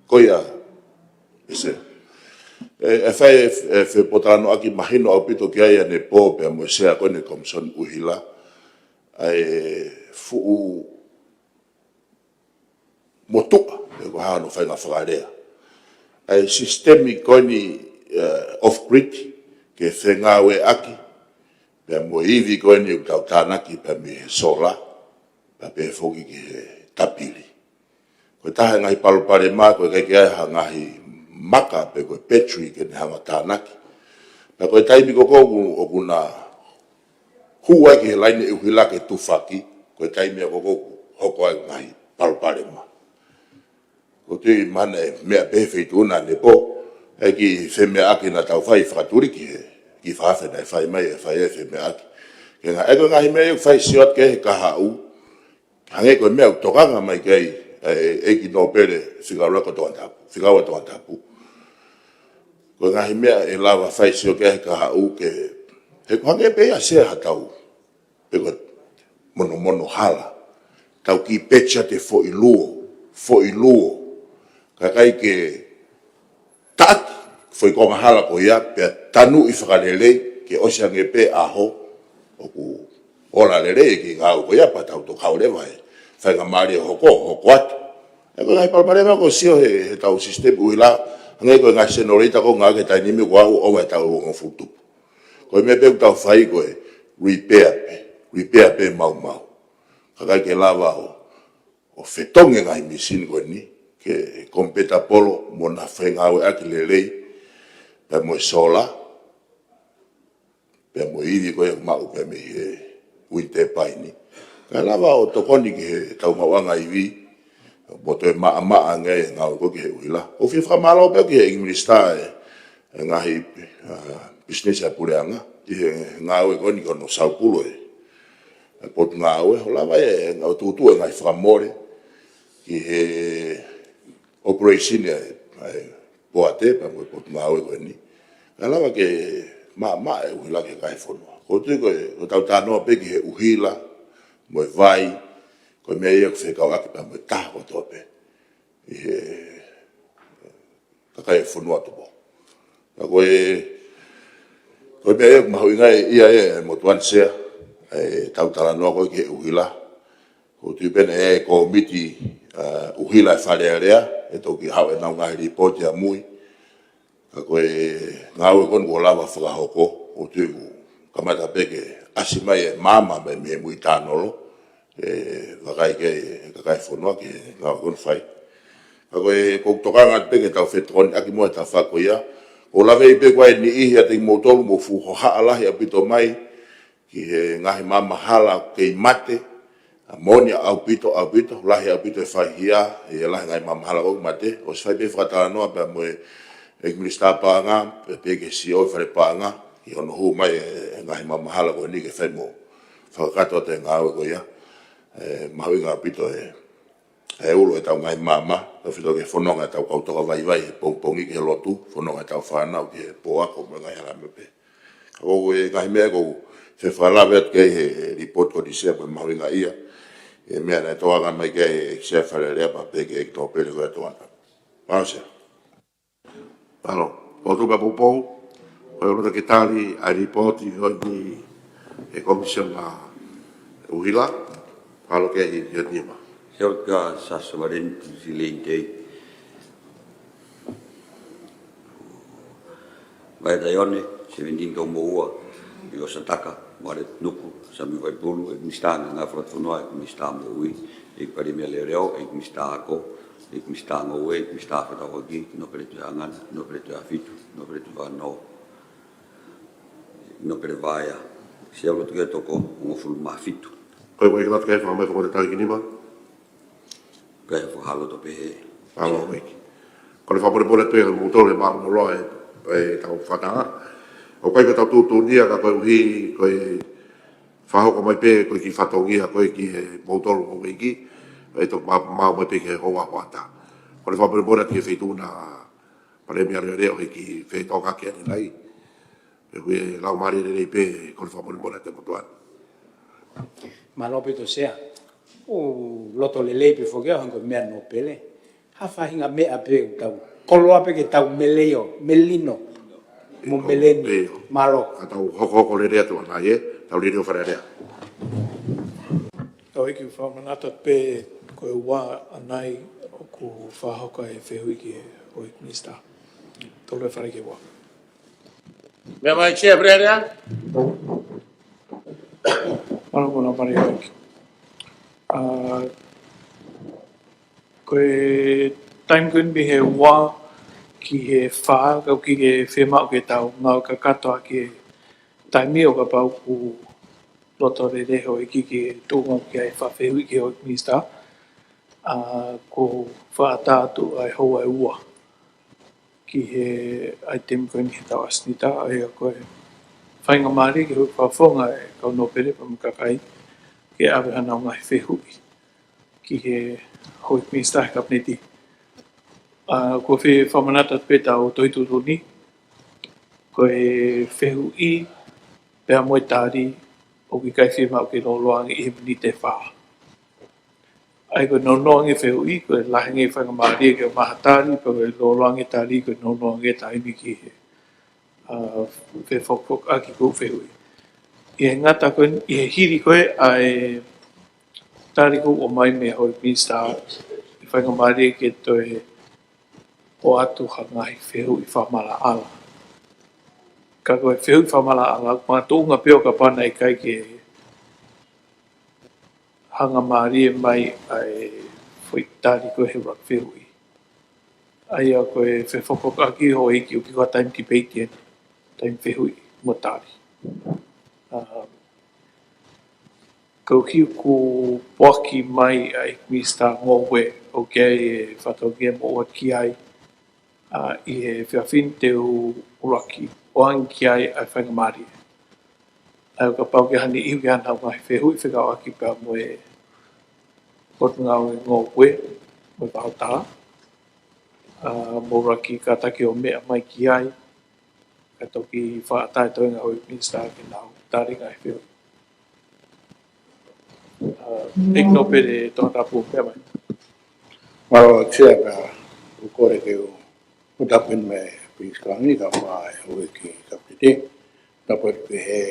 Koe a. Ise. E whai e potano aki mahino au pito ki aia ne pō pia mo sea koe ne komson uhila ai fuu motuka e ko hano whai ngā whakarea ai sistemi koe ni off-grid ke whengawe aki pia mo iwi koe ni utau tānaki pia mi he sola pia pe whoki ki he tapiri koe taha ngahi palopare mā koe kai ki aiha ngahi maka pe koe petri ke ne hanga tānaki. Na koe taimi koko o kuna huai ki he laine e uhila ke tufaki, koe taimi a koko hoko ai ngahi palopare ma. Ko tui mana e mea pehe una ne po, e ki whemea aki na tau whai whakaturi ki whawhe na e whai mai e whai e whemea aki. Ke ngā eko ngahi mea e whai siot ke he kaha u, hange koe mea utokanga mai kei e ki no pere whikaurako toantapu, whikaua toantapu. Ko ngahi mea e lawa whaisio ke he kaha u ke he kuhange pea sea hatau pe ko mono hala tau ki pecha te fo iluo ka kai ke taati foi konga hala ko ia pe tanu i whakalele ke osange pe aho o ku ora lele ki ngau ko ia pa tau to kaure vai whainga maari hoko atu e ko ngai palmarema ko sio he tau sistem uila ngai ko ngai senorita ko ngai ke tai nimi ko au o e tau o futu ko me pe tau fai ko repair pe mau kakai ke lava o fetonge ngai misin ko ni ke kompeta polo mo na whenga au aki lelei pe mo sola pe mo iwi ko e mau pe me he uite paini ka lava o tokoni ke tau mawanga iwi boto e maa ngai ngau ko ke uila o fi fra malo pe ke ingmista e ngahi business a pureanga i ngau e koni kono saupulo e pot ngau e lava e ngau tutu e ngai fra more ki he operation e poate pa mo pot ngau e koni lava ke maa e uila ke kai fono ko tu ko tau tano pe ki he uhila mo vai ko me ia que kau aki pa mo ta ko tope e ka kai fonua to bo ko me ia ma hoinga ia e mo tuan sea e tau tala no ko ke uhila ko tu ben e ko miti uhila fare area e to ki hawe na nga report ya mui ko ngau kon ko lava fra hoko o tu kamata peke asimai mama me mui tanolo kakai fonua ke ngau kon fai. Ako ko tokanga peke tau fetron aki mo ta fa ko ia O lawe i pe kwa ni ihi a te motolu mo fu ho haalahi a pito mai ki he ngahi mamahala ke mate a moni au pito lahi au pito e whahia e lahi ngai mamahala o mate o sai pe whakatala noa pe mo e minista paanga pe ke si o whare paanga i ono hu mai e ngahi mamahala ko ni ke whai mo whakakato te ngāwe ko ia mahui ngā pito e ulu e tau ngai mama o whito ke whanonga e tau kautoka vai pongpongi ke lotu whanonga e tau whanau ke poako me ngai harame pe o e ngai mea kou se whalawe at kei he report ko disea po mahui ngai ia e mea na toanga mai kei e se whalelea pa pe ke e kito pere ko e toanga Pausea Palo, o tu ka popou, o rota ke tali a ripoti o ni e komisión a uhila, palo ke i nima. Heo ka Sasamarentu Silentei. Vai Taione, se vendin ka moua, i o Sataka, Mare Nuku, Sami Waipulu, e mistanga ngā whakatonoa, e mistanga ui, e pari mea le reo, e mistanga ik mistanga ue, ik mistanga whatawaki, no pere tu angana, no pere tu afitu, no pere tu whanau, no pere vaia. Se au tuke toko, ungo fulu mafitu. Koe koe kata kei whamai whakote tari ki nima? Kai whahalo to pehe. Palo wiki. Kone whapore pole tue, mo tole maa mo loa e tau whatanga. O koe tau tūtū nia ka koe uhi, koe whahoko mai pe, koe ki whatongia, koe ki he moutolo mo wiki. E to mau mai pe ke hoa wata. Kone whapore pole tue whaitūna pare mea reo ki whaitoka ki ane lai. Pe hui lau mari rei pe, kone whapore pole te motuan. Malope to sea. O loto lele pe fogea hango mea no pele. Ha fahinga mea pe tau. Koloa pe ke tau meleo, melino. Mo meleni, malo. Tau hoko le rea tu ana ye, tau le reo whare rea. Tau iki whamanata pe koe wā anai o ku whahoka e whehui ki o i minista. Tolu e whare ke wā. Mea mai chia brerea? Mana kona mare aki. Koe time kun bi he wā ki he wha, kau ki he whema o ke tau, ngau ka katoa ki he taimi o ka pau ku loto re reho i ki he tūnga ki ai whawhehui ki o i minista. Ko whātātu ai hou ai ua ki he item koe ni he tau asnita ai a koe whainga maari ki hui whawhonga e kau no pere pa makakai ke awe hana o ngai whehui ki he hoi minsta he kapneti. Ko whi whamanata pe tau toitutuni koe whehui pēr moe tāri o ki kai whima o ke loloangi i himini te whaa. Ai koe nonoangi whehui, koe lahingi whanga maari ke o mahatari, pa koe loloangi tāri, koe nonoangi tāimi ki he whe whokpok aki kou whehui. I he ngata koe, i he hiri koe, ai tāri kou o mai mea hoi minsta, i whanga maari ke toe o atu hangai whehui whamala ala. Ka koe whehui whamala ala, mga tōnga peo ka pana i kai ke hanga maari e mai ai foi tari koe he rak whehui. Ai a koe whewhokok aki ho iki o ki kua time debate ene, time whehui mo tari. Kau hiu ku waki mai ai mista ngowe o kei e whatogia mo ua ki ai i he whiawhin te uraki o ang ki ai ai whainga maari. Ai o ka pau ke hani iu ke hana o ngai whehui whikau aki pia mo e pot ngau e ngowe mo i wahotā. Mo raki ka taki o mea mai ki ai ka toki whaatai toinga o i minsta ke nau tari ngai whehui. Ik no pere tōna rapu pia mai. Maro tia ka ukore ke o tapen me piskangi ka mai o ki kapiti. Tapen pe he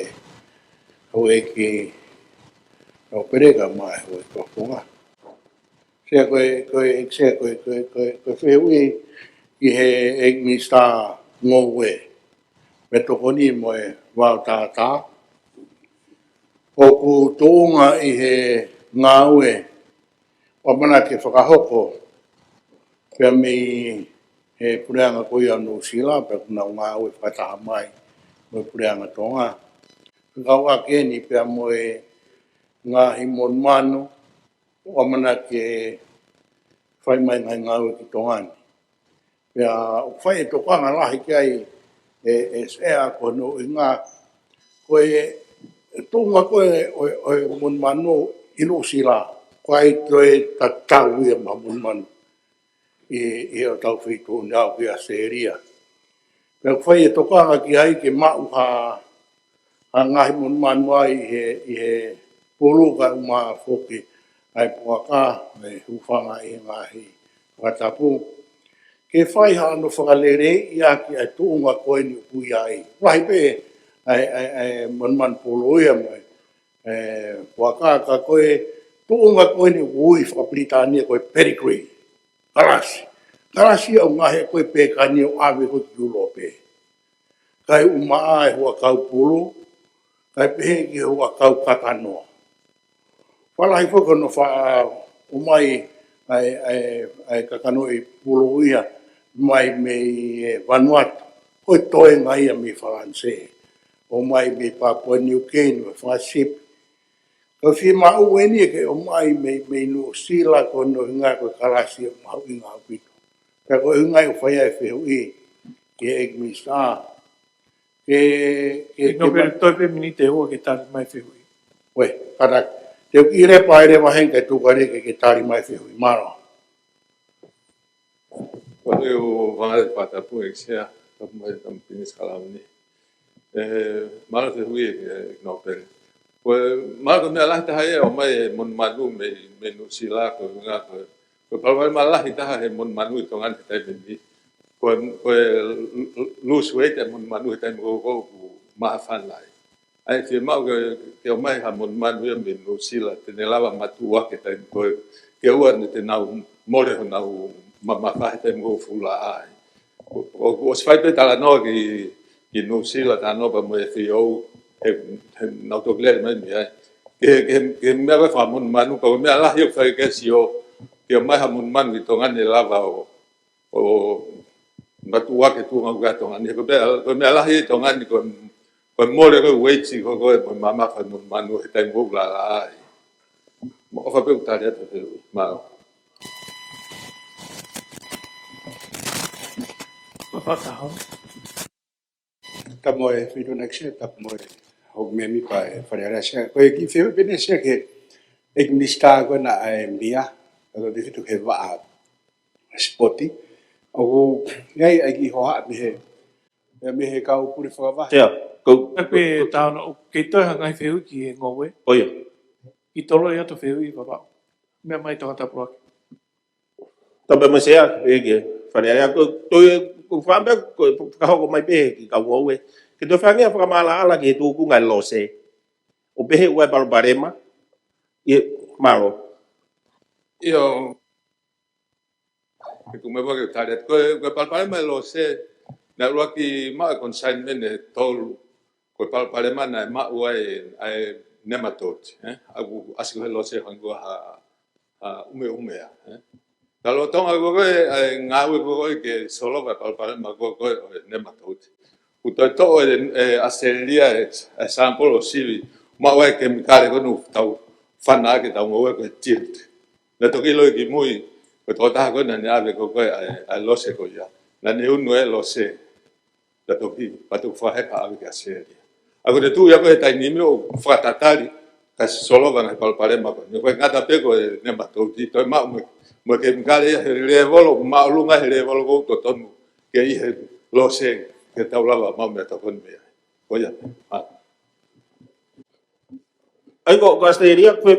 o ki o pere ka mai o ko funga. Sia koe whehui i he ek mista ngowe. Me tokoni mo e wau tātā. O ku tōnga i he ngāue, o mana ke whakahoko, pia mi he pureanga ko ia no sila pe kuna nga o fata mai mo pureanga tonga nga wa ke ni pe mo e nga i mon mano o mana ke fai mai nga o ki tonga ni pe a fai to ka nga la ki ai e se a ko no nga ko e tunga ko o mon mano ino sila ko ai to e tatau ia ma mon mano e o tau whitu nao ki a seria. Pea whai e tokanga ki hai ke mau ha ngahi mon manua i he polo ka uma whoke ai puaka me hufanga i ngahi watapu. Ke whai ha no whakalere i a ki ai tuunga koe ni upui ai. Wahi pe ai mon man polo ia mai. Puaka ka koe tuunga koe ni upui whakapritania koe pedigree. Karasi au ngahe koe pe kani o awe ko kiulo pe. Kai umaa e hua kau pulu, kai pehe ki hua kau kakanoa. Walahi whaka no wha umai ai kakanoa i pulu ia, mai me Vanuatu, koe toe ngai a me Whalanse. O mai me Papua New Guinea, Whasip. Ka whi mau eni e ke o mai me New Zealand ko no hinga koe karasi o mau inga au pito. Ka koe hinga o whaia e whihu i, ke Egmisa. No pero toi pe minite o ke tali mai whihui. Oe, karak. Te uki repa e rewa henga tu kare ke tali mai whihui. Maro. Kone o wangare patapu e sea, tapu mai tam pinis kalamani. Maro te hui e knopere. Maro mea lahi taha e o mai mon manu me nusila ko nga ko palwai malahi taha he mon manu i tongan te taipendi. Ko lose weight e mon manu i taipendi ko maafan lai. Ai te mau ke o mai ha mon manu e me nusila te ne lava matua ke taipendi ko ke ua ne te nau more ho nau mamafahe taipendi fula ai. O sfai pe tala no ki nusila ta no pa mo e fio he nau to gled mai mi ai. Ke mea wa fa mon manu ko mea la yo fai ke sio ke mai ha mon manu to ngani lava o matua ke tu ngau gato ngani ko mea la hi to ngani ko more ko wait ko mama fa mon manu he tai mo la ai. Mo fa pe ta ya te ma Whakahau. Ta moe whitu nakse, ta moe hok mea mi pa e whareara sea. Koe ki whiu pene sea ke ek mista koe na e mia, kato te whitu he waa spoti. O ngai ai ki hoa me he kau puri whakawahi. Tea, kou. Pe tāna o ke toi hangai whihui ki e ngowe. Oia. I tolo i ato whihui i wapau. Mea mai toka tapuaki. Tabe mo sea, e ke whareara ko toi ko whambe ko kahoko mai pe ki kau ngowe. Ke toi whangia whakamala ala ki tu ku ngai lose. O pehe ua barbarema. I maro. io ke kume wa ke tare ko palpale mai lo se na lo ki ma consignment e tol ko palpale mana ma uai ai nematot agu asko lo se hango ha ume Kalau tonga gogo ngawe gogo ke solo va palpale ma gogo nematot uto to aselia sample o sivi ma uai ke mikale ko nu tau fana ke tau ngoe ko tilt na to kilo ki mui ko to ta ko na ave ko a lo se ko ya na ne un no lo se da to ki pa to fa he ka ave ka se ago de tu ya ko ta ni mo fa tatali ka solo va na palpare ma ko ne ko ngata pe ko ne ma to ti to ma mo ke ngale le volo ma lunga le volo ko to ton ke i lo se ke ta lava ma me ta kon me ko ya Ai ko Australia ko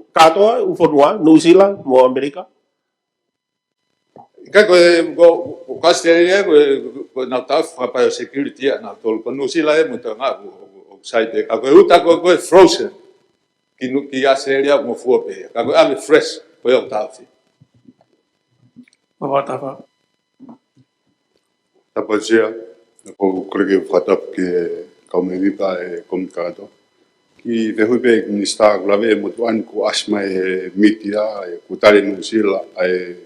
katoa u fonua New Zealand mo Amerika. Ka ko Australia ko na ta fa pa security na to ko New Zealand mo ta nga o site ka ko uta ko frozen ki Australia mo fu pe ka ko ave fresh ko yo ta fi Mawatawa. Tapa sia, ko krege fatap ke kaumeri pa e komikato. Ki vehui pe ni sta grave mo tuan ko asma e mitia e kutale no sila e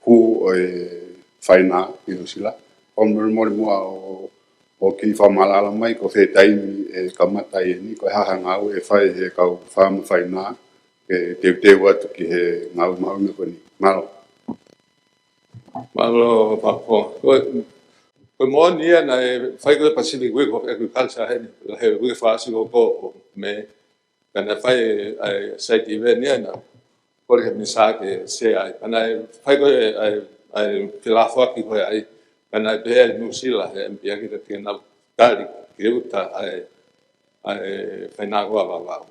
hu e whaina i Nusila. O mori mua o ki whamalala mai ko whetaimi e kamata e ni ko haha ngau e whai he kau whama whaina e te watu ki he ngau maunga ko ni. Malo. Malo papo. Ko mo ni na fai ko Pacific Rig of Agriculture he wi fa si ko me kana fai site event ni na ko le misa ke se ai kana fai ko ai filafa ki ko ai kana be New Zealand e pia ki ke na tali ki uta ai fai na ko va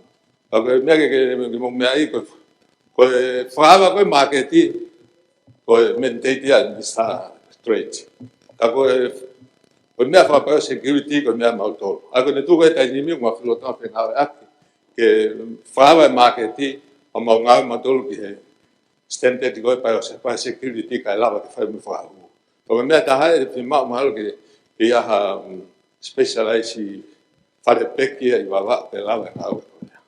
ko me ke mo me ai ko fa ko marketing ko mente dia misa straight ako ko mea fa pa security ko mea mauto ako ne tu ko ta ni mi mo flo ta pe na ak ke fa ba marketing o mo nga matul ki standard ko pa security ka la ba fa mi fa ko mea ta ha fi ma mal ke ya ha specialize fa de peki ai ba ba pe la ba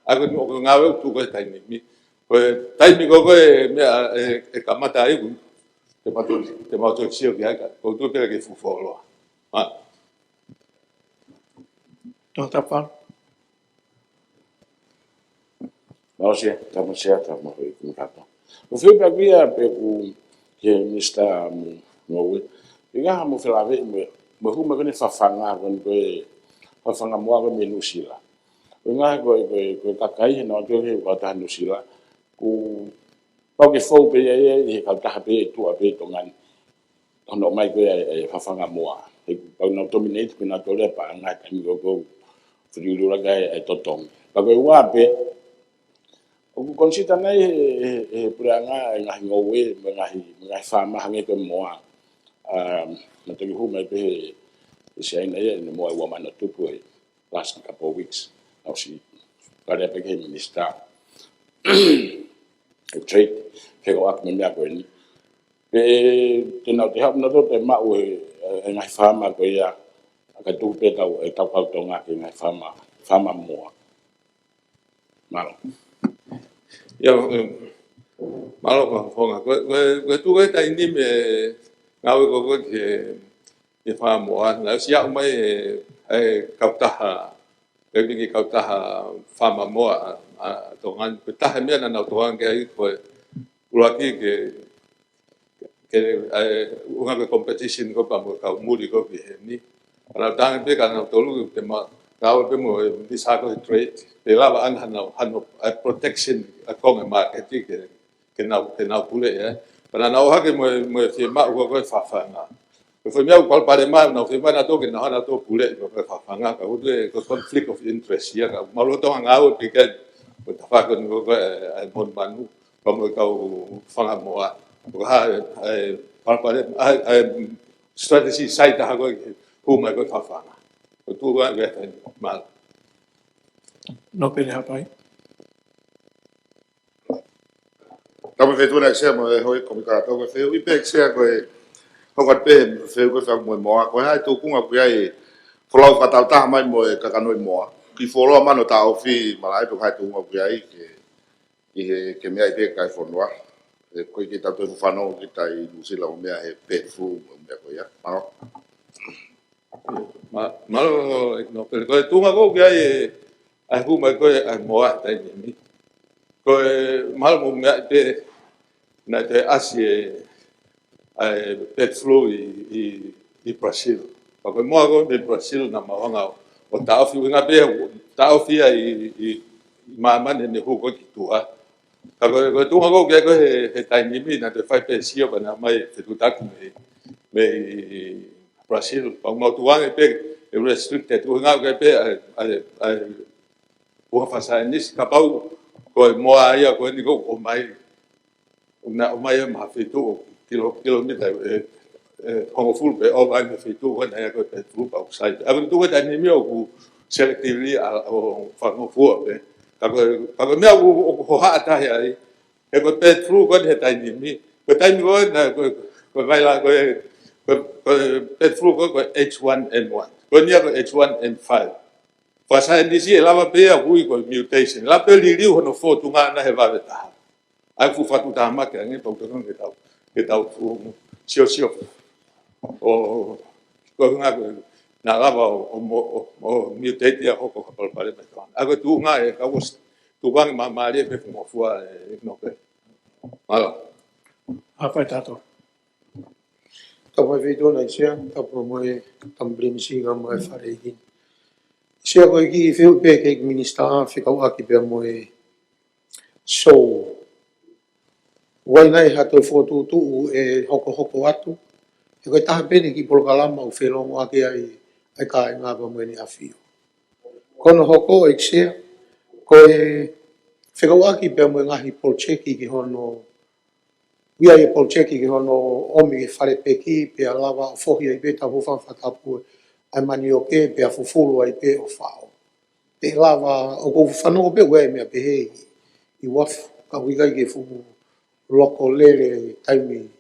ako no nga tu ko ta ni mi ko ta mi ko mea e kamata ai te matou sio ki aka ko tu pera ke fu folo Tō tapa. Gracias, estamos certos, estamos hoy con rato. O fio pa via pe ku ke mista mo Inga mo fela ve mo huma kene fafanga kon ko fafanga mo ko me Nusila. Inga ko kakai no to he ko ta Nusila ku pa ke fo pe e ka ta pe tu a pe to ngan. Ono mai ko e fafanga mo e pa no dominate ko na to le pa nga ka mi ko friulu la ga e totong. Pa ko wa pe o konsita nei e puranga nga ngowe nga fama hange ko mo na te hu mai pe se ai no mo wa mana tupu e last couple of weeks now she para pe ke minister o trade ke ko ak me ko ni pe te na te hap na to te ma o nga fama ko ya ka tu pe ta e ta pa to nga ke nga fama mo malo ya malo ko fonga ko tu ko ta indi me ngau ko ke fa mo na sia mai e kautaha e ki kautaha fa ma mo to ngan ta me na to ngan ke ko ulaki ke unga ke competition ko pa mo ka muri ko bi ni ala tang pe ka na to lu te ma ngau pe mo di sa ko trade pe la an han protection a ko ma ke na pule para na ha ke mo se ma ko fa fa na ko foi meu qual pare ma na foi na to ke na na to pule ko fa fa nga ka ko conflict of interest ya ka ma lo to nga o pe ke ko ta fa ko ai bon manu ko mo ka fa mo ko ha pare strategy side ha ko hu ma ko fa fa ko tu ga mal No pene hapai. Tama fe tuna xe mo hoi ko ka to fe wi pe xe ko ko ka pe fe ko fa mo mo ko ha tu ku nga ku ai folo ka ta mai mo ka ka no mo ki folo ma no ta ofi ma lai to ha tu nga ku ai ke me ai pe ka fo no ko ki ta to fa no ki ta i lu si la me ai pe fu me ko ya ma no ko tu nga ko ai ai hu mai ko ai mo ta ni ko mal mo me te na te asie ai pet flu i Brazil ko mo ko de Brazil na mawanga o ta ofi nga be ta ofi ai ma ne hu ko ki tu ha ka ko tu ko ko he ta ni mi na te fai pe sio na mai te tu ta me Brazil pa mo tu anga pe restricted tu nga pe ai o fasa nis kapau ko mo ai ko ni ko o mai ma feito kilomita como full pe o vai me feito ko na ko pe full pa sai a tu ko ta ni mi o selectively o fa mo fu pe ka ko me o ha ta ai e ko pe full ko he ta ni mi ko ta ni ko na ko vai la ko pe full ko H1N1 ko ni ko H1N5 Fasa ndisi lava pe a hui ko mutation. La pe li riu no fo tunga na he va beta. Ai fu fatu ta ma ke ngi pa to ke tau fu sio o ko nga ko na lava o mutate ya hoko ka pale me to aga tu nga e ka was tu wang ma le pe mo fua no pe ala Apa tato? Tama video na siya, tapo mo tamblim siya mo faregin. Siya ko iki feel pe kay minista fikaw aki pe mo so wai nai hato foto tu hoko atu. E ko taha pene ki polkalama u felongo aki ai ka nga pa mo ni afio. Kono hoko eksia ko fikaw aki pe mo ngahi polcheki ki hono ia e polcheki ki hono omi fare peki pe lava o fohi ai beta ho fa fatapu ai mani o ke pe fufulu ai pe o fao pe lava o ko fano pe we me pe he I waf ka wiga ke fu loko lere taimi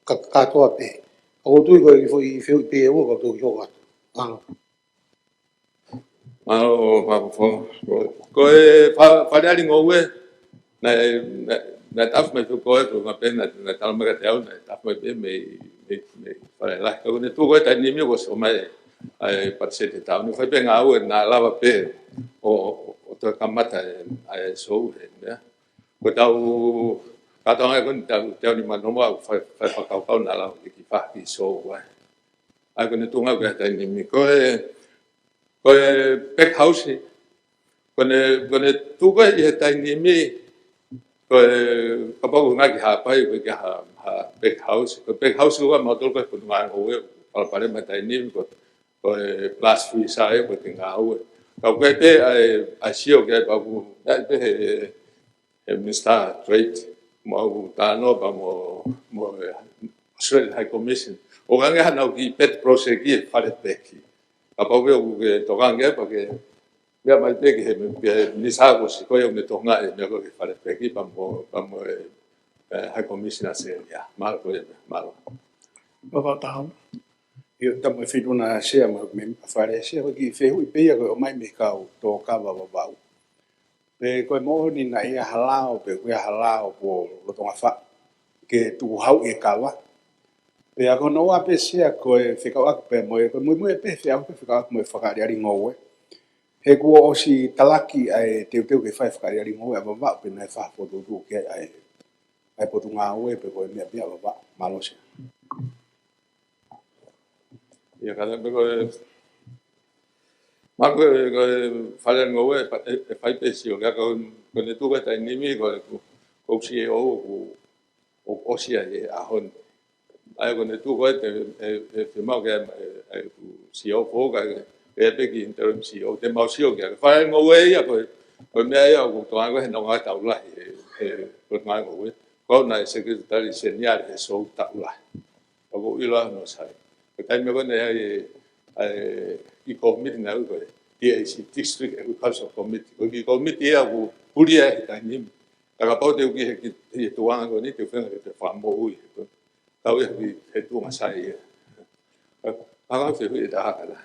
ka katoa pe o tu ko I fo pe o ko to yoga ano malo pa fo ko e pa ali ngowe na taf me ko ko ma pena na tal me te au na taf me me para la ko ne tu ko ta ni mi ko so mai ai parse te tau ni foi ben au na lava pe o to kamata ai so ne ko tau ka tau ai kun tau ni man no fa ka na la ki fa ki so wa ai ko ne tu nga ka ta ni mi ko back house ko ne tu ko I ta ni mi ko pa nga ki ha pa ki ha back house ko ma to ko nga ho al pare ma ta ni ko plus free sai ko tinga ho ka ko te a sio ke pa ku pe Mr. Trade mo ta no pa mo Australian High Commission o nga na ki pet process ki fare peki apa we ke to gange pa ke me mai pe ke ni sa ko si ko yo me to nga me ko ke fare peki pa mo High Commission se ya mal ko mal Baba tahu. Io tamo fidu na share mo me fare share ki fe hui pe ko mai me ka to ka ba ba pe ko mo ni na ia halao pe ko halao po lo to fa ke tu hau e ka wa pe ako no a pe sia ko fe ka pe mo pe fe ako fe ka mo fa ka ri ngowe he ko o si talaki ai te ke fa ka ri ngowe ba pe na fa po tu ke ai po tu nga we pe ko me pe ba malo se ya kada be ko ma ko fale ngowe fa pe si o ga ko ne tu ka ta ni mi ko si o si ai a hon ai ko ne tu ko te ma ke si o po ka e pe ki interim si o te ma si o ke fa ngowe ya ko me ya ko to ngo no ga ta la ko ma ngowe ko na secretary senior e so ta la ko ila no sai ko ta me ko ne I committee na ko DAC district agriculture committee ko ki committee ya ko puria ta ni ka pa te ki to anga ko ni te fa te fa mo u ka we he tu ma sai ka fe hu ta ha la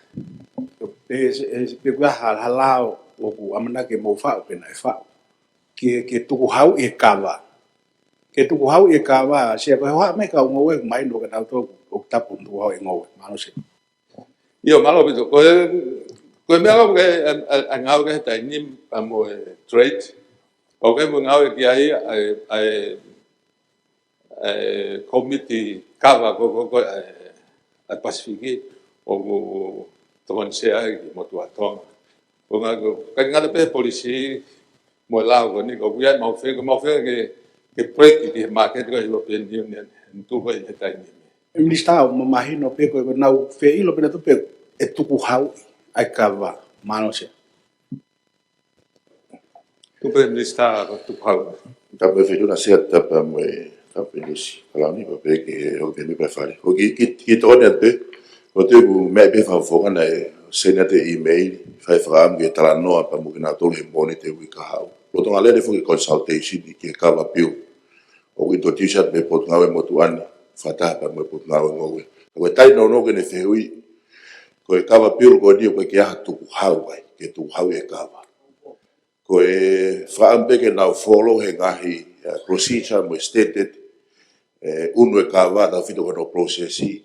pe ko halao o ku amana ke mo fa pe na fa ke tu hau e kava ke tu hau e kava se ko ha me ka ngo we mai no ka ta to o ta pu tu hau e ngo ma no se io malo vedo ko me hago que angao que ta ni amo trade o que mo ngao que ai committee cava ko a pacifique o to se ai mo tu ato o ngago ka ngala pe policy mo la ko ni ko ya mo fe que break que market ko European Union tu ko ta ni Minister mo mahino pe ko na fe ilo pe to pe e tuku hau ai kava mano se tu pe minister tu hau ta pe fidu na se ta pa mo ta pe si ala ni pa pe ke o ke mi pa fare o ki to ne pe o te bu me be fa fo na se na te email fa fra am ke tra no pa mo na to le boni te wi ka hau lo to ale de fo ki consultation ki kava piu o ki to t-shirt be pot ngawe mo tu ani fata pa mo pot ngawe ngowe ko tai no no ke ne fe wi ko e kava piu ko dio ko ke ha tu hau ai ke tu hau e kava ko e whaampe ke nau follow he ngahi procedure mo stated unu e kava da fito kono processi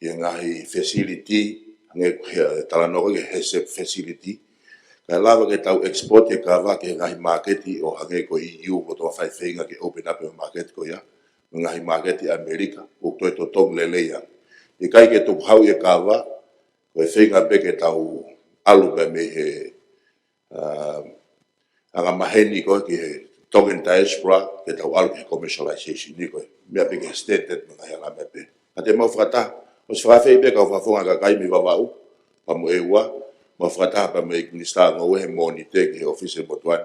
i ngahi facility nge tala no ke hese facility ka lava ke tau export e ka va ke ngahi market o hange ko EU ko to fai finga ke open up market ko ya ngahi market i America o to tong lele ya e kai ke to hau e ka va ko finga be ke tau alu be me he anga maheni ko ke token diaspora ke tau alu ke commercialization ni ko me be ke stated ngahi la me be ate mo frata o se fafe be ka fa fonga ka kai mi vavau pa mo ewa mo frata pa me minister ngo he monite ke office botwan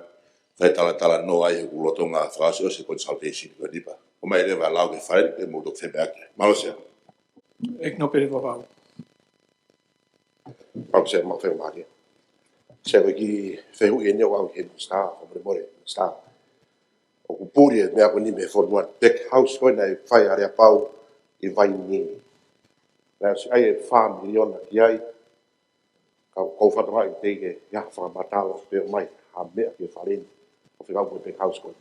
fai tala no ai ku loto nga frase o se consultation ko dipa o mai le va lau ke fai e mo do fe back malosia Ek no pere wawau. pa se mo fe mari se ko ki fe hu ye wa ke sta o mo sta o ku puri me ko ni me for one back house ko na fai area pau i vai ni na se ai farm milion ki ai ko fa tra te ke ya fa batalo pe mai ha me ke farin o fica com o house ko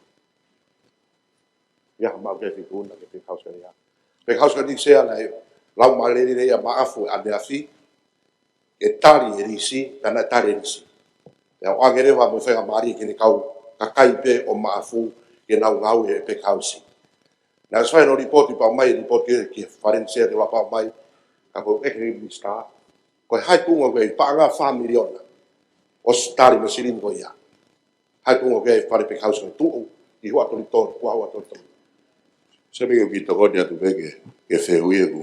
ya ma ke fitu na ke house ko ya pe house ko ni se ala la ma le ni ya ma afu a de afi e tari e risi kana tari risi ya o agere va mo fa mari ke ni kau ka kai pe o ma afu ke na ngau e pe house na so no report pa mai report ke farin se de la pa mai ka ko e ni sta ko hai tu ngo ke pa nga fa milion o stari mo sirin ko ya hai tu ngo ke pare pe house tu i ho ato to ko ho ato to se me ke to ko dia tu be ke fe hui ku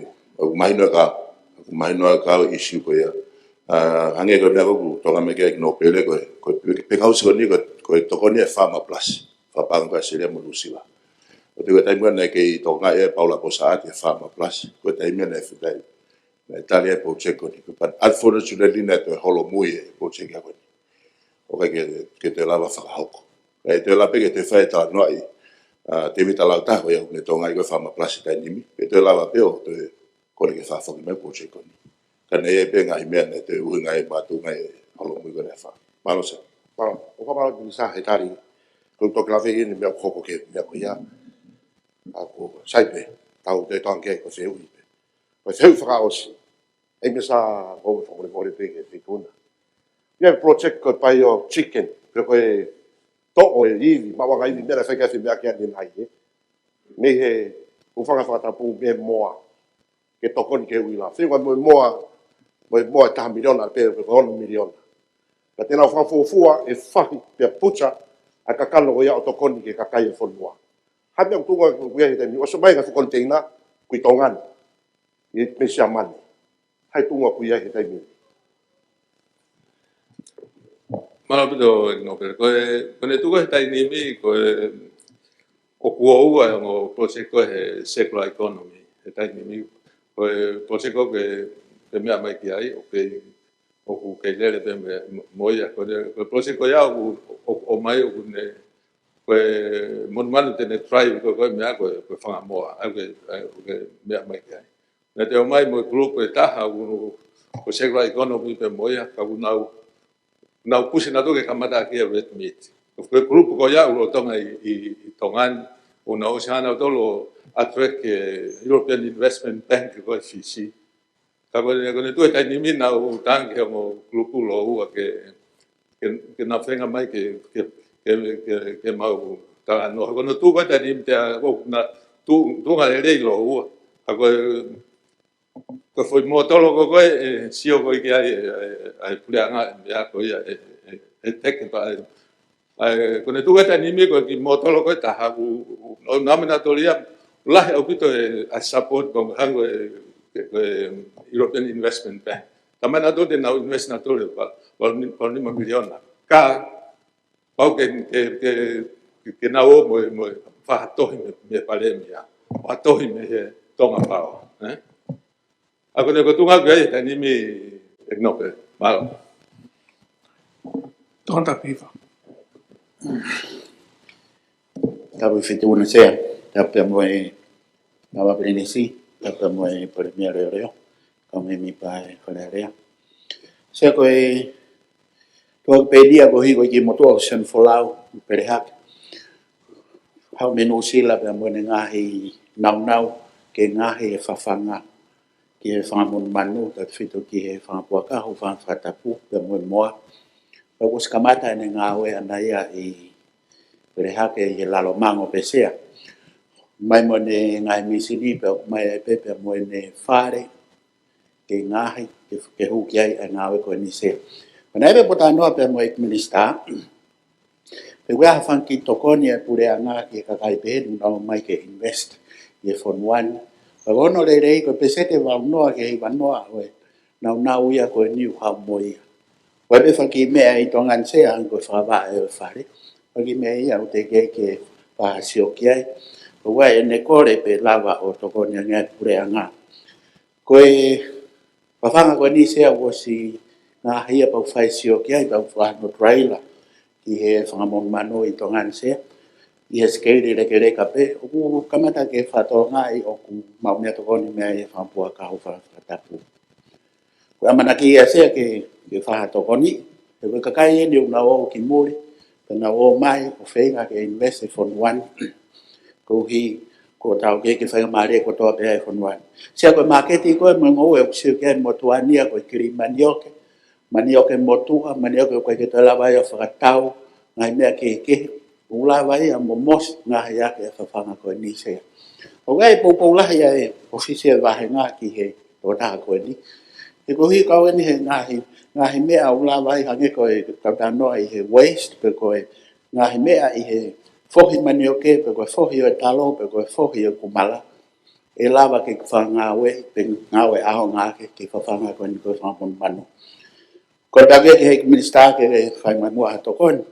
mai no ka issue ko ya ange ko na ko to nga me ke no pele ko pe house ko ni ko to ko ni farmer plus fa pa nga se le mo lusiva o te ko tai mo na ke to nga e paula ko sa te farmer plus ko tai me na fe tai na Italia po checo ni pa unfortunately na to holo muy po checa ko o ke te lava fa hoko e te lava ke te fai ta no ai te vita la ta ya ne tonga i go fa ma place ta nimi e te lava pe o te ko ke fa fo me po checo ni ka ne e pe nga i me ne te u nga i ba tu nga holo muy go ne fa malo se pa o pa ni sa he tari ko to clave ni me ko ke me ko ya a ko sai pe tau te tonga ko se u Mas eu fraus, e me sa o for pe ke fituna. Ia project ko pai o chicken, pe ko to o i ma wa ngai me la fa ka fi me ka ni nai. Me he u fa ta pu me moa. Ke to kon ke wila. Fi wa mo ta milion al pe ko milion. Ka te na fa fua e fa pe pucha a ka kalo ia o to kon ke ka kai fo moa. Ha me tu ko ia te mi o so mai ka fo container ku tongan. E me chamani hai tunga ku ia he tai mi Mana pito no pero ko ne tu ko tai ni mi ko o ku o o project ko he circular economy he tai ni mi ko project ko ke me mai ki ai o ku ke le pe mo ya ko project ko ya o mai o ne ko mon man te ne try ko me ko fa mo a ko me mai ki ai na te o mai mo grupo e taha o circular economy pe moia ka na pusi na doke kamata ki e red meat o grupo ko ya o tonga i tongan o na oceana tolo attract European Investment Bank ko fisi ka ko ne tu e tai ni mina o tanke o grupo lo o ke na fenga mai ke mau ta no ko no tu ko tai ni te o na tu ga le lo o ka ko foi mo tolo ko sio ko ki ai puleanga ya ko ya tek pa ko ne tu ta ni mi ko ki mo tolo ko ta ha o namina tolia la o pito a support ko hango European Investment Bank tamana do de na invest na tolo pa ni miliona ka pau ke na o mo fa to me pale mia pa to me tonga pao Ako ne ko tunga ga ta ni mi ignope. Malo. Tonta piva. Tabu fituna sea, tapu moe nava prenesi, tapu moe premier reo, come mi pai falerea. Se ko to pedia ko hi ko ki moto sen folau perhak. Hau menu sila pe mo ngahi nau ke ngahi fafanga. ki he whamon manu, ka whito ki he whampuaka, ho whamwhatapu, pe moe moa. Ka kus kamata ene ngā oe ana ia i rehake i he lalo mango pesea. Mai mo ne ngai misini pe mai pepe mo ne whare, ke ngahi, ke huki ai a ngā oe koe ni se. Mana ebe pota noa pe mo ek minista, pe wea hawhanki tokoni e pure a ngā ki kakai pehedu nao mai ke invest i e fonuani. Ka ono le rei ko pesete wa noa ke hi wanoa oe nau ia koe niu hau mo ia. Koe pe whaki mea i tongan sea an koe whawaa e whare. Whaki mea ia o te ke whahasio ki ai. Ko wai e ne kore pe lava o tokoni a ngai pure a ngā. Koe whawhanga koe ni sea o si ngā hia pau whaisio ki ai pau whahano traila ki he whangamon mano i tongan sea. I he skeiri reke reka pe, o ku kamata ke whatoa ngai o ku mau mea tokoni mea e whampua ka ho whatapu. Ko amana ki ia sea ke whahatokoni, e koe kakai e ni una o ki muri, pe na o mai o whenga ke invest e fonuani, ko hi ko tau ke whainga maare ko toa pe e fonuani. Sea koe marketi koe mo ngau e uksio ke motuania koe kiri manioke motua, manioke koe ke toa lawa ia whakatau, ngai mea ke ulawa ia momos ngā hea ke whawhanga koe ni sea. O gai poupolahi e ofisi e wahe ngā ki he tōtaha koe ni. E kohi kau ni he ngāhi mea ulawa i hange koe tautanoa i he waste, pe koe ngāhi mea i he whohi manioke, pe koe whohi o talo, pe koe whohi o kumala. E lawa ke whanga we, pe ngā we aho ngā ke whawhanga koe ni koe whamon manu. Ko tawia ke he minista ke whai mamua hatokoni,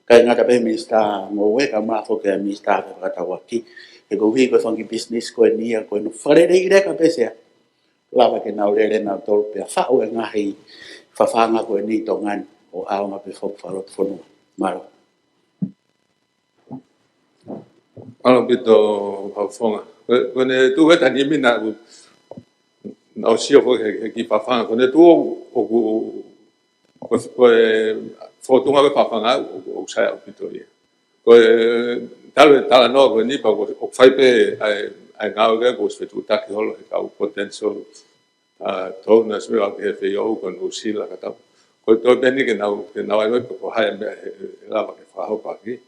kai ngata pe minista ngō we ka mafo ke minista ke whakatawaki. E kohi koe whangi business koe nia koe no wharerei reka pe sea. Lawa ke nau rere nau tolu pe a whau e ngahi whawhanga koe ni tongan o aonga pe whakawharot whanua. Maro. Ano pito haufonga. Kone tu weta ni mina o sio ko ki whawhanga. Kone tu o ku whotunga we whawhanga o sai au pito ia. Koe tala noa koe nipa o whaipe ai ngau rea ko svetu taki holo he kau potential tōna sme au ke he whio ko no sila ka tau. Koe tō beni ke nau ai wai ko hai mea he lava ke whahopa ki.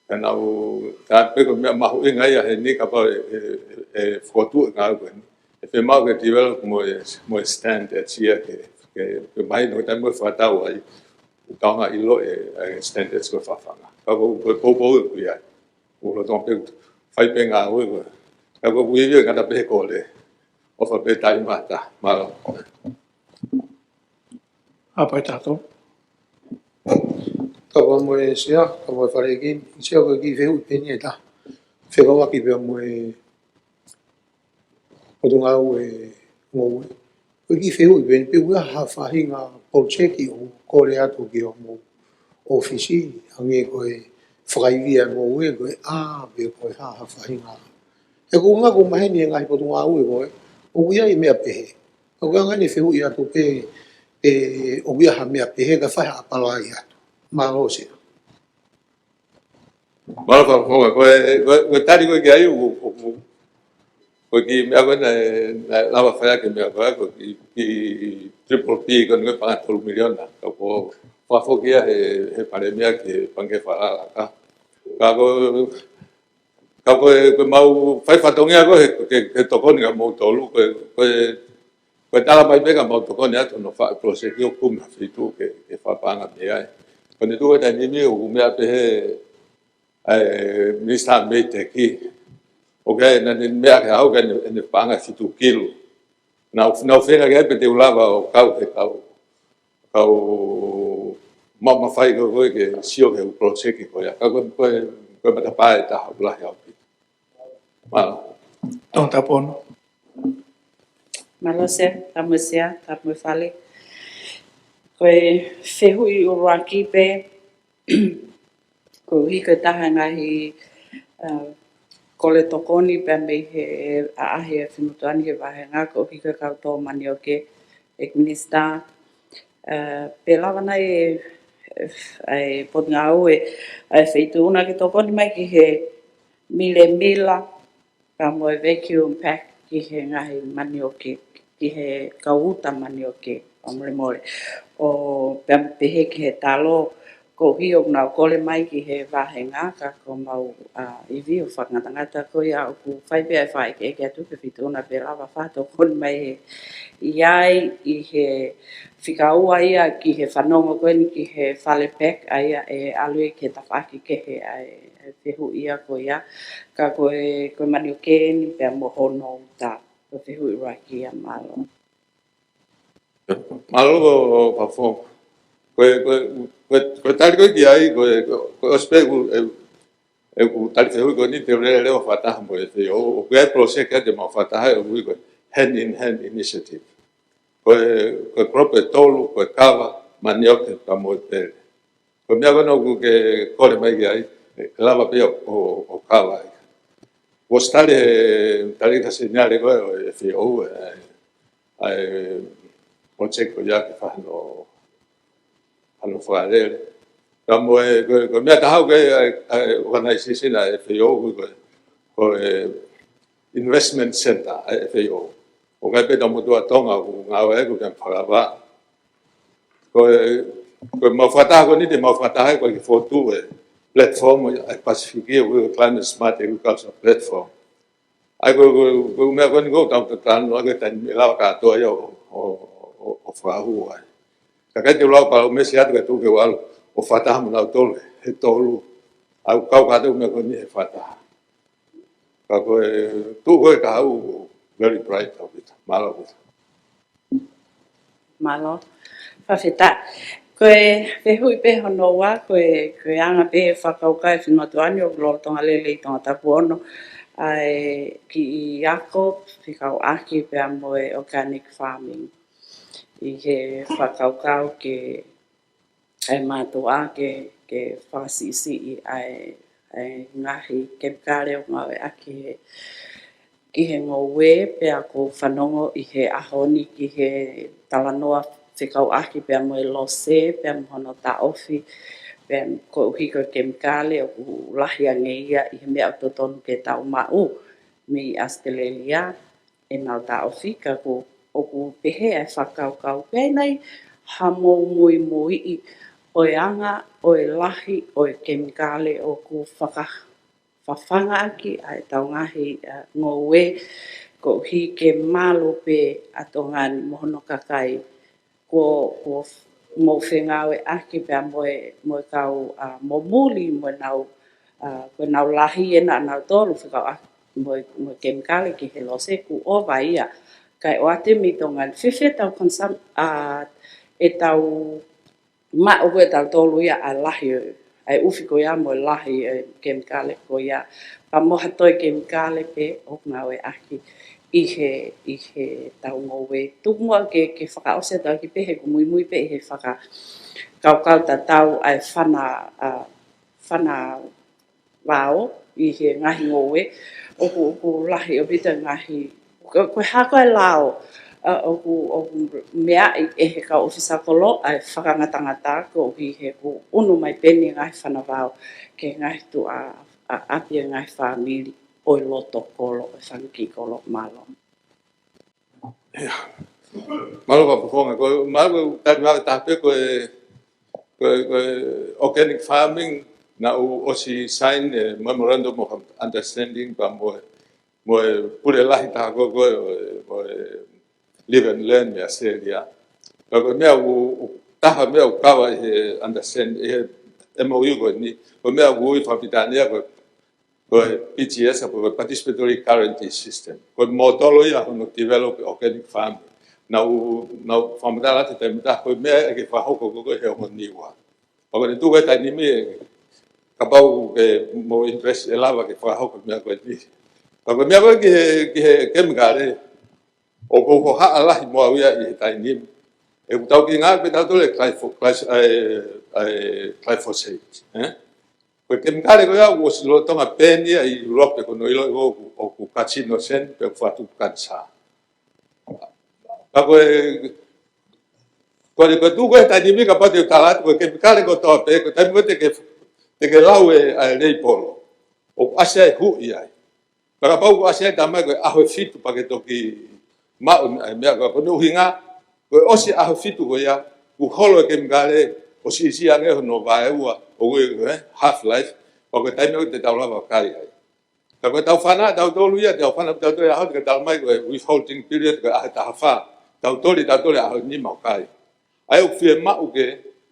Ka nau tā peko mea mahu inga ia he ni ka pau e whotu e ngau koe ni. E whi mau ke develop mo e standards ia ke mai no tai mo whatau ai. Kaunga ilo e standards ko whawhanga. Ka koe popo e kui ai. Ulo tōng peko whaipe ngā ui koe. Ka koe kui ia ngata peko le. Ofa pe tai mata. Maro. Apai tātou. Kawa mo e sea, kawa e whare ki, i sea koe ki whehu peni e ta. Whekawa ki pia mo e potungau e ngou e. Koe ki whehu peni, pe ua hawhahi ngā polcheki o kore atu ki o mo ofisi, hangi koe whakaivia ngou e, koe pe koe hawhahi ngā. E ko ngā ko maheni e ngāhi potungau e koe, o uia i mea pehe. O koe ngani whehu i atu pe o uia ha mea pehe, ka whai apala i atu. Malo sea. Malo ka fonga koe tari koe ki ai koe ki mea koe na lava whaia ke mea koe ki triple P koe koe panga 3 miliona. Ka ko whafokia he pare mea ki pange whaala ka. Ka koe mau whai whatongia koe ke tokoni ka mau tolu koe tala mai peka mau tokoni atu no wha proseki o kuma whitu ke whapanga mea e. Kone tu e tani mi o mea pehe minista mei te ki. O kai na mea ke hau kai ne panga fitu kilo. Nau whenga kai pe te ulawa o kau ke kau mama whai koe ke sio ke uproseki koe. Ka koe matapae taha ulahi au pi. Malo. Tōng tapono. Malo se, tamu sea, tamu whale. Koe whehu i uraki pe, ko hika taha ngahi kole tokoni pe mei he aahe e whimutuani he wahenga, ko hika kau tō mani o ke ek minista. Pe lawana e potinga au e wheitu una ki tokoni mai ki he mila, ka moe vacuum pack ki he ngahi mani o ke ki he kauta mani o ke amore more o pehe ki he talo ko hio na kole mai ki he wahenga ka ko mau i vi o whakangatangata ko ia o ku whaipe ai whae ke eke atu pe fituna pe lawa whato kon mai he iai i he whikaua ia ki he whanongo koe ni ki he whale pek aia e alue ke tawhaki ke he ai whihu ia ko ia ka koe mani o ke ni pe mohono ta ko whihu i raki ia malo. Malo o pafo. Koe tari koe ki ai, koe ospegu e ku tari whihu koe ni te ure leo whataha mo e te o koe prosek e te mau whataha e ui koe hand in hand initiative. Koe prope tolu, koe kawa, mani oke ka mo e pere. Koe mea kono ku ke kore mai ki ai, lava pia o kawa ai. Ko stare tari ka segnale koe o e whiu ai project ko ia ke whahano whaarere. Ka mo e ko mea tahau ke organization a FAO ko investment center a FAO. O kai peta mo tua tonga ko ngau e ko ke whakawa. Ko mawhataha ko ni te mawhataha ko ki whotu platform a Pacific o Climate Smart Agriculture Platform. Ai ko mea ko ni ko tau tanu ake tani lawa katoa ia o whahu ai. Ka kai te lau pa o mesi atu ka tu ke walu o whataha mo nau tolu he tolu. Au kau katoa mea ko ni he whataha. Ka koe tu koe ka hau very bright au pita, malo pita. Malo. Whawheta. Koe whihu I pe honoa, koe anga pe whakaukai whinatuani o loro tonga lele I tonga tapu ono. Ai ki I ako, whikau aki pe amoe organic farming. I he whakaukau ke ai mātua ke whakasisi ai ngahi kemikare o ngawe aki he ki he ngowe pe ako whanongo I he ahoni ki he talanoa whikau aki pe amoe lose pe amohono ta ofi pe ko hiko kemikale o ku lahi angeia I he mea totonu ke tau mau mi Australia e nau ta ofi ka ko o ku pehe ai whakaukau pe nei hamo mui mui oe anga, oe lahi, oe kemikale o ku whawhanga aki ai tau ngahi ngowe ko hi ke malo pe ato ngani mohono kakai ko mo whengawe aki pe moe kau momuli mo nau lahi e na nau tolu whikau aki mo kemikale ki he lose ku owa ia kai o ate mi tongan whiwhi tau e tau ma o tau tolu ia a lahi ai uwhi ko ia mo lahi kemikale ko ia pa moha toi kemikale pe o ngawe aki I he tau ngowe tumua ke whakaose tau ki pehe ko mui pe he kau ta tau ai whana wao I he ngahi ngowe o ku lahi o pita ngahi ko hako ai lao o ku mea e he kau ofisa kolo ai whakangatangata ko hi he ku unu mai peni ngahi whana wao ke ngahi tu apia ngahi whamiri o loto kolo o whanki kolo malo. Malo pa pukonga ko malo tari malo tape ko organic farming na o si sign memorandum of understanding pa mo pure lahi ta ko live and learn me Australia. Ko mea taha mea kawa understand MOU ko ni ko mea I whapitania ko PGS ko participatory guarantee system ko modolo ia hono develop organic farming na whamatala te taimita ko mea ke whahoko ko he o niwa o ko tu ko tai ni me ka pau ke mo interest lava ke whahoko mea ko ni ko mea ko ke kemikare o ko ha ala mo ia I tai ni e tau ki ngā pe tau tole glyphosate ko kemikale ko ia o silo tonga peni I Europe ko no ilo o ku carcinogen pe fatu cancer ko tu ko ta ni ka pate talat ko kemikale ko to pe ko ta mo te ke lau ai nei polo o asia hu ia para pau asia ta mai ko a ho fitu pa ke to ki ma me ko no hinga ko osi a fitu ko ya ku holo ke ngale o si ange no vai ua o half life o ko tai me te tau lava kai ka ko tau fana tau tolu ia tau fana tau tolu ha ka tau mai ko withholding period ka ta fa tau tolu a ni mau kai ai o fie ma o ke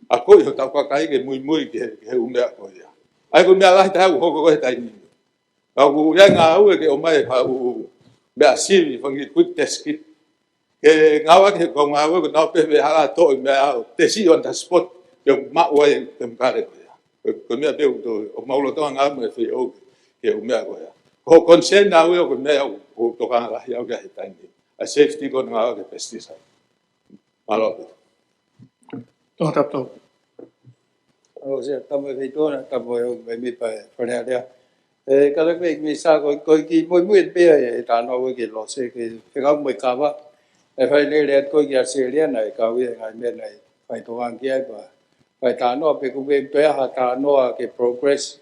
a ko yo tau ka kai ke mui ke u me ko ia ai ko me ala ta ho ko tai ni au ya nga u ke o mai ha u be asili fangi quick test kit ke ngawa ke ko ngawa ko na pe be hala to me te si on the spot ke ma wa ke mkare ko ya ko me be to o ma lo to nga me fe o ke u me ko ya ko consent na u ko me o to ka la ya ke ta ni a safety ko nga ke pesticide malo Tō tātou. O se tamo e tona tamo e me pa fora dia. Kada ke me sa ko ki mo pe e ta no ke lo se ke ga mo ka ba. E fa le ko ya se le na ka wi ga me na fa to ang kia ba. Fa ta no pe ku be pe ha ta no ke progress.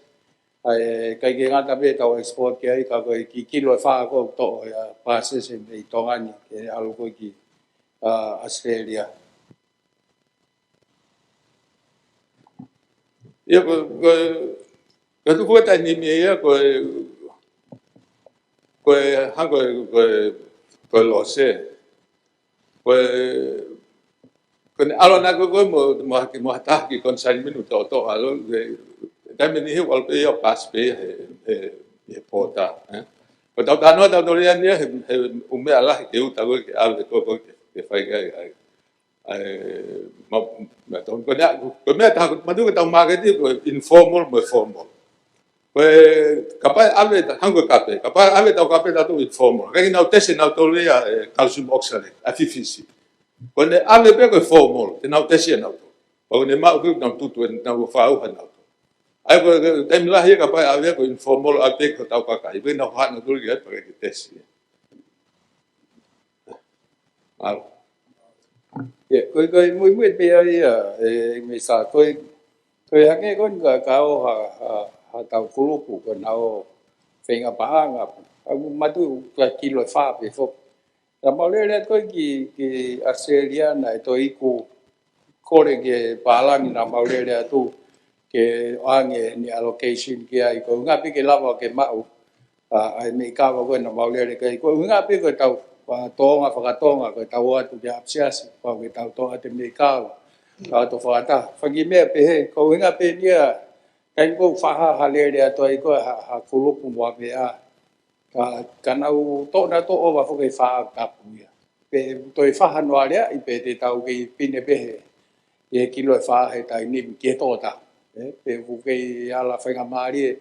Ai ka ke ga ta be ta export ke ai ka ko ki kilo fa ko to ya pa se se me to ani ke alu ko ki Australia. Ia ko tu ko ta ni me ia ko hango ko lo se ko alo na ko mo ta ki kon sai minuto to alo ta me ni wal pe yo pas pe e pota ko ta no ta do ria ni u me ala ke u ta ko ke alo ko ke fai ga ma ton ko me ta ma du ta ma ke ko informal mo formal ko kapal ave ta hango kape kapal ave ta kape ta to informal ke na tese na to ria calcium oxalate afifisi ko ne ave pe ko formal te na tese na to ko ne ma ko na tu na ko fa u na to ai ko tem la hi kapal ave ko informal ave ko ta ka kai pe na ha na to ria pa ke tese alo ko mo pe ai me sa ko ha ke kon ka o ha tau kulupu ko na o whenga pahanga matu ka kilo fa pe fo la maulere ko ki Australia na to iku kore ke palang na maulere tu ke ange ni allocation ke ai ko nga pe ke lava ke mau ai me ka ko na maulere ke ko nga pe ko tau tonga whakatonga ko tau atu ke apsiasi pa ke tau tonga te me ka to whakata whangi mea pe he ko nga pe nia kai ko whaha halere ato ai ko ha kulupu mua pe ka nau to na to o wa fo ke wha kapu ia pe to i whaha noa rea i pe te tau ke pine pe he e kilo e wha he tai ni ke to ta pe fu ke ala whainga maari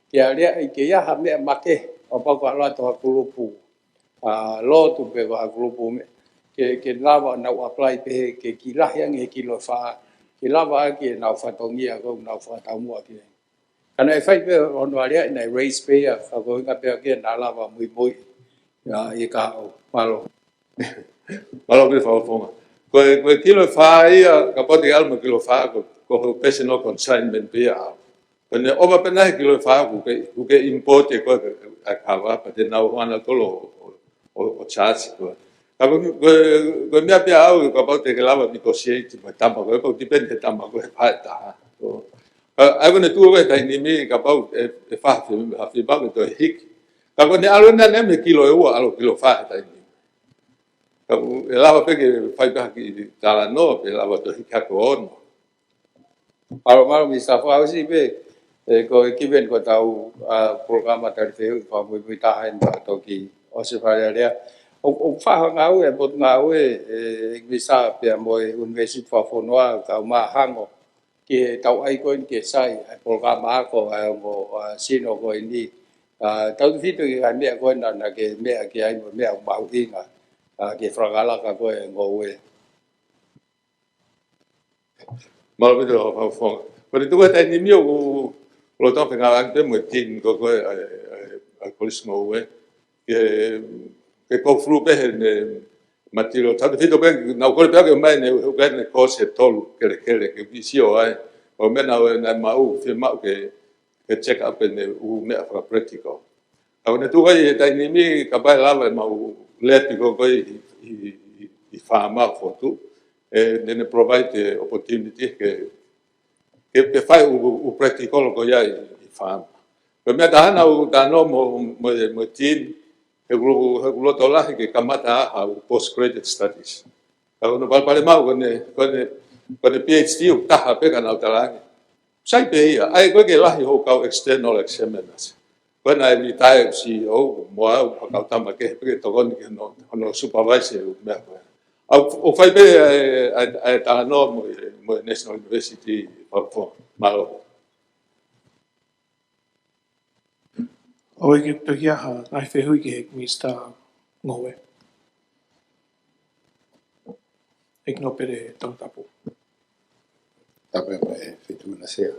ke a rea i ke iaha mea make o pako ala to ha kulupu lo tu pe wa kulupu me ke lava nau apply pe he ke kilahi ange kilo wha ke lava ke nau whatongia ko nau whatamua ke kana e fai pe ono area na race pe a ko nga pe ke na lava mui ya e ka o malo pe fa fonga ko kilo fa ia ka poti alma kilo fa ko personal consignment pe a ne oba pe na kilo fa ku ke import ko ka va pa te na wana to lo o charge ko ko mea pe au ka poti ke lava negotiate pa tamba ko depende tamba ko pa ta ai ko ne tu ko tai ni mi ka pau e fa fi ba to hik ka ko ne alo na ne me kilo e wa alo kilo fa tai ni ka e lava pe ke fai pa ki tala no pe lava to hik ko on malo mi sa fa si pe ko ki ben ko tau programa tar fe fa mo ta hen ba to ki o se fa rea o fa nga u e bot nga u e mi sa pe mo university fa fo noa ka ma hango ke tau ai ko ke sai programa ko mo sino ko ni tau fitu ki ai me ko na ke me ke ai me ba u inga ke fragala ka ko ngo we malo pe to fa fonga ko tu ko tai ni mi o lo to pe nga pe mo tin ko a polis ngo we ke ko flu pe ne matiro tau fitu pe na ko pe ke mai ne o ne ko se tolu ke visio ai o me na mau fi mau ke check up ne u me fa practical au ne tu ga tai ni mi ka ba la mau let ko i whaama fotu. Nene provide the opportunity ke whai u practical ko ia i whaama. Ko mea tahana u tano mo tiin, he kulo tola ke kamata a postgraduate studies. Kalau no pale mau kone PhD u taha peka na utalangi. Sai pe ia, ai ko ke lahi ho kau external examiners. When I retired CEO, mo au kau tama ke peke tokoni ke no supervisor u mea ko. O fai pe ai tano mo National University for malo. O i ke tohi aha, ngai whehui ki hek Mr. Ngowe. Hek no pere tautapu. Tape mai fitu na sea.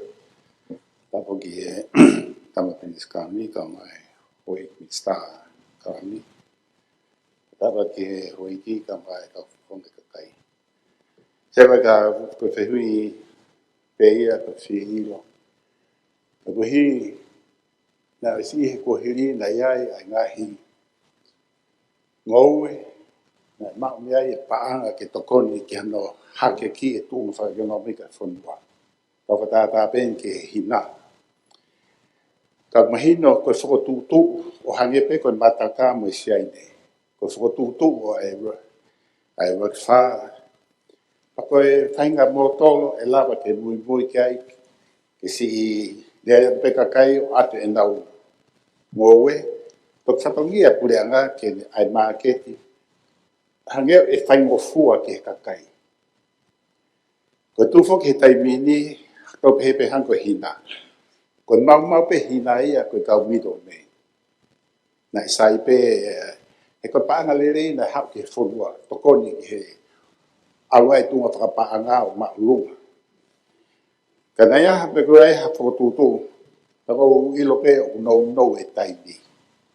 Tapo ki e tama penis kami ka mai hoi mista kami. Tapa ki e hoi ki ka mai ka fonde ka kai. Sewa ka ko fehui peia ka fihilo. Ko hi na si he ko hiri na iai ai ngahi ngowe na mau mea i paanga ke tokoni ki hano hake ki e tūma whakenomika whanua. Ka whatata pen ke hina. Ka mahino koe whakotūtū o hange pe koe mataka mo i siaine. Koe whakotūtū o ai wakwha. Pa koe whainga mō tolo e lawa ke mui ki ai ke si i lea peka kai o ate e nau ngowe. Tok whatongia pureanga ke ai marketi. Hangeo e whaingo fua ke kakai. Ko tūwho ke taimini, kau pehe hanko hina. Ko mau pe hina ia ko kau mido me. Na isai pe, e ko paanga lere na hau ke whonua, tokoni ki he. Awa e tunga whakapaanga o maulunga. Ka nai aha pe koe ha whakotūtū, tako ilo pe o no e taimi.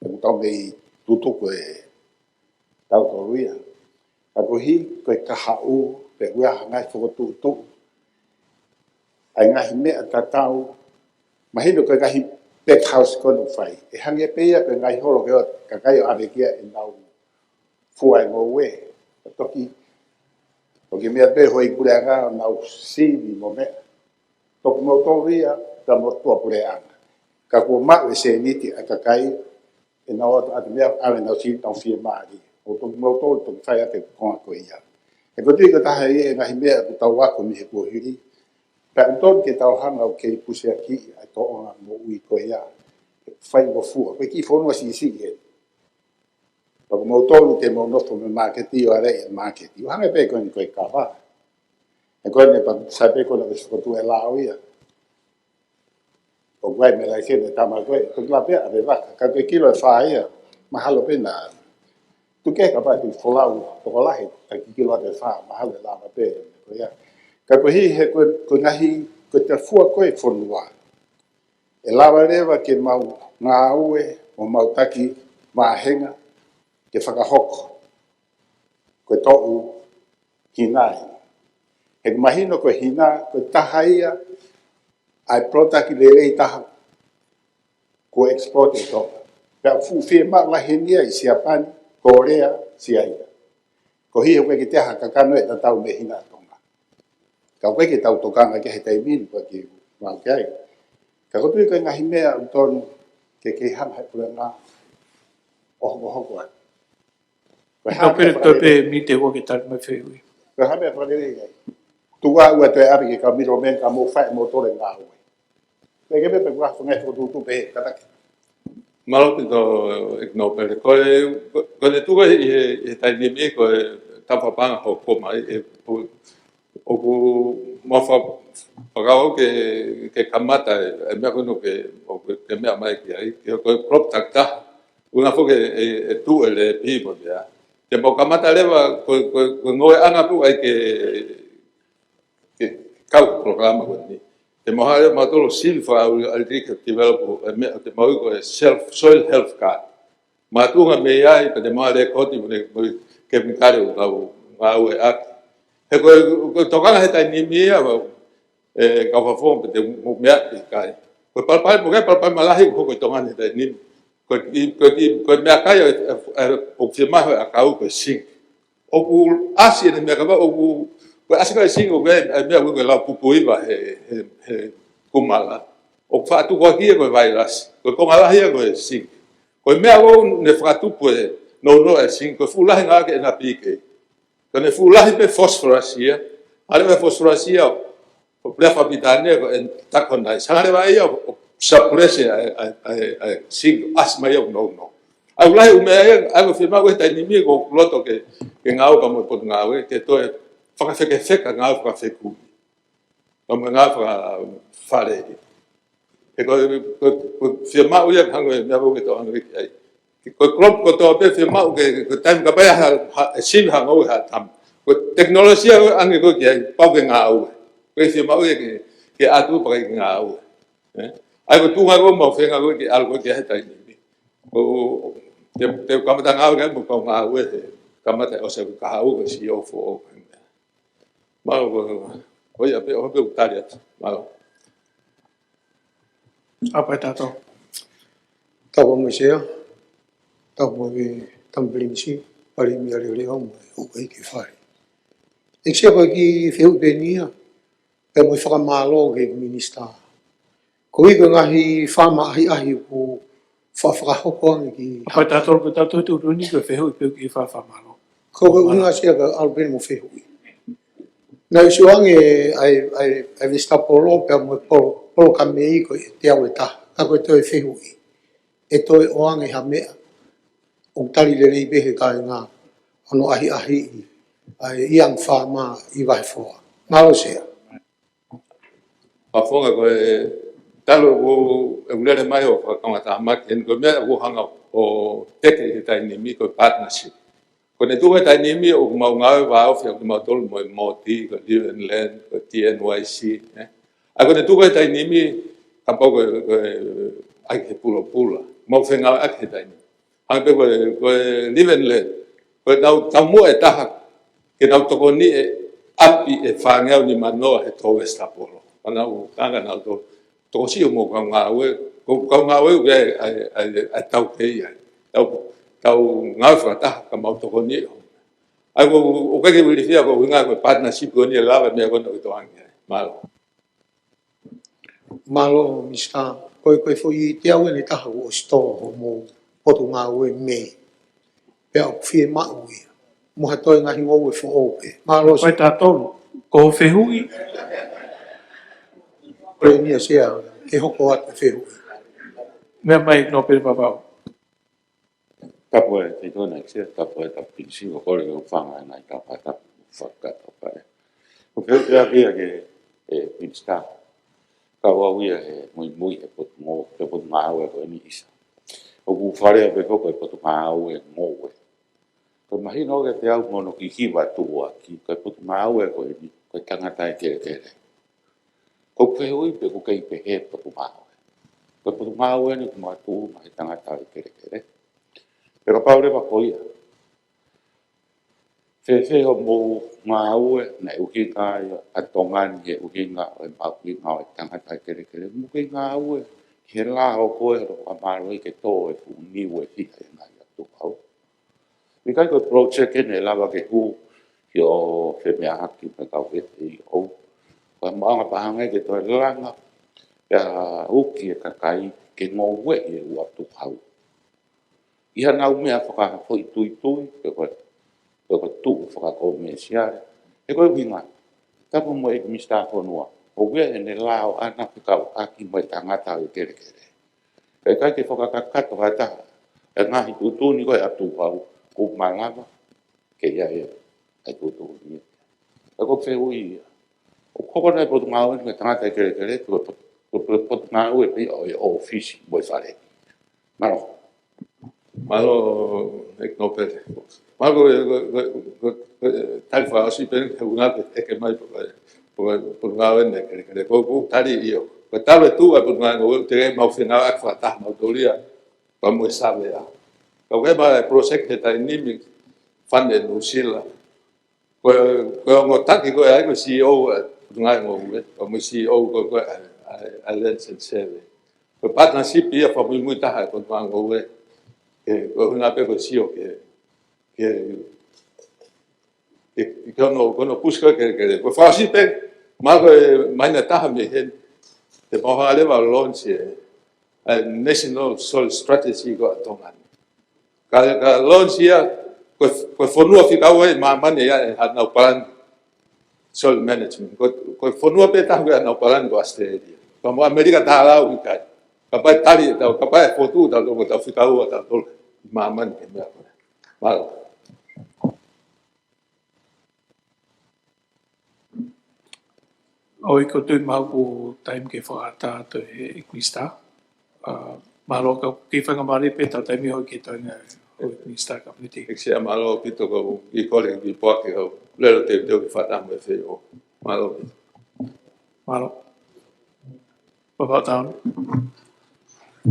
E mutau mei tūtū koe tau toruia. Ako hi koe kahau pe ua ngai whakotūtū. Ai ngahi mea tatau. Mahino koe ngahi pet house kono whai. E hange peia koe ngai horo keo kakai o arekia e nau fuai ngowe. Toki mea pe hoi pureanga o nau sivi mo mea. Toki mo tōria ka mo tua pureanga. Ka kua mau e se niti a kakai e nau atu mea awe nau sivi tau fia maari. O toki mo tōri toki whai ate konga koe ia. E ko tui ka taha e ngahi mea ku tau wako mi he kua hiri. Pea uton ke tau hanga o kei puse aki a toonga mo ui koe ia. Whai mo fua. Koe ki whonua si e. Pako mo tōru te mo nofo me marketi o arei e marketi. O hanga pe koe ni koe kawa. E koe ne pa sai pe koe na kotu e lao ia. O koe me lai kene tama koe. Koe la pea ave waka. Ka koe kilo e wha ia. Mahalo pe na. Tu ke ka pai tu folau to lahi ka kilo te fa mahale la ma pe ko ya ka ko hi he ko ngahi ko te fua ko e fonua e lava leva ke mau nga ue o mau taki ma henga ke whakahoko ko to u kinai e mahino ko hina ko tahaia ai protaki le rei taha ko export to pe fu fe ma la henia i siapani Korea siaia. Ko hi koe ki te aha kakano e tatau me hina tonga. Ka koe ki tau tokanga ke he taimini koe ki mau ke ai. Ka koe koe ngahi mea utonu ke hanga he pura ngā hoko ai. Ka pere mi te woke tari mai whehui. Koe hame a whanere ai. Tua ua te ari ke ka miro men ka mō whae mō tore ngā ue. Koe ke pepe kua whangai whakatutu pe kataki. Malo pito ignopere. Ko le tuga i tai nimi ko tapapanga ho koma o ku mofa pagao ke kamata e mea kono ke mea mai ki ai ko crop takta una fo ke tu ele pipo ya te mo kamata leva ko ngoe anga pu ai ke kau programa ko ni te mohare matolo silfa al dik develop te mau ko self soil health card matunga me ai te mohare koti ke mikare o ngau e ak he ko tokanga he tai ni mia ka fa fo te mo me ak kai ko palpai malahi ko tokanga he tai ni ko me kai o firma a kau ko sing o ku asi ne me ka o ku ko asi ka singo me me ko la pupui ba he kumala o fa tu ko ki ko vai las ko ngala hia ko sing ko me o ne fa tu po no e sing ko fu la nga ke na pike ko ne fu la pe fosforasia ale me fosforasia o ple fa bitane ko en ta kon dai sare va ia o saprese a sing asma ia no ai lai o me ai o firma ko ta ni mi ko loto ke ngau ka mo pot ngau ke to fa ka fe ngau fa fe ku o me ngau fa fare e ko firma o ia hango me abo ke to hango ai ko klop ko to pe firma o ke time ka pa ha sin hango ha tam ko teknologia ange ko ke pa ke ngau ko firma o ke atu pa ke ngau ai ko tu ngau mo fe ngau ke algo ke ha ta ni ko te kamata ngau ke mo ko ngau e kamata o se ka hau ke si o fo ma ko ia pe o pe utaria ma Apa tato? Tau mo siya, tau mo tamblinsi, pari mi ali le om, o kai ki fai. Ik siya ko ki feu benia, pe mo faka malo ke minista. Ko i ko ngahi fama ahi ko fa hoko ki. Apa tato tu runi ko fehu pe ki fa malo. Ko ko unga siya ka alben mo fehu. Na usuange ai vista polo pe mo polo kamei ko te au ta. Ka ko te fehu. E toi oange ha mea o tali le nei behe kai ngā ono ahi ai iang whāma i vai whoa. Malo sea. a fonga ko talo o ulere mai o kamata maki en ko me o hanga o teke he tai ni mi ko partnership ko ne tu tai ni mi o mau ngau va o fia mau tol mo ti ko live and land ko TNYC a ko ne tu tai ni mi tampoco ai ke pula mau fenga ak he tai ni a pe ko live and land ko nau tamu e taha ke nau toko ni e api e whangau ni manoa he tau e stapolo. Ana o tanga na to si mo ka ngā we ai tau pei ai. Tau ngā whata ka mau toko ni. Ai o kake wili fia ko ngā ko partnership ko ni lava me ko no to ange. Malo. Malo mista. Koe foi te au ni taha o sto mo potu ngā ue me. Pea o fie mau ia. Mo hatoi ngahi ngou e fo ope. Malo Apa tato ko fehu i Koe nia sea ke hoko atu fehu. me mai no pe papau. Tapo e te tona e sia, tapo e tapo si o kore o whanga nai ka pata whakata pae. O keu te apia ke pinsta, ka wawia e mui e potu ngō, ke potu ngāu e koe ni isa. O ku whare a pe koko e potu ngāu e ngō e. Koe mahi no ke te au mono ki hiwa tua ki koe potu ngāu e koe ni, koe tangata e kere kere. Ko whehui pe ko kei pe he potu ngāu e. Koe potu ngāu e ni kuma tuu mahi tangata e kere kere. Pero paure pa koia. Fe ho mo ngāu e na uhinga a tongani he uhinga o e pauhinga o e tangata e kere kere. Muke ngāu e he la o koe ro a maro i ke tō e fu niu e whika e ngai atu au. Mikai koe project e ne lava ke hu ki o fe mea haki me kau e te i au. Koe maanga pahanga ke toi langa pia uki e kakai ke ngō we e u atu au. Iha nau mea whaka hoi tui pe koe tu whakako me siare. E koe winga, tapu mo e mista whanua. O wea e ne lao ana pikau aki mo e tangata o kere kere. E kai ke whakakato hata, e ngahi tutuni koe atu au, ku malava, ke ia e tutuni. E koe whehui ia. O koko nei potu ngāu e tangata e kere kere, potu ngāu e pi o e ofisi mo e whare. Maro. Malo eknopere. Malo tal fa asi pen una e ke mai por ngā wene kere ko tari io. Ko tale tu a por ngā te mau fina ak fa ta mau tolia pa mo sabe a. Ko ke ba project ta nimi fande no sila. Ko ngo taki ko ai ko CEO ngā ngo ko mo CEO ko a lense sebe. Ko partnership ia fa mo ta ko ngo ko una pe ko sio que kono puska ke ko fasi pe ma ko mai na ta me hen te mo ha le va launch national soil strategy ko tongan ka launch ya ko fonua fi ka we ma mane ya na plan soil management ko fonua pe ta we na plan ko Australia ko mo America ta la u ka pa tali ta ka pa fotu ta ko ta fi ka u ta to ma man ke ma O i ko tui mau ko taim ke whaata to he ikwista. Malo ka ki whangamari pe tau taimi hoi ki toinga o ikwista ka piti. Sia malo pito ko i kole ki poake ko lero te ki whata mo e o malo. Malo. Papa taon.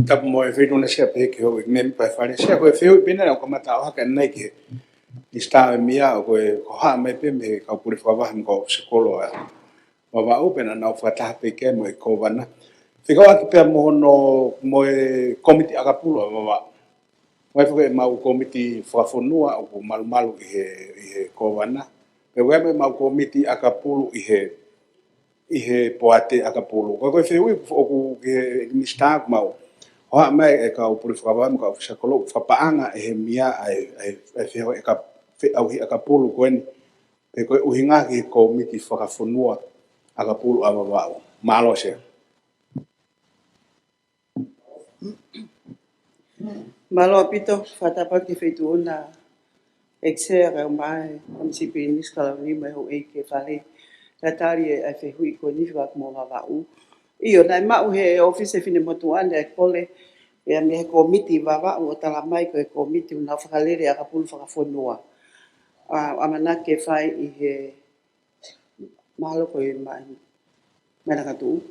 Tapu mo e whitu na sia peke ho i memi pai whare. Sia koe whiu pina o kamata o haka nei ke i stawe mia o koe ko haa mai pe me kau puri whawahi ko sekolo a. Ma wa upena na o whataha peke mo e kovana. Whikau aki pia mo no mo e komiti akapuro ma wa. Mai fuke mau komiti whakafonua o ko malu malu i he kovana. Pe weme mau komiti akapuro i he poate akapuro. Koe koe whiu o ku ke mistak mau. Hoa mai e ka upuri whakawamu ka sekolo whapaanga e he mia ai whio e ka auhi akapuro koeni. Pe koe uhinga ki komiti whakafonua akapuro amawao. Malo se. Malo apito, whatapa ki whetu ona exer e o mai, am si pinis kalawini mai ho e ke whare. Ratari e ai whehui ko ni whak mo wawau. Io, nai mau he office e whine motu ane e kole, e me he komiti wawau o tala mai ko e komiti una whakalere a kapulu whakafonua. Amana ke whai i he malo ko e mai, mena katu.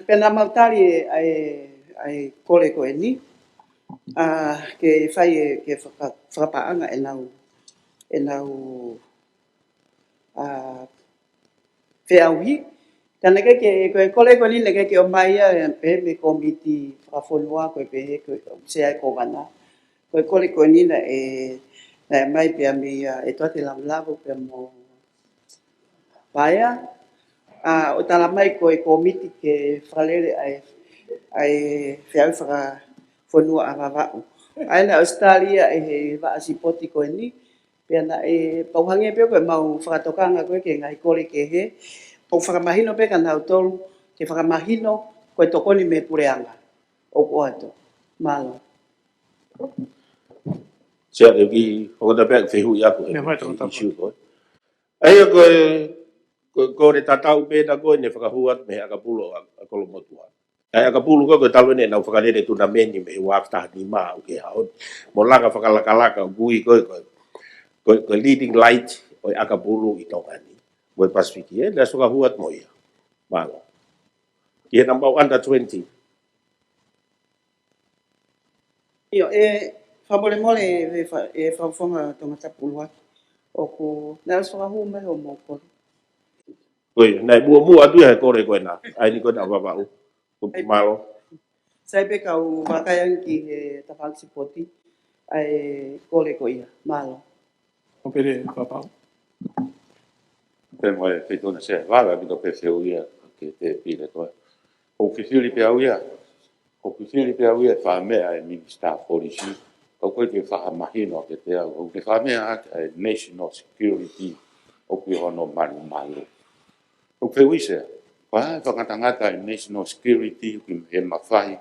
Pena mautari ai kole ko e ni, ke whai ke whakapaanga e nau whiauhi. Kana ke kole ko ni le ke o mai pe me komiti whakafonua ko pe he ko se ai ko wana. Ko kole ko ni na na mai pe mi e toate lamlavo pe mo Paia, o tala mai ko e komiti ke whalere ai whiau whakafonua a wawau. Ai na Australia e he waasipoti ko ni, pia na e pauhange pia koe mau whakatokanga koe ke ngai kore ke he, o whakamahino pe ka nau tolu, ke whakamahino koe tokoni me pureanga, o koato, malo. Sia le ki o da pe fe hu ya ko Me mai tō issue ko. Ai ko re tatau pe da ko ne whakahuat me akapulo a kolomotua. Ai akapulo ko talu ne na whakalere tu na meni me wa afta ni ma o ke haon. Mo langa whakalakalaka gui ko leading light o akapulo i tongani. Mo Pasifiki e la whakahuat mo ia. Malo. Ia number under 20. Io, whabole mole e whawhonga tongata pulua, o ko, nā whakahu mai o mōkoro. Oi, nai mua atu e kore koe nā. Ai ni koe nā wawau. Malo. Sai pe kau wakaiang ki he tawhansi poti, ai kore ko ia, malo. O pere wapau. Pe mo e feito na se vaga vi do pe se uia ke te pile ko. O ke fili pe uia. O ke fili pe uia fa me ai minister policy. O ko ke fa mahino ke te o ke fa me a national security o ke ono malu malu. O ke wise. Pa fa ngata national security ki e mafai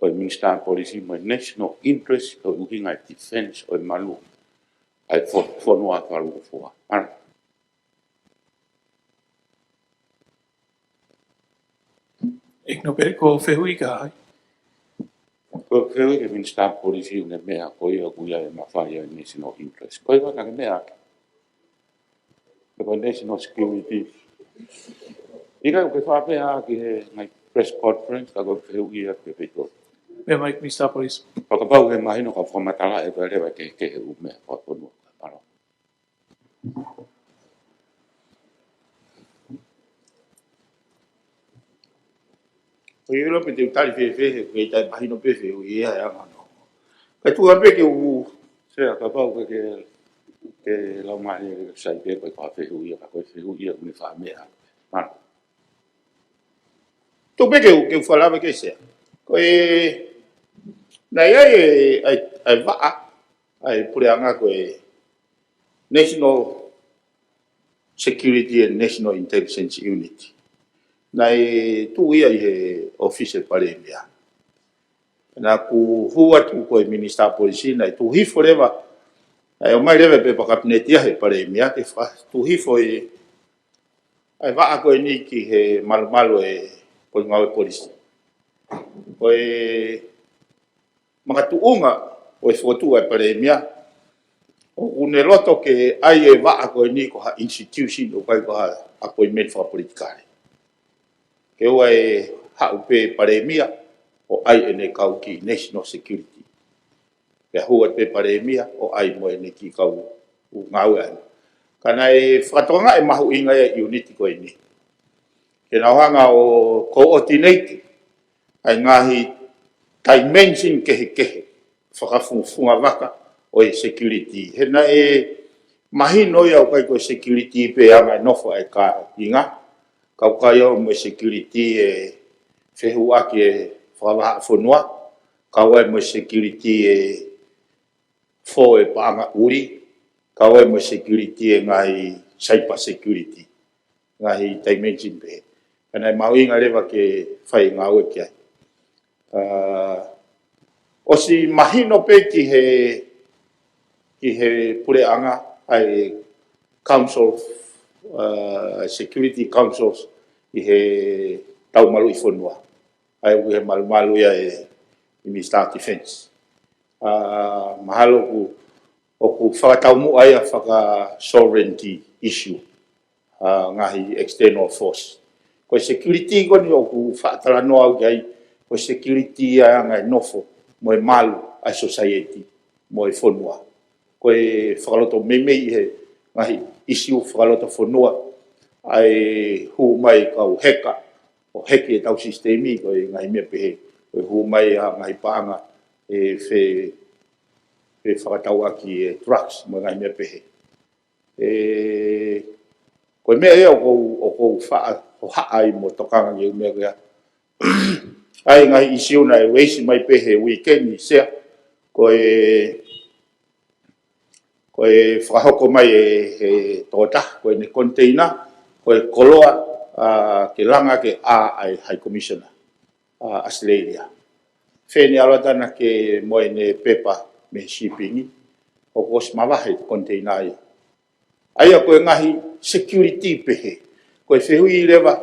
o minister policy mo national interest o uhinga defense o malu. Ai fo no a falu fo. Ik no pere ko whehui ka hai. Ko creo que min sta policy ne mea ko ia kuia e mawhai e national interest. Ko ia ka mea. Ko national security. Ika ko whapea ki he ngai press conference ka ko creo ia ke peto. Me mai Mr. Police. Pakapau ke mahino ka whamatala e ko rewa ke he umea ko tonu. O i rope te utari whewhe, ko i tai mahino pewhe o i ea e angano. Kai tu ape ke u Se ka pau ke ke lau mai sai pe ko pa fe hu ia ko fe hu ia ni fa me a ma tu pe ke fala ke se ko na ia ai va ai pureanga ko National Security and National Intelligence Unit na tu ia official pare mea na ku hua tu ko minister policy na tu hi forever ai o mai leve pe pa cabinet ia he pare mea ke fa tu hi foi ai va ko ni ki he malo po ngau policy ko maka tu unga o fotu ai pare mea o ne loto ke ai va ko ni ko ha institution o kai ko ha appointment for political ke o ha upe pare mea o ai ene kau ki national security pe hua pe pare mea o ai mo ene ki kau u ngau ai kana fatonga mahu inga unity ko ini ke na hanga o coordinate ai ngahi dimension ke whakafunga waka o security hena mahino ia o kai ko security pe anga nofo ai ka inga kau kai o mo security whehua ki whakawaha whanua kau mo security fo paanga uri kau mo security ngai cyber security ngai dimension pe kana mawinga lewa ke whai ngau e kia o si mahino pe ki he pureanga ai council security councils i he tau malu i whanua ai he malu ia Minister Defense mahalo ku o ku whakatau mu ai a whaka sovereignty issue ngahi external force ko security ko ni o ku whakatala noa au ai ko security a ngai nofo mo malu a society mo whanua ko whakaloto meme he ngahi issue whakaloto whanua ai hu mai kau heka o heke tau sistemi ko ngahi mea pehe ko hu mai a ngahi paanga fe whakatau aki drugs mo ngahi mea pehe ko mea o kou o haai mo tokanga ngi mea kia ai ngahi issue na weisi mai pehe weekend ni sea ko whakahoko mai tōta ko ne container ko koloa ke langa ke ai High Commissioner Australia fene alatana ke mo ne pepa me shipping o ko smawahe container ai ko ngahi security pehe ko fehui lewa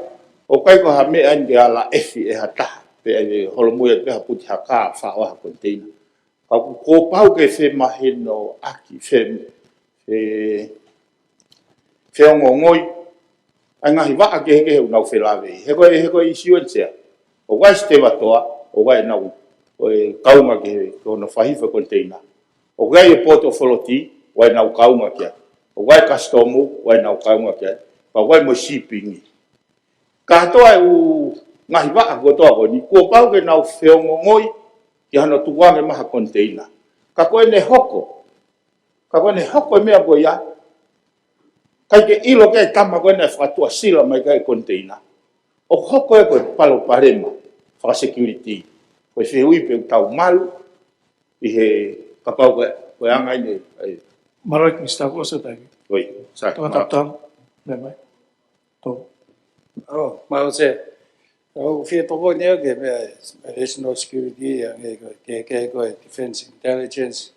o kai ko ha me ande ala efi hata pe holomuia pe haputi haka fa container ko pau ke fe mahino aki fe ngongoi anga hi va ke na fe lave he ko insurance o wa ste va toa o wa na o kaunga ke ko no fahi fe container o ga e poto foloti wa na kaunga ke o wa customu wa na kaunga ke pa wa mo shipping ka to ai u ngahi va ko to ko ni ko pau ke na fe ngongoi ki hana tuwange maha container ka ko ne hoko me a boia kai ke ilo ke tama ko ne fatua sila mai kai container o hoko e ko palo parema fa security ko se ui pe tau malu i he kapau ko anga ni Marai Mr. Kosa tagi oi sa tata mai to mau se o fie toko ni ke national security ke defense intelligence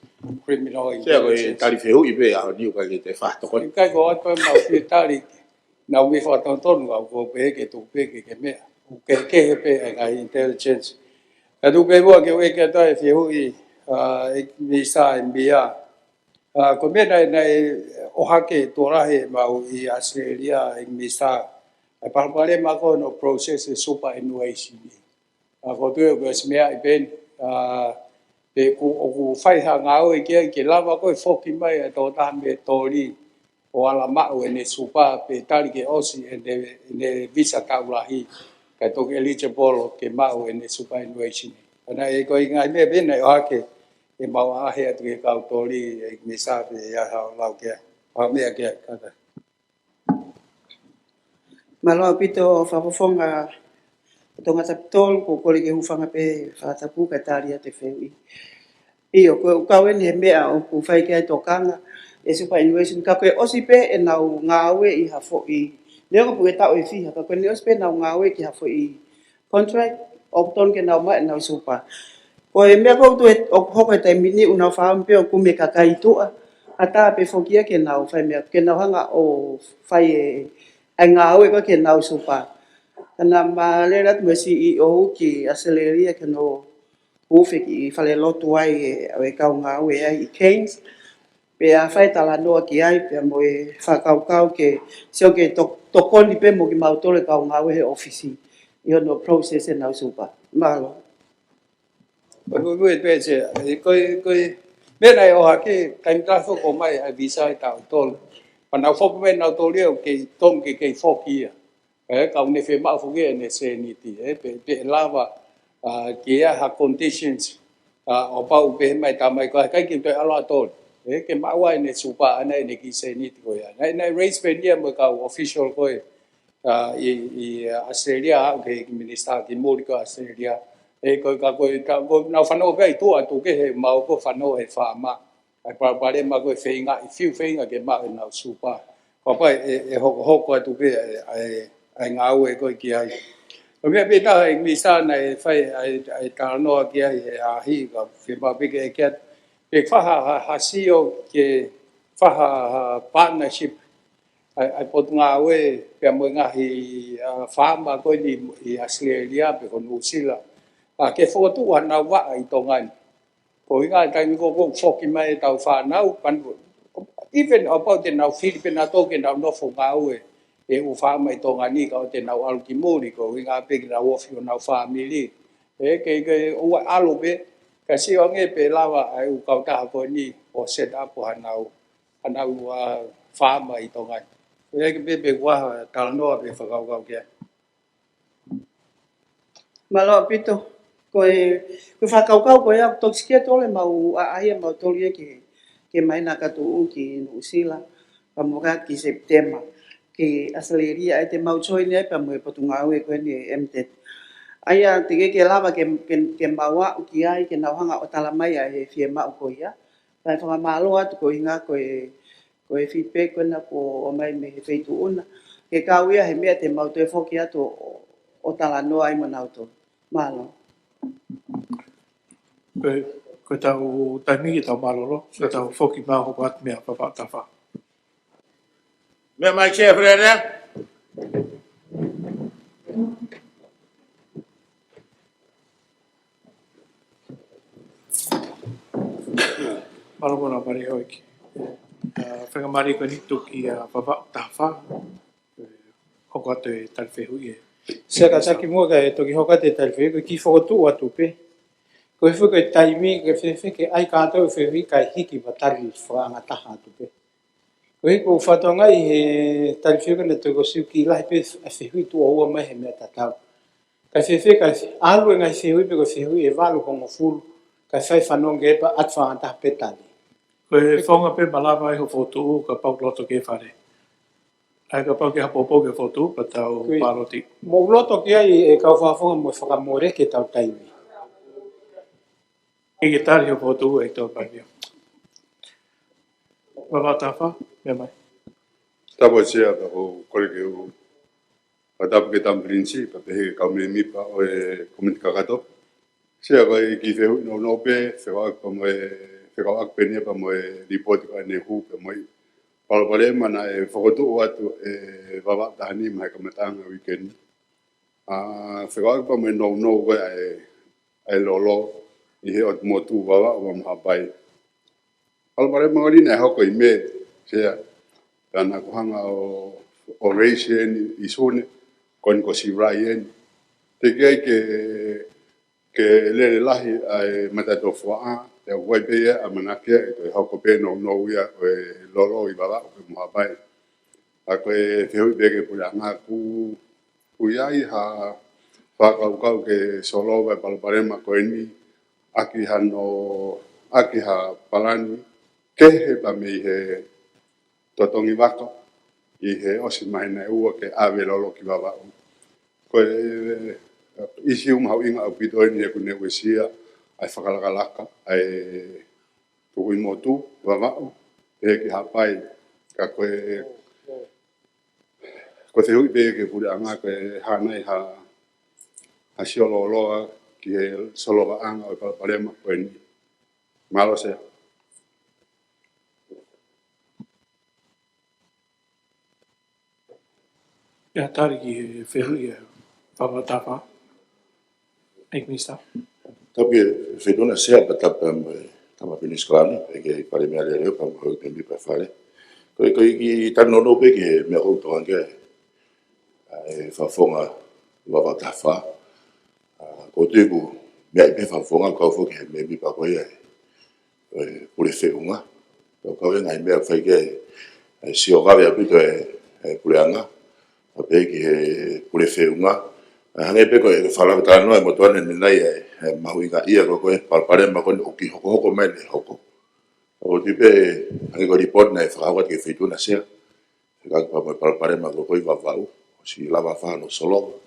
criminal intelligence tari feu i be a ni ka ke te fa to ko kai ko at pa mau fie tari na wi fa ton ton ko pe ke tu pe ke me ke pe ga intelligence ka tu pe bo ke we ke ta fie hu i mi sa mbia ko me na o ha ke to ra he mau i Australia mi sa ai parpare ma ko no process superannuation ko tu ko smea i ben pe ku fai ha ngau ke lava ko foki mai to ta me tori o ala ma o ne super pe tali ke osi ne visa ka ulahi ka to eligible ke ma o ne superannuation ana e ko ngai me ben ai ha ke e ma wa he atu ke ka tori e mi sa pe ya ha lau ke Pa mea kia kata. Maloa pito o whapafonga tonga tapitol ko kore ke hufanga pe whatapu ka taria te whewi. Iyo, ko kawen he mea o ku whai kia tokanga e superannuation ka koe osi pe e nau ngāwe i hafo i leo ko puke tau e fiha ka koe ni osi pe nau ngāwe ki hafo i contract o ton ke nau mai nau super. Ko e mea kou tu e o hoko e taimini unau whaampe o kume ka kaitua a tā pe fokia ke nau whai mea ke nau hanga o whai e ngāwe ko ke nau super. Kana ma le rat me CEO ki Aceleria ke no ufe ki fale lotu ai e kau ngā ue ai i Keynes. Pe a whai tala noa ki ai pe mo e whakau ke seo ke tokoni pe mo ki mautore kau ngā ue he ofisi. I ono process e nau supa. Malo. Koe pe se koe me nei o hake kaim trafo ko mai ai visa i tau tol. Pa nau fopo me nau toli o ke tom ke foki ia. Kau ne fe mau foki ne se ni ti pe lava kia ha conditions o pau pe mai ta mai ko kai ki te ala tol. Ke mau ai ne supa ana ne ki se ni ti ko ia. Nei race pe ni mo ka official ko i Australia ke minister ki mori ko Australia. Ko na whanau kai tua tu ke he mau ko whanau he whama. Ai pare ma ko whenga i fiu whenga ke mau na supa. Ko pai e hoko tu ke ai ngau e ko ki ai. Ko me pe ta ai mi sa na e fai ai ta no ki ai a hi ko fi ba pe ke ke pe fa ha sio ke fa partnership ai pot ngau e pe mo nga hi farma ko ni i Australia pe ko New Zealand. Ke foto ana wa ai tongan. Ko inga tai ko foki mai tau fa nau pan even about the now Philippine na to ke now no fo ngau e u fa mai tonga ni ka te now al ki mori ko inga pe na wo fi na family ke o alo be ka si o nge pe lawa ai u ka ta ko ni o set up ha now fa mai tonga ke be wa ta no be fa ka ke Malo pito. Koe whakau koe au toksikia tole mau a aia mau tolia ke mai na katu ki Nusila pa moga ki September ki Aceleria ai te mau choi nei pa mo potunga e koe ni MTET. Aia te ke lava ke maua ki ai ke nauhanga o talamai ai fie mau ko ia. Pai whanga malo atu ko inga koe feedback koe na ko o mai me he feitu una. Ke kau ia he mea te mau te whoki atu o talanoa ai manauto. Malo. Ko tau taimi ki tau malolo, so tau foki mā hoko atu mea papatafa. Mea mai che frere. Maloko na pare hoiki. Whenga mari ko ni tuki papatafa, hoko atu e talwhehu i e. Saka saki mua ka e toki hoka te talwhehu ki whakotu atu pe. Ko e whuka e taimi ke whewheke ai kātou e whewhi kai hiki watari whaangataha atu pe. Ko hiko whatonga i he talwhehu na toko siu ki lahi pe a whewhi tua ua mai he mea tatau. Ka whewhi ka alu e ngai whewhi pe ko whewhi e walu kongo fulu ka whai whanonga e pa atu whaangataha pe tani. Ko e whaunga pe malawa e ho fotu ka pau loto ke whare. Ai ka pau ke hapopo ke fotu pa tau paroti. Mo loto ki ai e kau whaafonga mo whakamore ke tau taimi. I ke tari ho fotu e tau pania. Papatafa, mea mai. Tapa sia pa o kore ke o patapa ke tam prinsip pa he ka me mi pa o e komitika kato. Sia ko e ki fe no pe se va ko mo se ka ak pe ne pa mo e report ka ne hu pe mo palo pale mana e foto atu e baba tani mai ka matanga weekend. Se va pa mo no ko e lolo i he o motu baba o ma pai. Palo pale mo ni ne hoko i me sia tana ko hanga o reisen i sone kon ko si Ryan te ke le lahi ai mata to fo a te wai pe a manake e hoko pe no ia e lolo i baba o mo pai a ko e te hui ke pula nga ku ia i ha fa ka ke solo ba pal parema ko ni aki ha palani ke he pa me he totongi wako i he osi mai nei ua ke awe lolo ki wawa o. Koe isi umhau inga au pito ni e kune wesia ai whakalakalaka ai tuku imotu wawa o e ki hapai ka koe koe te hui pe ke pure anga koe hanai ha siolo loa ki he solo wa anga o palema koe ni. Malo se. Ia tari ki he whehu ia whawatafa. Eik mista. Tapi fedona sea patapa tama pinis klani ke pare me ale pa mo ke mi pa fare. Ko ki tan no pe ke me o to ange fa fonga wa tafa. Ko te ku me pe fa fonga ko fo ke me mi pa ko ia. Pour le feunga. Ko ka venga me fa ke si o ga ve apito pour anga. Ape ki pour le feunga. Hange pe ko e whala ta no e motuane ni nei mahuinga ia ko e palpare ma ko o ki hoko me le hoko. O tipe hange ko report na e whakawat ke whitu na sea. Ka pa palpare ma ko i wawau. Si lava wha no solo.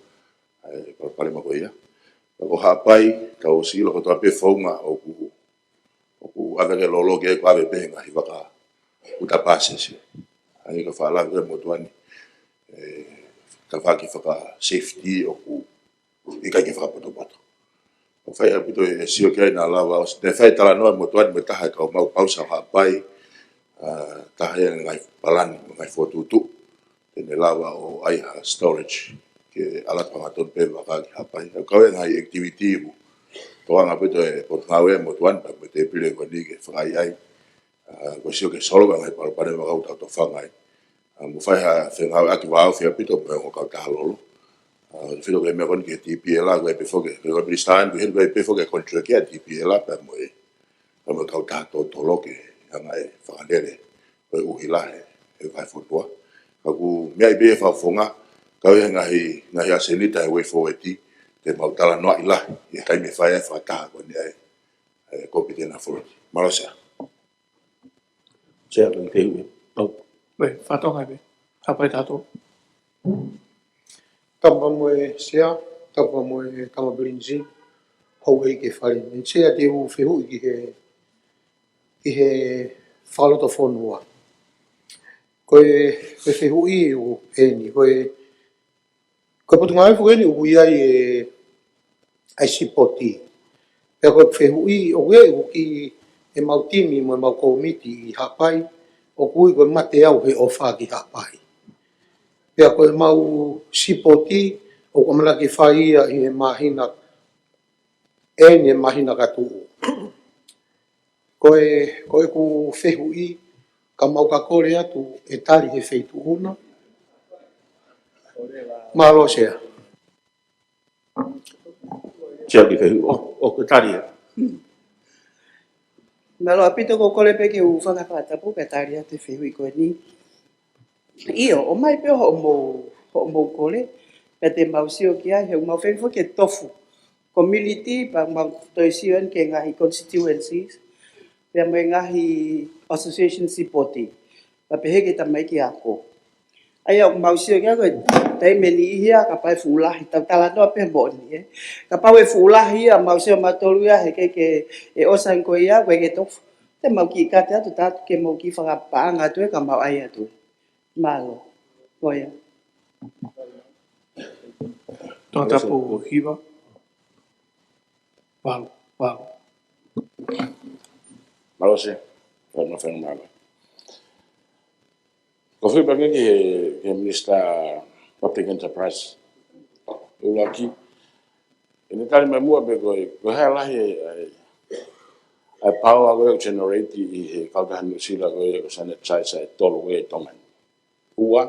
Palpare ma ko ia. Ko hapai ka o si loko toa pe whaunga o ku avere lolo ke ko ave pe nga i waka uta pase si. Hange ko whala ke motuane. Ka whaki whaka safety o ku i kai ke whakapoto. O whai apito e sio kia ina lawa o te whai tala noa mo tuani me taha ka o mau pausa hapai taha e ngai palani ngai whotutu tene lawa o aiha storage ke alat pangaton pe wakaki hapai. O kau e ngai activity mu toanga apito e pot ngawe mo tuani pa me te pile kwa ni ke whakai ai ko sio ke solo ngai palapane wakau tau to whangai. Mo whai ha whengawe aki wao whia pito me o kau taha lolo. Fido ke me kon ke TPLA ko e pe foke ko Kristan ko he pe foke kontra ke TPLA pa mo e mo ka ta to loke anga e whakalere ko uhila e vai fotoa ka ku me ai be fa fonga ka e ngahi asenita e we foeti te mautala no ila e kai me fai fa ta ko ni e ko pite na fo malosa Sea lo te ue. Be, whatonga be. Hapai tato. Tapa moe sea, tapa moe tama birinzi, hau hei ke whare. E sea te u whehu i he whalota whonua. Koe whehu i u heni, koe putunga ai fueni u ia i ai sipoti. Pea koe whehu i o e u ki e mautimi mo e mau komiti i hapai, o kui koe mate au he ofa ki hapai. Pea koe mau sipoti o kamala ki whaia i he mahina e mahina katuu. Koe ku whehu i ka mau ka kore atu e tari he wheitu una. Malo sea. Tia ki whehu o ke tari e. Melo apito ko kole pe ke u whakapatapu pe tari atu whehu i koe ni. Io, o mai pe ho mo kole, pe te mausio ki ai, he mau whenfo ke tofu. Community, pa mau toision ke ngahi constituencies, pe mo ngahi association sipoti. Pa pe heke tamai ki ako. Ai au mausio ki ako, tai meni ihia ka pai fulahi, tau tala noa pe moni. Ka pau e fulahi a mausio matolu ia, heke ke e osan ko ia, weke tofu. Te mau ki kate atu, tatu ke mau ki whakapaanga atu e ka mau ai atu. Malo. Goia. Tōna tapu hiwa. Walo. Malo se. Whama malo. Ko whi bangi ke Minister Public Enterprise. Ulaki. Ine tali mai mua be koe hea lahi ai pau a koe generate i he kautahan New Zealand koe o sanitizer e tolo koe e tongan. Ua.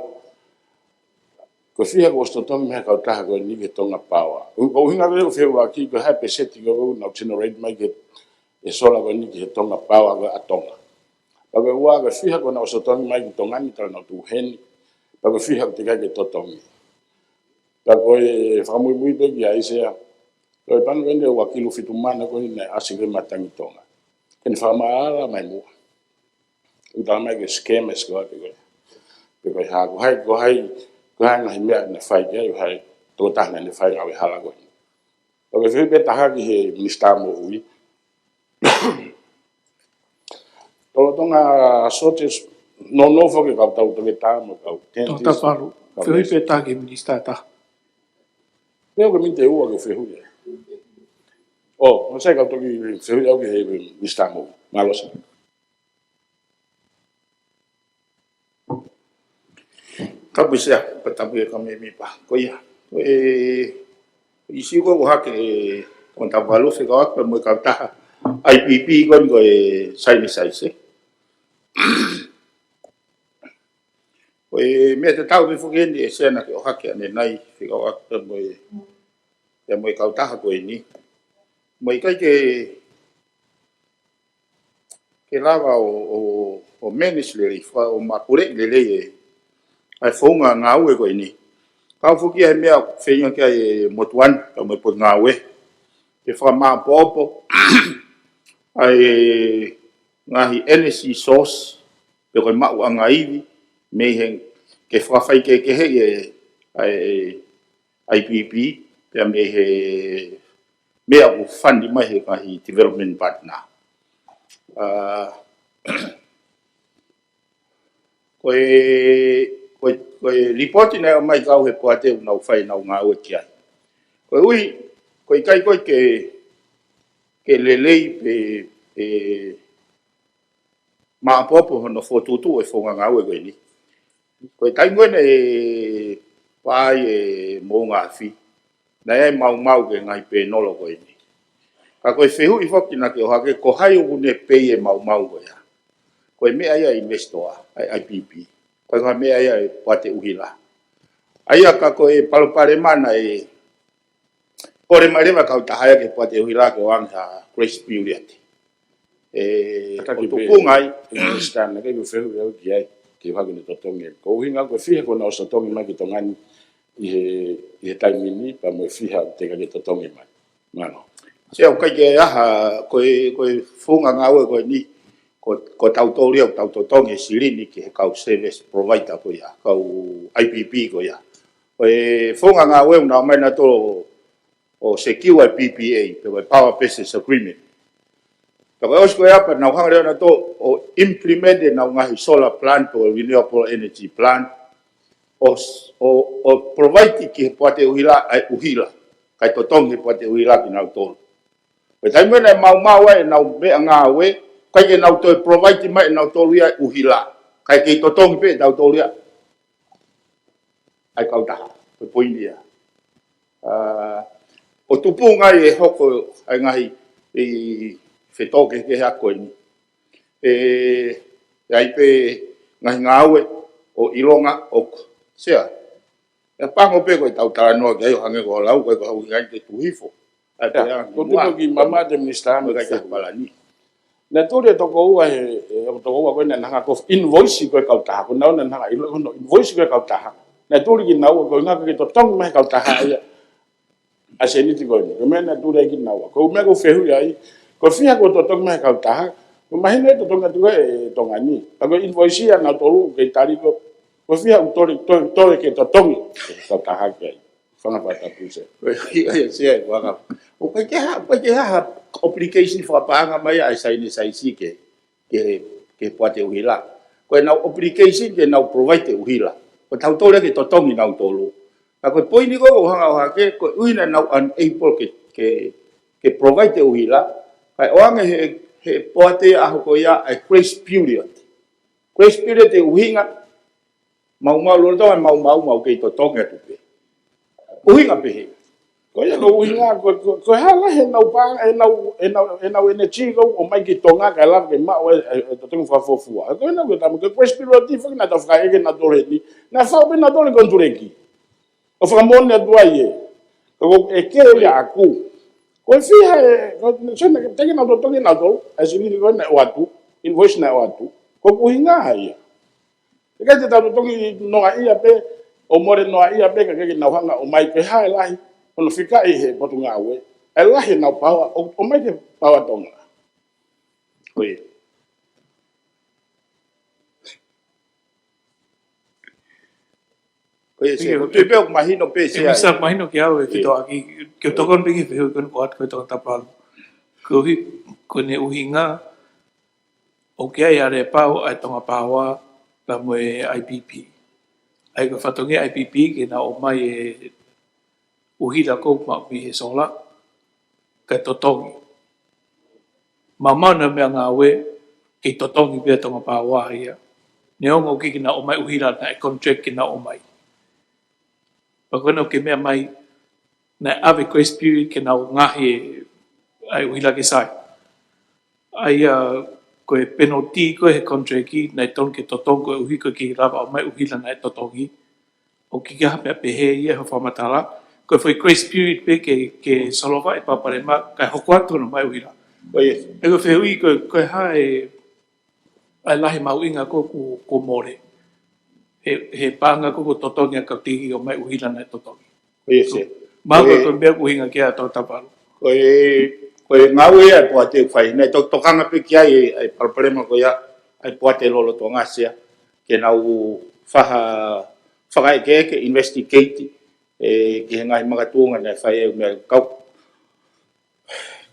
Ko whiha ko stotongi meha kautaha koe ni ke tonga paua. Ko hinga koe o whiha ki ko hea peseti koe na generate mai ke e sola koe ni ke tonga paua koe a tonga. Pake ua koe whiha ko na o stotongi mai ke tongani tala na tu heni. Pake whiha ko te kai ke totongi. Pake koe whakamui pe ki aisea. Koe panu wende ua kilu fitu mana koe ni asike matangi tonga. Kene whamaala mai mua. Utala mai ke scammers koe ake koe. pe ko ha ko hai ngai me na fai ke hai to ta na le fai ga hala ko o ke fe ta ha ki he minister mo wi to tonga sotes no fo ke ka tau to ke ta mo ka Tota wharu. Whiwhi pe tāke minister ta. Peo ke minte ua ke whihu e. O, no sei ka toki whihu au ke he minister mo. Malosa. Tapu sea, patapu e kame mi pa. Ko ia. Ko isi ko hake kon tapu halo se ka akpa mo ka taha. IPP kon ko saini saise. Ko me te tau me fugendi e sena ke o hake ane nai se ka akpa mo mo ka taha ko ni. Mo kai ke lava o menis le fa o makure le le ai fonga ngau e ko ni. Kau fuki ai mea whenga kia e motuan, ka mai po ngā we. Te whamā pōpo, ai ngahi energy source, pe koe mau a ngā iwi, me he ke whawhai ke he e IPP, pe me he mea o whandi mai he ngahi development partner. Koe ripoti nei o mai kau he poate u nau whai nau ngā ue ki ai. Koe ui, koe kai koe ke lelei pe maapopo hono whotutu e whonga ngā ue koe ni. Koe tai ngwene e whai e mō ngā whi. Nei e mau ke ngai pe nolo koe ni. Ka koe whehu i whoki na ke o hake, ko hai o ne pei e mau koe ya. Koe mea ia investor, ai IPP. Koe ka mea ia e poate uhila. Aia ka koe palopare mana e kore marewa kau tahaya ke poate uhila ke wanga grace period. O tupu ngai. Minister na kai ko whihu au ki ai. Ki whaku ni totongi. Ko uhinga ko whiha ko na o sotongi mai ki tongani i he taimini pa mo whiha te ka ki totongi mai. Mano. Se au kai ke aha koe whunga ngā ue koe ni. Ko tau tōri au tau totongi sirini ki he kau service provider ko ia. Kau IPP ko ia. Koe whunga ngā ue unau mai na tō o secure PPA, pe koe Power Purchase Agreement. Ka koe osko ea pa nau hanga reo na tō o implement e nau ngahi solar plant o renewable energy plant o provide ki he poate uhila ai uhila. Kai totongi he poate uhila ki nau tōru. Koe taimena e mau e nau mea ngā ue, kai ke nau toi provide mai nau tōru ia uhila. Kai ke totongi pe nau tōru ia. Ai kau taha, koe poini ia. O tupu ngai e hoko ai ngahi i whetoke ke hea koe ni. Ai pe ngahi ngāue o ilonga o sea. E pango pe koe tau taranoa ke aio hange ko lau koe ko hau ngai te tuhifo. Ai pe anga. Ko tupo ki mama de minister me kai kapala ni. Na tōre toko ua he toko ua koe na nanga ko invoice koe kau taha. Ko nau na nanga invoice koe kau taha. Na tōre ki nau koe ngaka ki to tongi mai kau taha ia. Ase ni ti koe ni. Ko mea na tōre ki nau. Ko mea ko whehu ai. Ko whiha ko to tongi mai kau taha. Ko mahina e to tonga tuka e tonga ni. Ko invoice ia na tolu ke tari ko. Ko whiha ko tōre ke to tongi. Kau taha ki ai. Whanga pata puse. Ia sea e wanga. O kai ke ha application whapanga mai ai saini saisi ke poate uhila. Koe nau application ke nau provide uhila. Ko tau tōre ke totongi nau tōlu. A koe poini ko hanga o hake, koe uina nau unable ke provide uhila. Kai oange he poate aho ko ia a grace period. Grace period e uhinga. Mau loro tau mau ke totongi atu pe. Uhinga pe he. Ko ia no uhinga ko hala he nau pa e nau energy ko o mai ki tonga ka la ke ma o to tengo fa fofua. Ko ina ko tamu ko respirativo que na ta fra e na dole ni. Na fa be na dole con tureki. O fra mon na duaie. Ko e ke ya aku. Ko fiha ko chena ke tenge na to tongi na dole. Asini ko na watu, invoice na watu. Ko uhinga ia. Ke te ta tongi no ia pe o more no ia pe ka ke na hanga o mai ke ha lahi. Ono fika e he potu ngā ue. E lahi nau paua, o mai te paua tonga. Koe. Oye, se tu pe o mahino pe se. Misa mahino ke au ki to aki ke to kon pegi fe kon ko at ko to tapal. Ko hi ko ne uhinga o ke ai are pau ai tonga pawa la mo IPP. Ai ko fatongi IPP ke na o mai e uhila ko ma bi sola ka totongi. Mama na me nga we ke totongi be tonga pawa ia. Ne o ki na o mai uhila na e contract ki na o mai. Pakono ke mea mai na ave ko spirit ke na o ngahi ai uhila ke sai. Ai ko e penalty ko e contract ki na ton ke totong ko uhi ko ki lava o mai uhila na e totongi. O ki ka hape pe he ia ho whamatala. Ko foi grace spirit pe ke salova e paparema kai hoko atu no mai uhila. Oye. E ko whiui ko hae ai lahi mauinga ko more. He panga ko totongi a kautihi o mai uhila na e totongi. Oye se. Mako ko mbea uhinga kia tau tapalu. Koe ngau ia po ate whai. Nei tokanga pe kia ai palparema ko ia ai po ate lolo to ngasia. Ke nau whaka ke investigate ki he ngai magatunga nei whai e mea kau.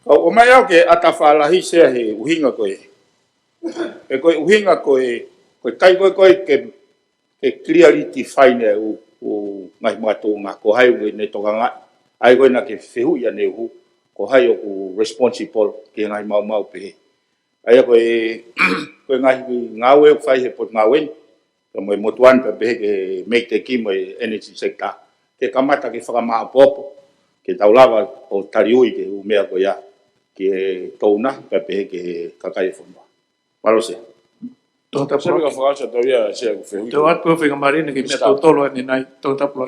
O mai au ke ata whaalahi sea he uhinga koe. E koe uhinga koe kai koe ke clearly fine o ngai magatunga ko hai ui nei tokanga. Ai koe na ke whihu ia nei hu. Ko hai o ku responsible ke ngai mau pe. Ai koe ngai ngau e whai he pot ngau en. Ka moe motuan pe ke make te ki moe energy sector. Ke kamata ke whakamaa popo. Ke taulawa o tariui ke umea ko ia. Ke touna pe ke kakai whanua. Marose. Tonta Sabe ka whakasa tau ia se ku whihu. Te wat po whinga marina ki mea tau tolo ane nai tonta plo.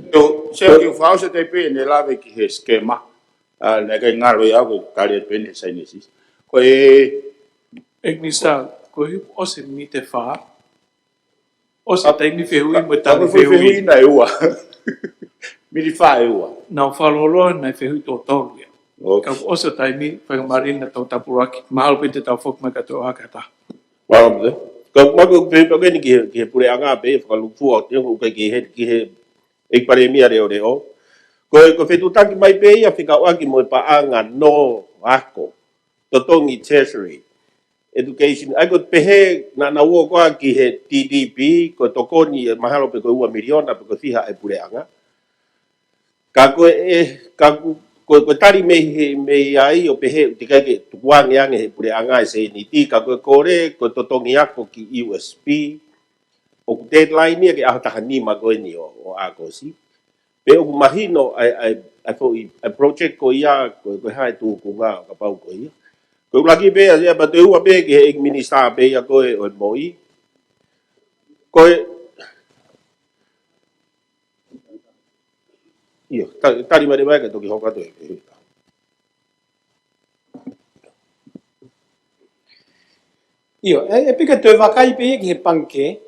Yo se ki whausa te pe ne lawe ki he skema. Nā kai ngaro ia ko kare pe ne sainesi. Ko Ek misa ko hi ose mi te wha. Ose tai mi whihui mo tani whihui. na ua. Mi di wha ua. Nā whalolo na whihui tō tolu ia. Ka ose tai mi whinga marina tau tapuraki. Mahalo pe te tau whokma ka tō akata. Wow, ka mako pe ni ki pure anga pe whakalupu o te ko ki he ek pare mi are o. Ko fetu taki mai pe ia whika oaki mo pa anga no ako. Totongi tertiary education. Ai ko pehe na ua koa ki he TDP ko tokoni mahalo pe ko ua miliona pe ko fiha e pure anga. Ka ko tari me ai o pehe tika ke tukuang yang he pure anga se ni ti ka ko kore ko totongi ako ki USP o deadline ni ke ahata ni ma ko ni o ako si pe o mahino ai project ko ia ko hai tu ko nga ka pau ko ia ko lagi be ya ba te ua be ke ek minister be ya ko o moi ko io tari mare mai ka to ki hoka to Io, e pika te wakai pe ki he panke,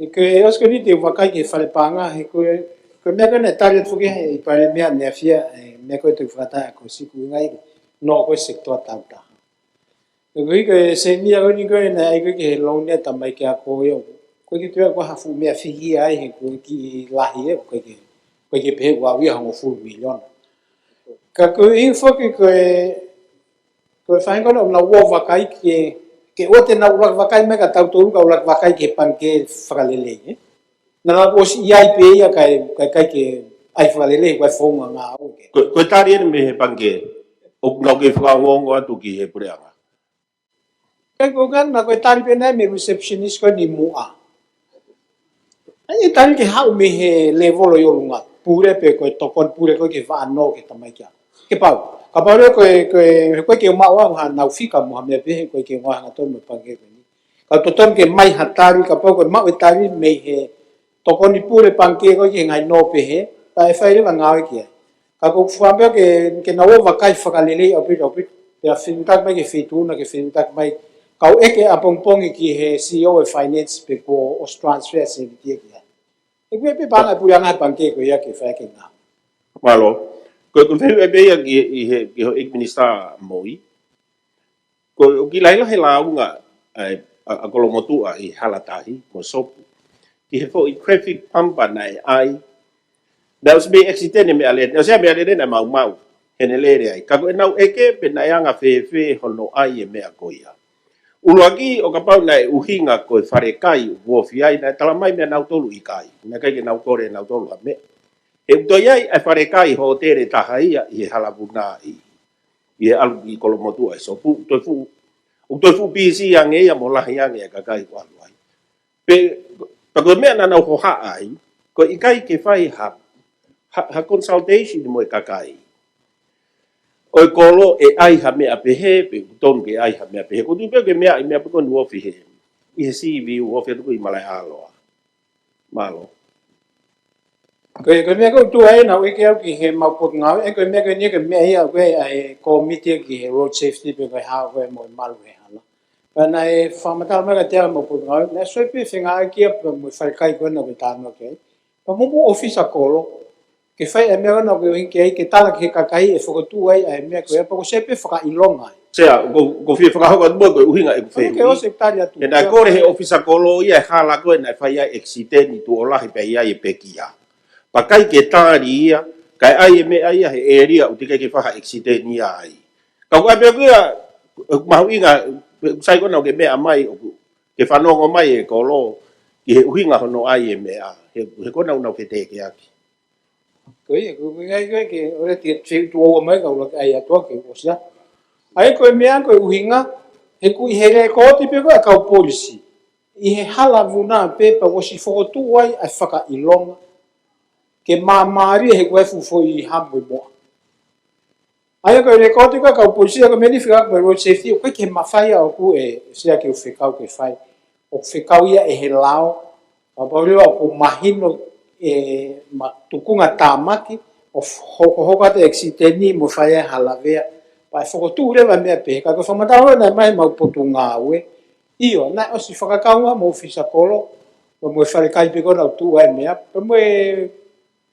e ke e osko ni te wakai ki he whalepanga, he ko mea kone tari fuki he i pare mea nea fia, mea koe te whakatai ako siku ngai, no koe sektoa tauta. E koe ke se nia koe ni koe na e koe ki he launia tamai ke ako eo, koe ki tuea koe hafu mea whihi ai he koe ki lahi e, koe ke pehe wawia hango full miliona. Ka koe i whoki koe whaengona o na ua wakai ke o te na ulak wakai me ka tautoru ka ulak wakai ke panke whakalele. Na la os iai pe ia kai ke ai whakalele kai whaunga ngā au. Koe tari ene me he panke o nau ke whakangongo atu ki he pure anga. Kai ko kan na koe tari pe nai me receptionist koe ni mua. Ai tari ke hau me he level o yolunga. Pure pe koe tokon pure koe ke whaano ke tamai kia. Ke pau. Ka pare koe ke umaua ha nau fika mo ha me pe koe ke ngā hanga tō me pange koe ni. Ka toton ke mai hatari ka pau koe mau e tari me he tokoni pure pange koe ke ngai no pe he pa e whaere wa ngāwe kia. Ka ko whaambea ke na o wakai whakalele au pita pe a whinutak mai ke whituna ke whinutak mai kau eke a pongpongi ki he CEO e finance pe ko os transfer se vitia kia. E koe pe panga pure anga pange koe ia ke whae ke ngā. Malo. Ko e beia ki ho ek minister moi. Ko ki laila he launga a kolomotua i halatahi mo sopu. ki he fo i traffic pampa nai ai na us be accident me ale na se me ale na mau hene lere ai ka ko nau eke pe na yanga fe hono ai e me a koia uruaki o ka pau nai uhinga ko fare kai wo fiai na tala mai me nau tolu i kai na kai ke nau kore nau tolu a me e to yai e fare kai ho tere tahaia i halabuna i alu i kolomotu ai so pu to fu bisi yang e mo la yang e ka kai kwa ai pe pa ko me na na ho ha ai ko i kai ke fai ha consultation mo ka kai o kolo e ai ha me apehe pe ton ke ai ha me apehe ko tu pe ke me ai me ko no fi he i si vi o fe ko i malai alo malo Ko me ko tu ai na we ke ki he ma pot nga e ko me ko ni ke me ya ko ai committee ki road safety pe ko ha ko mo mal we ha no. Pa na e fa ma ta ma ka te mo pot nga na so pe finga ki mo fa kai ko na ta no ke. Pa mo office a kolo ke fai e mea na ko ke tala ke kakai e whakatu ai e mea ko e pa ko sepe whakailonga. Sea, ko fie whakahoka mo ko uhinga e ko whee. Ke o sektari atu. E nai kore he ofisa kolo ia e hala koe nai whai ai exiteni tu o lahi pe ia e pekia. Pa kai ke tāri ia, kai ai e mea ia he area u tika ke whaha exiteni ia ai. Ka kua pia kuia, mahu inga, sai kona o ke mea mai, ke whanongo mai e kolo, ki he uhinga hono ai e mea. He kona unau ke teke aki. Koe, koe ke ore te tu o mai ka ula ai atua ke o sia. Ai koe mea koe uhinga, he ku i he re koti pe koe kau polisi. I he hala vuna pe pa o si whakotu ai ai whakailonga. Ke mamari he koe fufo i hamu i moa. Ai koe re koti koe kau polisi, koe meni whika koe road safety, koe ke mawhai au ku e sia ke u whikau ke whai. O whikau ia e he lao, pa paurewa o mahino e tukunga tāmaki o hoka te exiteni mo whaia halavea pa e whakotu rewa mea pe ka ko whamataro na mai mau potu ngā ue io na o si whakakaunga mo fisa kolo mo whare kai pe kona tu ai mea pa mo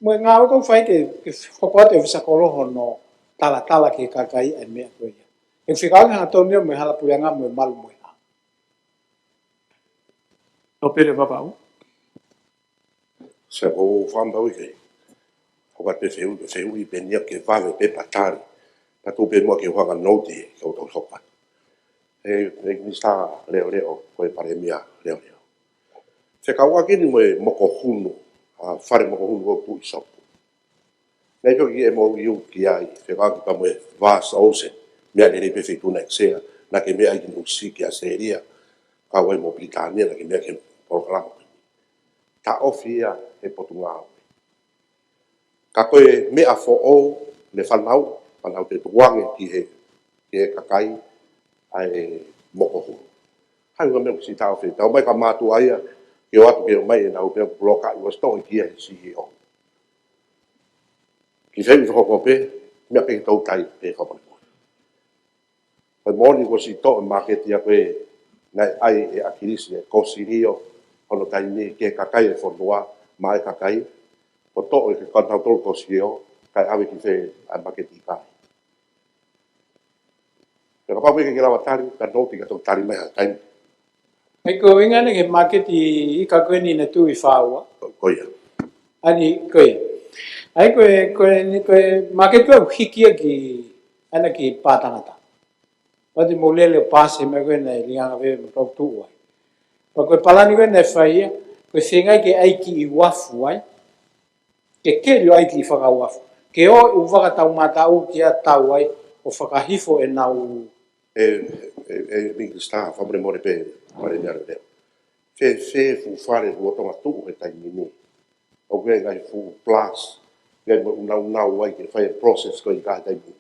ngā ue kong whai ke whakoate o fisa kolo hono tala ke kakai ai mea koe ia e whikaunga hanga tō mea mo halapureanga mo malu mo ha No pere wapau. Se o whambau i kei. Hoka te wheu i penia ke whawe pe patari. Pa tō pe mua ke whanga noti ke o tau sopa. E nista reo, koe paremia reo. Se kaua kini mo e moko hunu, whare moko hunu o pui sopu. Nei pio ki e mo iu ki ai, se kaua ka mo e vast ocean, mea nere pe whetuna eksea, na ke mea i ki nusi ki a seria, kaua e mo Britania, na ke mea ke programa. Ta ofia e potunga au. Ka koe mea fo o le whanau te tuange ki he kakai ai moko hulu. Hai ua mea si tau whi, tau mai ka mātu aia, ki o atu ke o mai e nau pia bloka i wasto i kia he CEO. Ki wheu i whoko pe, mea pe tau tai pe whapari. Pai mōni ko si to e maketi a koe, nai ai e akirisi e kosirio, hono tai ni ke kakai e whanua, mai kakai, o to e ke kantau tolu kosirio, kai awe ki whe a maketi kai. Te ka papu e ke lawa tari, ka noti ka tau tari mai ha taimi. Ai ko ingane ke maketi i ka koe ni na tu i whaua. Koia. Ani koe. Ai koe maketi au hikia ki ana ki pātangata. Pati mo lele pāse me koe na ringanga veo me tau tu ai. Pa koe palani koe na whaia, koe whengai ke aiki i wafu ai, ke kerio aiki i whaka wafu. Ke o u whakatau matau ki a tau ai, o whakahifo e nau. Mingi staa, whamre more pe, mare mea reo. Fe fu whare rua tonga tuu he taimi ni. O koe ngai fu plus, ngai mo unau ai ke whaia process ko i kaha taimi.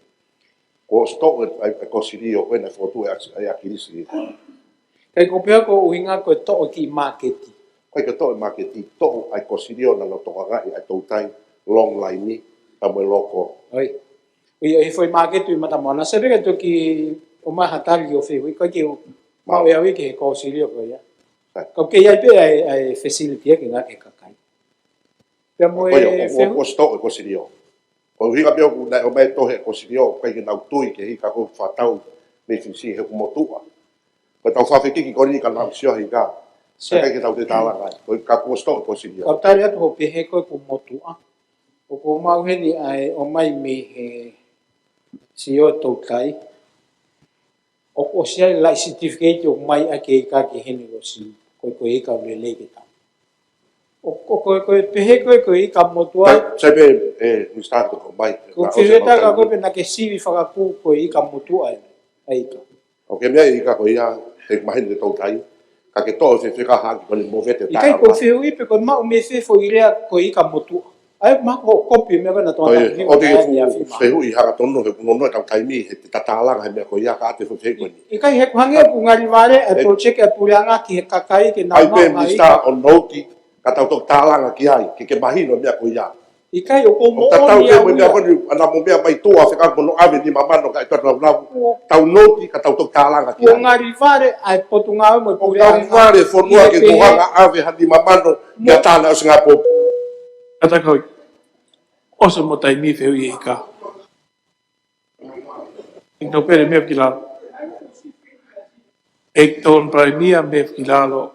Ko stok ai kosiri o koe na whotu e akirisi. Kai ko pia ko uhinga ko to ki marketi. Kai ka to marketi to ai kosirio na no toka ai tau tai long line ni ta mo loko. Ai. I foi marketi mata mona se be to ki o ma hatari o fe ko ki ma o ia ke kosirio ko ia. Ko ke ia pe ai facility ke nga ke kakai. Pe mo e fe ko sto ko kosirio. Ko higa pe o mai to he kosirio kai ke na tui ke hika ko fatau me fisi he ko motua. Ko tau whawhiki ki kori ka nau sio hi ka. Sa kai ke tau te tala kai. Ko ka posto ko si dia. Kau tari atu ho pehe koe ku motua. O ko mau heni ai o mai me he si o tau kai. O sia lai certificate o mai ake i ka ke heni o si koe i ka lele ke tau. O koe pehe koe i ka motua. Sai pe ni start ko mai. Ko whiweta ka koe pe na ke siwi whakaku koe i ka motua ai ka. O ke mea i ka ko ia e mahini te tau tai. Ka ke toa se whika haki ko le mo vete I kai ko whiu i pe koe mau me whiwho i rea koe i ka motua. Ai ma ko kopi me kana toa ta. O te whiu i haka tono he kunono e tau tai mi he te tatalanga he mea ko ia ka ate whiu ni. I kai he kuhange ku ngari ware e project e pureanga ki he kakai ke na mau ai pe mista on noti ka tau tok talanga ki ai ke mahino mea ko ia. I kai o mo tau te mo mea ko ana mo mea mai tua se ka kono ave ni mamano ka tau na tau noti ka tau tok talanga ki ai. O ngari ware ai potunga mo pureanga. Ngari ware fonua ke kohanga ave hadi mamano ya tana o singa po. Ata kau, osa mo tai mi whiu i ka. I no pere mea ki lalo. E ton praimia mea ki lalo.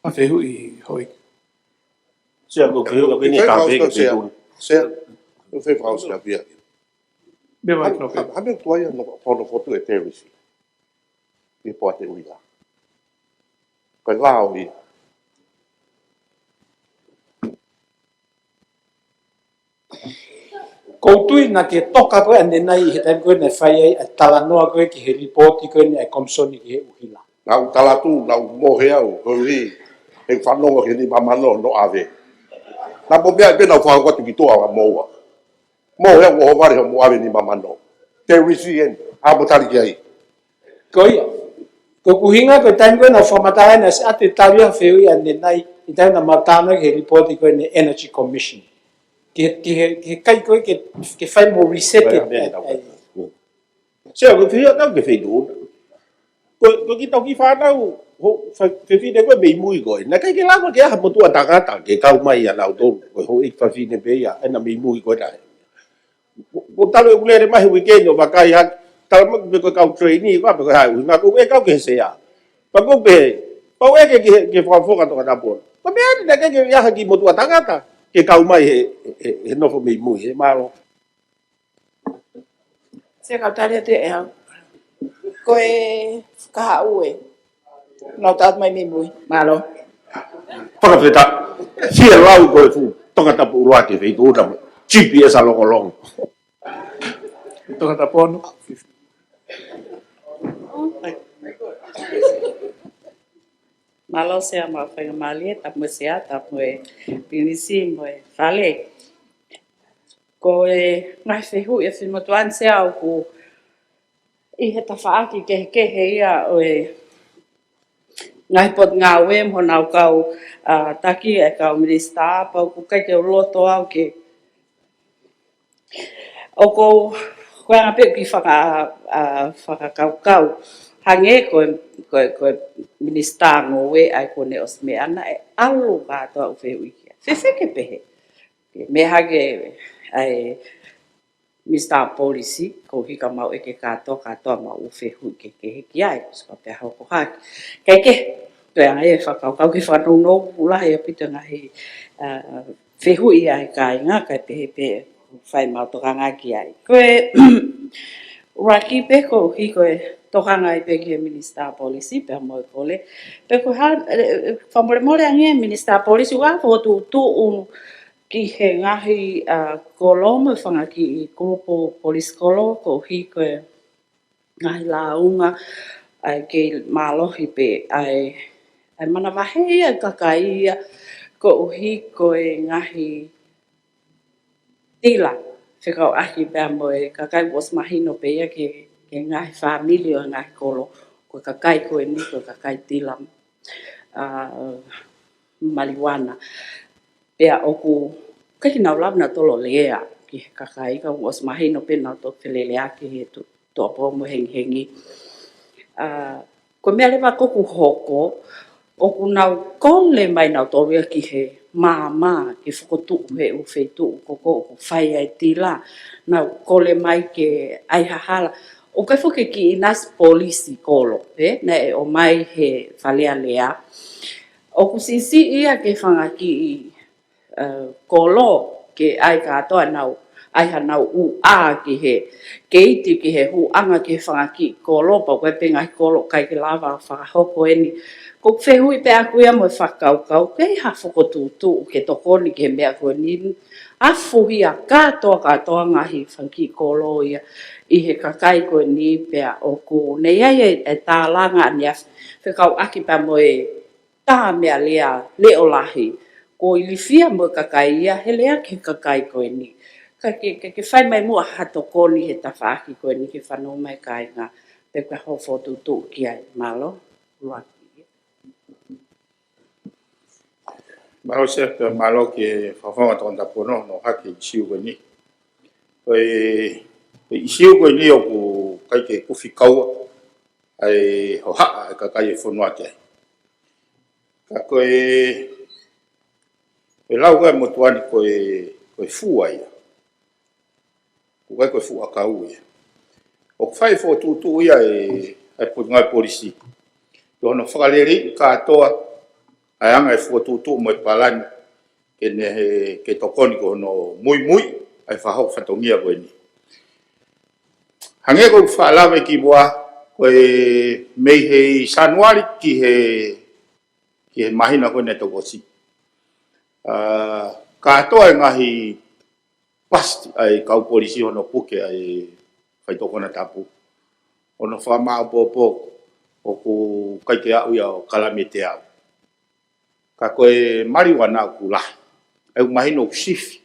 A whiu i hoi. Sia ko whiu ka pini ka veke pe tu. Sia, o fe frau se la via. Me mai no pe. Ha me toia no fono foto e terisi. I po te uila. Ko lao i. Koutui na ke toka koe ane nai he tai koe ne whai ai tala noa koe ki he reporti koe ne komsoni ki he uhila. Nau talatu, nau mohe au, hoi he whanongo he ni mamano no ave. Na mo mea pe nau whakawatu ki toa wa moua. Mohe au o ware mo ave ni mamano. Te risi en, a mo tali ki ai. Koia, ko kuhinga koe tai koe na whamatai na se ate taria whiu i ane nai i tai na matana ki he reporti koe ne Energy Commission. Ke kai koe ke whai mo reset e. Sia ko whiu tau ke whiu. Ko ki tau ki whanau, whiwhine koe mei mui koe. Na kai ke lama ke aha motua tangata, ke kau mai a nau tonu, koe ho ik whiwhine pe ia, ena mei mui koe nae. Ko talo e ulere mahi weekend o makai hak, talo mak pe koe kau trainee, koe koe hai uhinga, koe kau ke se ia. Pa koe pe, pau eke ke whawhoka toka tapon. Pa me ane na kai ke iaha ki motua tangata, ke kau mai he nofo mei mui, he maro. Se kau tari te e hau. Koe kaha ue. Nau taat mai mi mui. Malo. Whakawheta, sia lau koe fu, tonga tapu uroa ke whitu uta, GPS a longolong. Tonga tapono. Malo sea ma whainga malie, tapu sea, tapu e pinisi mo e whale. Ko e ngai whihu e whimotuan sea au ku i he tawhaaki kehe ia o e ngai pot ngā we mo nau kau taki e kau minista pau ku kai ke loto au ke o ko koe pe ki whakakau hange koe minista ngō we ai kone os me ana e alu kātoa u whihu i kia. Whiwhike pehe. Me hage ai Mr. Policy, ko hika mau eke katoa mau uwhihu ke heki ai, so pe hau ko haki. Kei ke, toi anga e whakau ki whanau no pula e apita ngahi whihu i ai ka inga, kai pehe whai mau tokanga ki ai. Koe, raki pe ko hiko e tokanga i pe ki Minister Policy, pe mo e kole. Pe ko whamore more ange Minister Policy, wa fotu ki he ngahi kolomo whanga ki i grupo polis kolo ko hi koe ngahi launga ai ke malohi pe ai mana wahe ai kakaia ko hi koe ngahi tila whikau ahi pēr mo e kakai was mahino pe ia ke ngahi familio ngahi kolo ko kakai koe ni ko kakai tila maliwana pea oku kai nau lava na tolo lea ki kakai ka was mahino pe na to felelea ki he to po mo hengi ko me leva koku hoko oku nau kole mai na to ki he mama ki fokotu he u fetu ko fai ai tila na kole mai ke ai hahala O kai fuke ki inas polisi kolo, na e o mai he whalea lea. O kusisi ia ke whanga ki kolo ke ai katoa nau, ai hanau u a ki he, ke iti ki he hu anga ke whanga ki kolo, pa koe penga hi kolo kai ke lava whakahoko eni. Ko whehui pe aku ia mo e whakaukau, ke ha whakotūtu ke tokoni ke mea koe nini. A fuhi a katoa ngahi whanki kolo ia, i he kakai koe ni pea o ko. Nei ai e tā langa ania, whekau aki pa mo e tā mea lea leo lahi. Ko i lifia mo kakai ia, he lea ke kakai koe ni. Ke whai mai mua hato koni he tawhaaki koe ni ke whanau mai kai ngā. Te ka hofo tūtu ki ai, malo, luaki. Malo se pe malo ke whawhanga tonda pono no hake i siu koe ni. I siu koe ni o ku kai ke kuwhi kaua ai ho haa e kakai e whanua te. Ka koe e lau koe motuani koe fua ia. Ku kai koe fua kau ia. O whai fo tūtu ia e putungai polisi. Yo no whakaleri katoa ai anga e fuatutu mo e palani ke tokoni ko no mui ai whahau whatongia koe ni. Hange ko whaalawe ki mua koe mei he sanuari ki he mahina koe ne tokosi. Katoa e ngahi pasti ai kau polisi hono puke ai whaitokona tapu. Ono whamao popo o ku kaike au ia o kalamete au. Ka koe mariwana ku lahi. Ai mahino sifi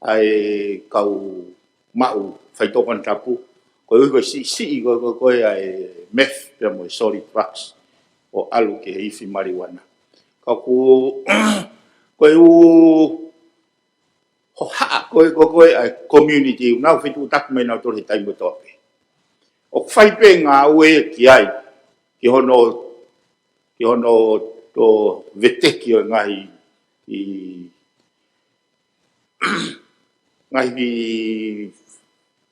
ai kau mau whaitokona tapu. Koe ui koe si koe ai meth pia mo solid drugs o alu ke hifi mariwana. Ka ku koe u ho haa koe ai community unau whitu taku mai nau tore taimu tope. O whaipe ngā ue ki ai ki hono to veteki o ngahi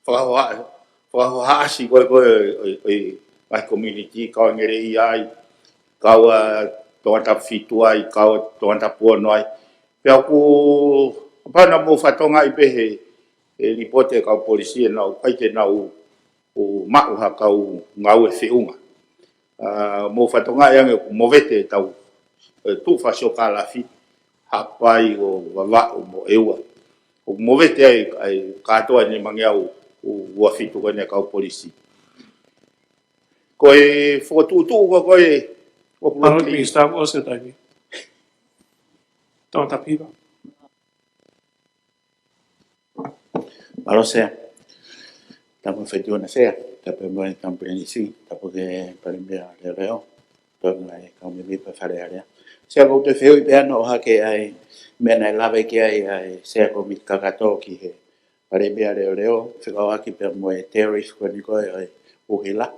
whakahohaasi koe ai community kau ngere i ai kau toanta fitu ai kau toanta puano ai pia ku pana mo whatonga i pehe e ripote kau polisi e nau kaite nau o mau ha kau ngau e whiunga mo whatonga e ange mo vete tau tu whasio ka lafi hapai o wawa o mo eua o mo vete ai katoa ni mangeau o wafitu koe ne kau polisi koe whotutu koe o Malo mi stav ose taimi. Tau tapiva. Malo sea. Tapo whaitua na sea. Tapo mo e kampeni si. Tapo ke parimea le reo. Tōna lai kaumi mipa whare area. Sea ko te whiu i peana o hake ai mena e lawe ki ai sea ko mi kakato ki he parimea le reo. Whikau aki pe mo e terrorist ko ni koe ai uhila.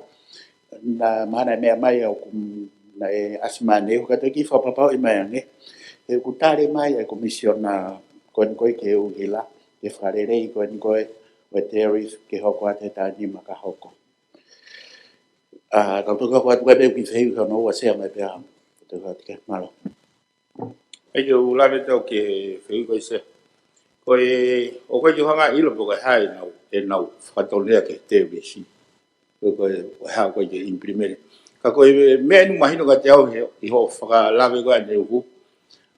Na mana mea mai au na e asimane ko kata ki whapapau i mai ange. E kutare mai e komisiona ko ni koe ke uhila. E wharerei ko ni koe o terrorist ke hoko ate tāni maka hoko. Kau tuka ko atu kape ki wheu ka noua sea mai pia. Tuka atu ke malo. Ai ke ulame tau ke wheu koe se. Koe o koe ki hanga ilo po koe hai nau e nau whatonea ke terrorist. Koe hao koe ke imprimere. Ka koe mea nu mahino ka te au i ho whakalawe koe ane uhu.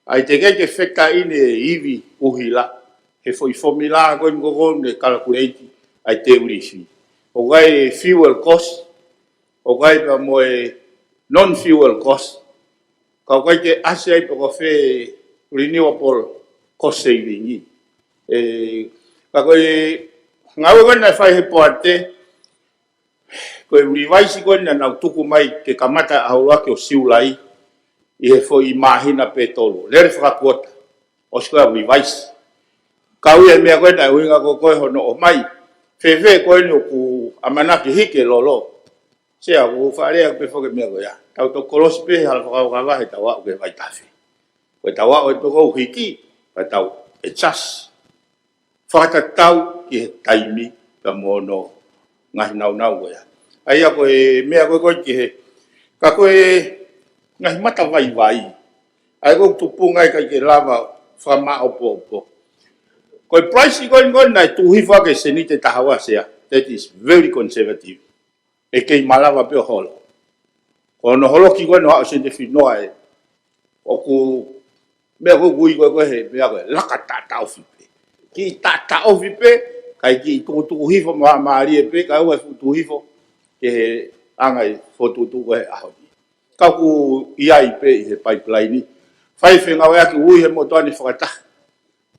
Ai te kei ke wheka ine iwi uhila. He foi formula koe mkoko ne calculate ai te urisi. O kai fuel cost. O kai pa moe non-fuel cost. Ka kai ke ase ai pa koe renewable cost saving. Ka koe ngawe koe na whai he poate. Koe revise koe na nau tuku mai ke kamata aurake o siulai. I he foi mahina petolo. Lere whakapuota. O skoa revise. Kau e mea koe na uinga ko koe hono o mai. Whewhe koe no ku amanaki hike lolo. Sea ku wharea pe whoke mea koe ya. Tau to kolosi pe hala whakau kawa he tau au ke vai tawhi. Koe tau au e toko hiki. Koe tau e chas. Whakatatau ki he taimi ka mono ngahi nau koe. Ai a koe mea koe ki he. Ka koe ngahi mata vai. Ai koe tupunga kai ke lava whama opo. Koe price koe nai tuhifa ke senite tahawa sea. That is very conservative. E kei malawa peo holo. Kono holo ki koe no hao sente whinoa e. O ku mea koe kui koe he mea koe laka tatao whipe. Ki tatao whipe kai ki tukuhifo maari e pe kai ua tukuhifo ke he angai fotutu koe aho. Kaku iai pe i he pipeline. Whai whenga wea ki ui he motoani whakataha.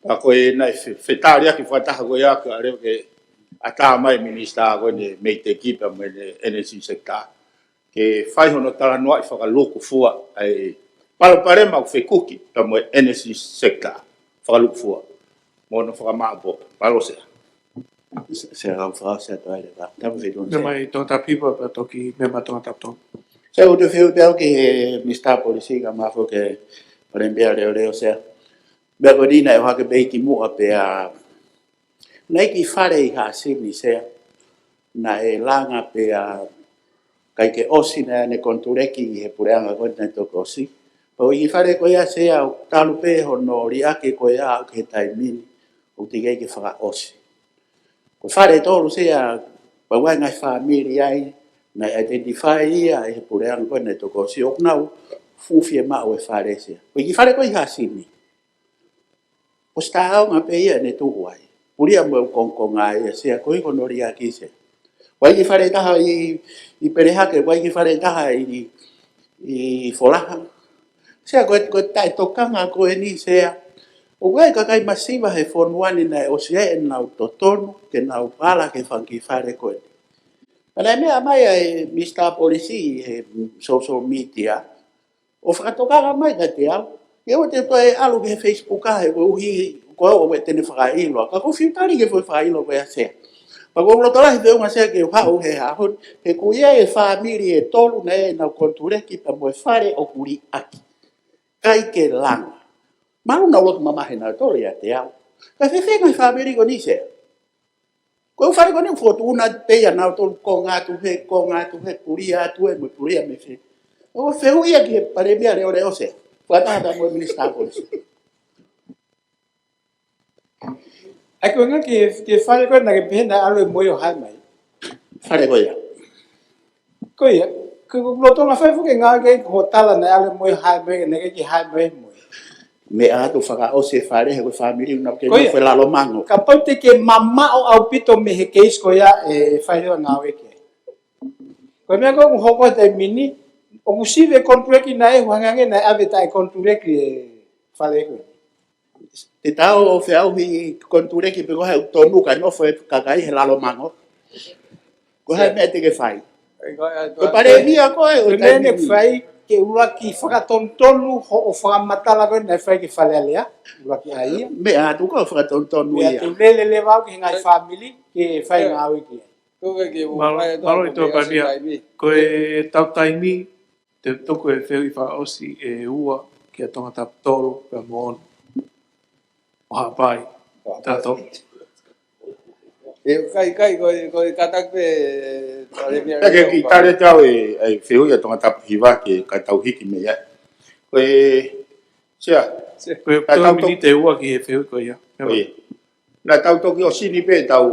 Ka koe nai whetari aki whakataha koe aki a reo ke ata mai minista koe ne meite kipa me ne energy sector. Ke whai hono tala noa i whakaloko fua ai palapare mau whekuki ta mo energy sector. Whakaloko fua. Mono whakamaapo. Palo sea. Se rau whao se atoa ele wā. Tapu whitun Me mai tōta pipa pa toki me matonga tapton. Se o te whiu pēo ki he Mr. Polisi ka mafo ke parembea reo sea. Bea ko dina e whake beiki mua pēa nei ki whare i ha sini sea. Na e langa pēa kai ke osi na ne kontureki i he pureanga koe nei toko osi. Pau i whare koe a sea o talu pē hono ri ake koe a ke taimini o te kei ke whaka osi. Ko whare tōru sea pawai ngai whamiri ai na identify ia e pureanga koe nei toko osi. Ok nau fufi e mao e whare sea. Ko i whare koe i ha sini. O stau ngā pe ia ne tuku ai. Puria mo kongkonga ia sea koe kono ri aki sea. Wai ki whare taha i perehake, wai ki whare taha i wholaha. Sea koe tai tokanga koe ni sea. O koe kakai masiva he whonuani nei o sea e nau totonu, ke nau pala ke whanki whare koe. Pana mea mai e Mr. Polisi he social media. O whakatokanga mai ka te au. Ke o te toi alu ke Facebook a he koe uhi koe o we tene whakailo. Ka ko whiutari ke whakailo koe a sea. Pa ko lotola he teunga sea ke hau he hahun. He kuia e whamiri e tolu na e nau kontureki pa moe whare o kuri aki. Kai ke langa. Maru na lotu mamahe na tolu ia te au. Ka whewhenga i whamiri ko ni sea. Koe whare ko ni whotu una teia nau tolu ko ngātu he kuri atu e mo kuri a me whe. O whehu ia ki he paremia reo sea. Whataha moe Minister Polisi. Ako nga ke whare koe na ke pehena alo e moe o hai mai. Whare koe ia. Koe ia. Ko loto nga whai fuke ngā ke ho tala na alo e moe o hai mai na ke hai mai moe. Me atu whaka o se whare he koe whamiri una ke ni whe lalo mango. Ka pau te ke mama o au pito me he keis koe ia e whai hoa ngā weke. Koe mea koe hoko te mini. O musive kontureki na e huangange na ave tai kontureki e whale koe. Te tau o whiau hi kontureki pe koe tonu ka nofo e kakai he lalo mango. Koe hai mea te ke whai. Koe pare mia koe o tai mini. Koe whai ke ula ki whakatontonu ho o whakamatala koe na whai ke whale alea. Ula ki aia. Mea atu koe whakatontonu ia. Mea te lele le wau ki ngai family ke whai ngā wiki. Malo i tō pamia. Koe tau taimi te toko e wheu i whaosi e ua ki a tonga tap toro ka moon. O hapai. Tato. Kai koe katak pe Ake ki tare tau e wheu i a tonga tap hiwa ke ka tau hiki me ia. Koe sea. Koe tō mini te ua ki he wheu koe ia. Koe. Nā tau toki o sini pe tau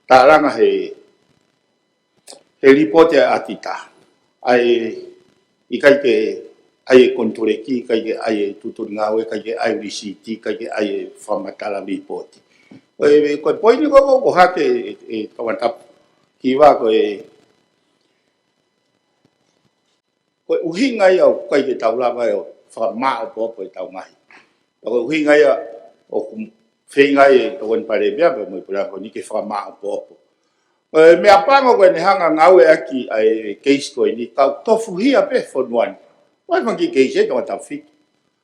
tālanga he ripote a atita. Ai i kai ke ai kontureki, kai ke ai tuturi ngawe, kai ke ai risiti, kai ke ai whamatala ripoti. Koe poini ko hake e kawantap kiwa koe uhinga ia o kai ke taulava e o whamaa popo e tau ngahi. Koe uhinga ia o whenga e kawan pare bea pa mo i pura ko ni ke whamaa popo. Me apango koe ne hanga ngawe aki ai case koe ni kau tofu hia pe whonuani. Wai mangi case e tonga tau fitu.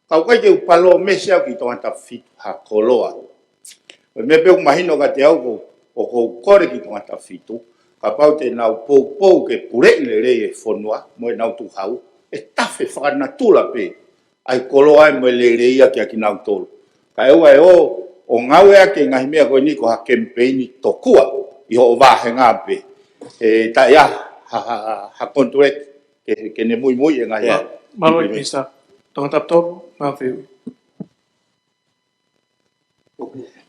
Kau kai ke upalo mese au ki tonga tau fitu ha koloa. Me pe umahino ka te au o kou kore ki tonga tau fitu. Ka pau te nau pou ke pure le rei e whonua mo e nau tu hau. E tafe whakanatula pe. Ai koloa e mo e le rei aki aki nau tolu. Ka ewa e o ngawe ake ngahi mea koe ni ko ha campaigni tokua. i ho va nga pe e ta ya ha contract ke ne muy nga ya Maloi Misa, tongata tolu, mawhiu.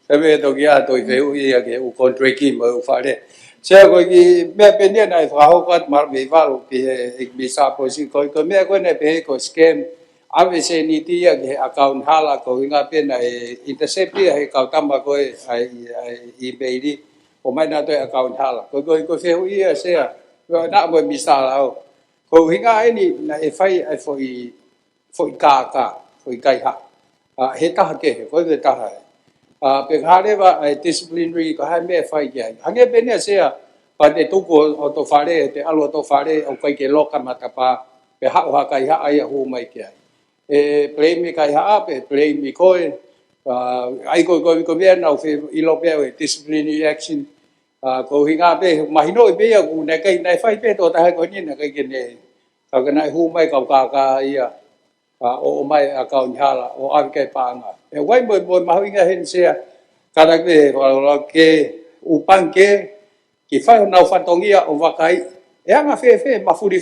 Sabe to kia to ke u ia ke u contract ki mo fa le. Sia ko ki me pe ne nai fa ho kat mar me va lo ki ek bisa po si ko me ko ne pe ko scam ave se ni ti ya ke account hala ko nga pe na intercept ya he ka tamba ko ai email di o mai na to account hala ko fe u ia se ya na mo bisa la ko hinga ai ni na e fai ai foi ka foi kai ha he ta ke ko ve ta ha pe khare ba disciplinary ko ha me fai ya hange pe ne se ya pa te tu ko to fare te alo to fare o kai ke loka mata pa pe ha ha kai ha ai hu mai ke e play mi kai ha pe play mi ko ai ko bien na fe i lo pe disciplinary action ko hinga pe mai no pe ya ku ne kai nai fai pe to ta ko ni na kai ke ne ka nai hu mai ka ia o mai account hala o ar ke pa nga e wai mo ma hinga hen se kada ke lo ke upang ke ki fai na fa tongia o vakai e anga fe ma furi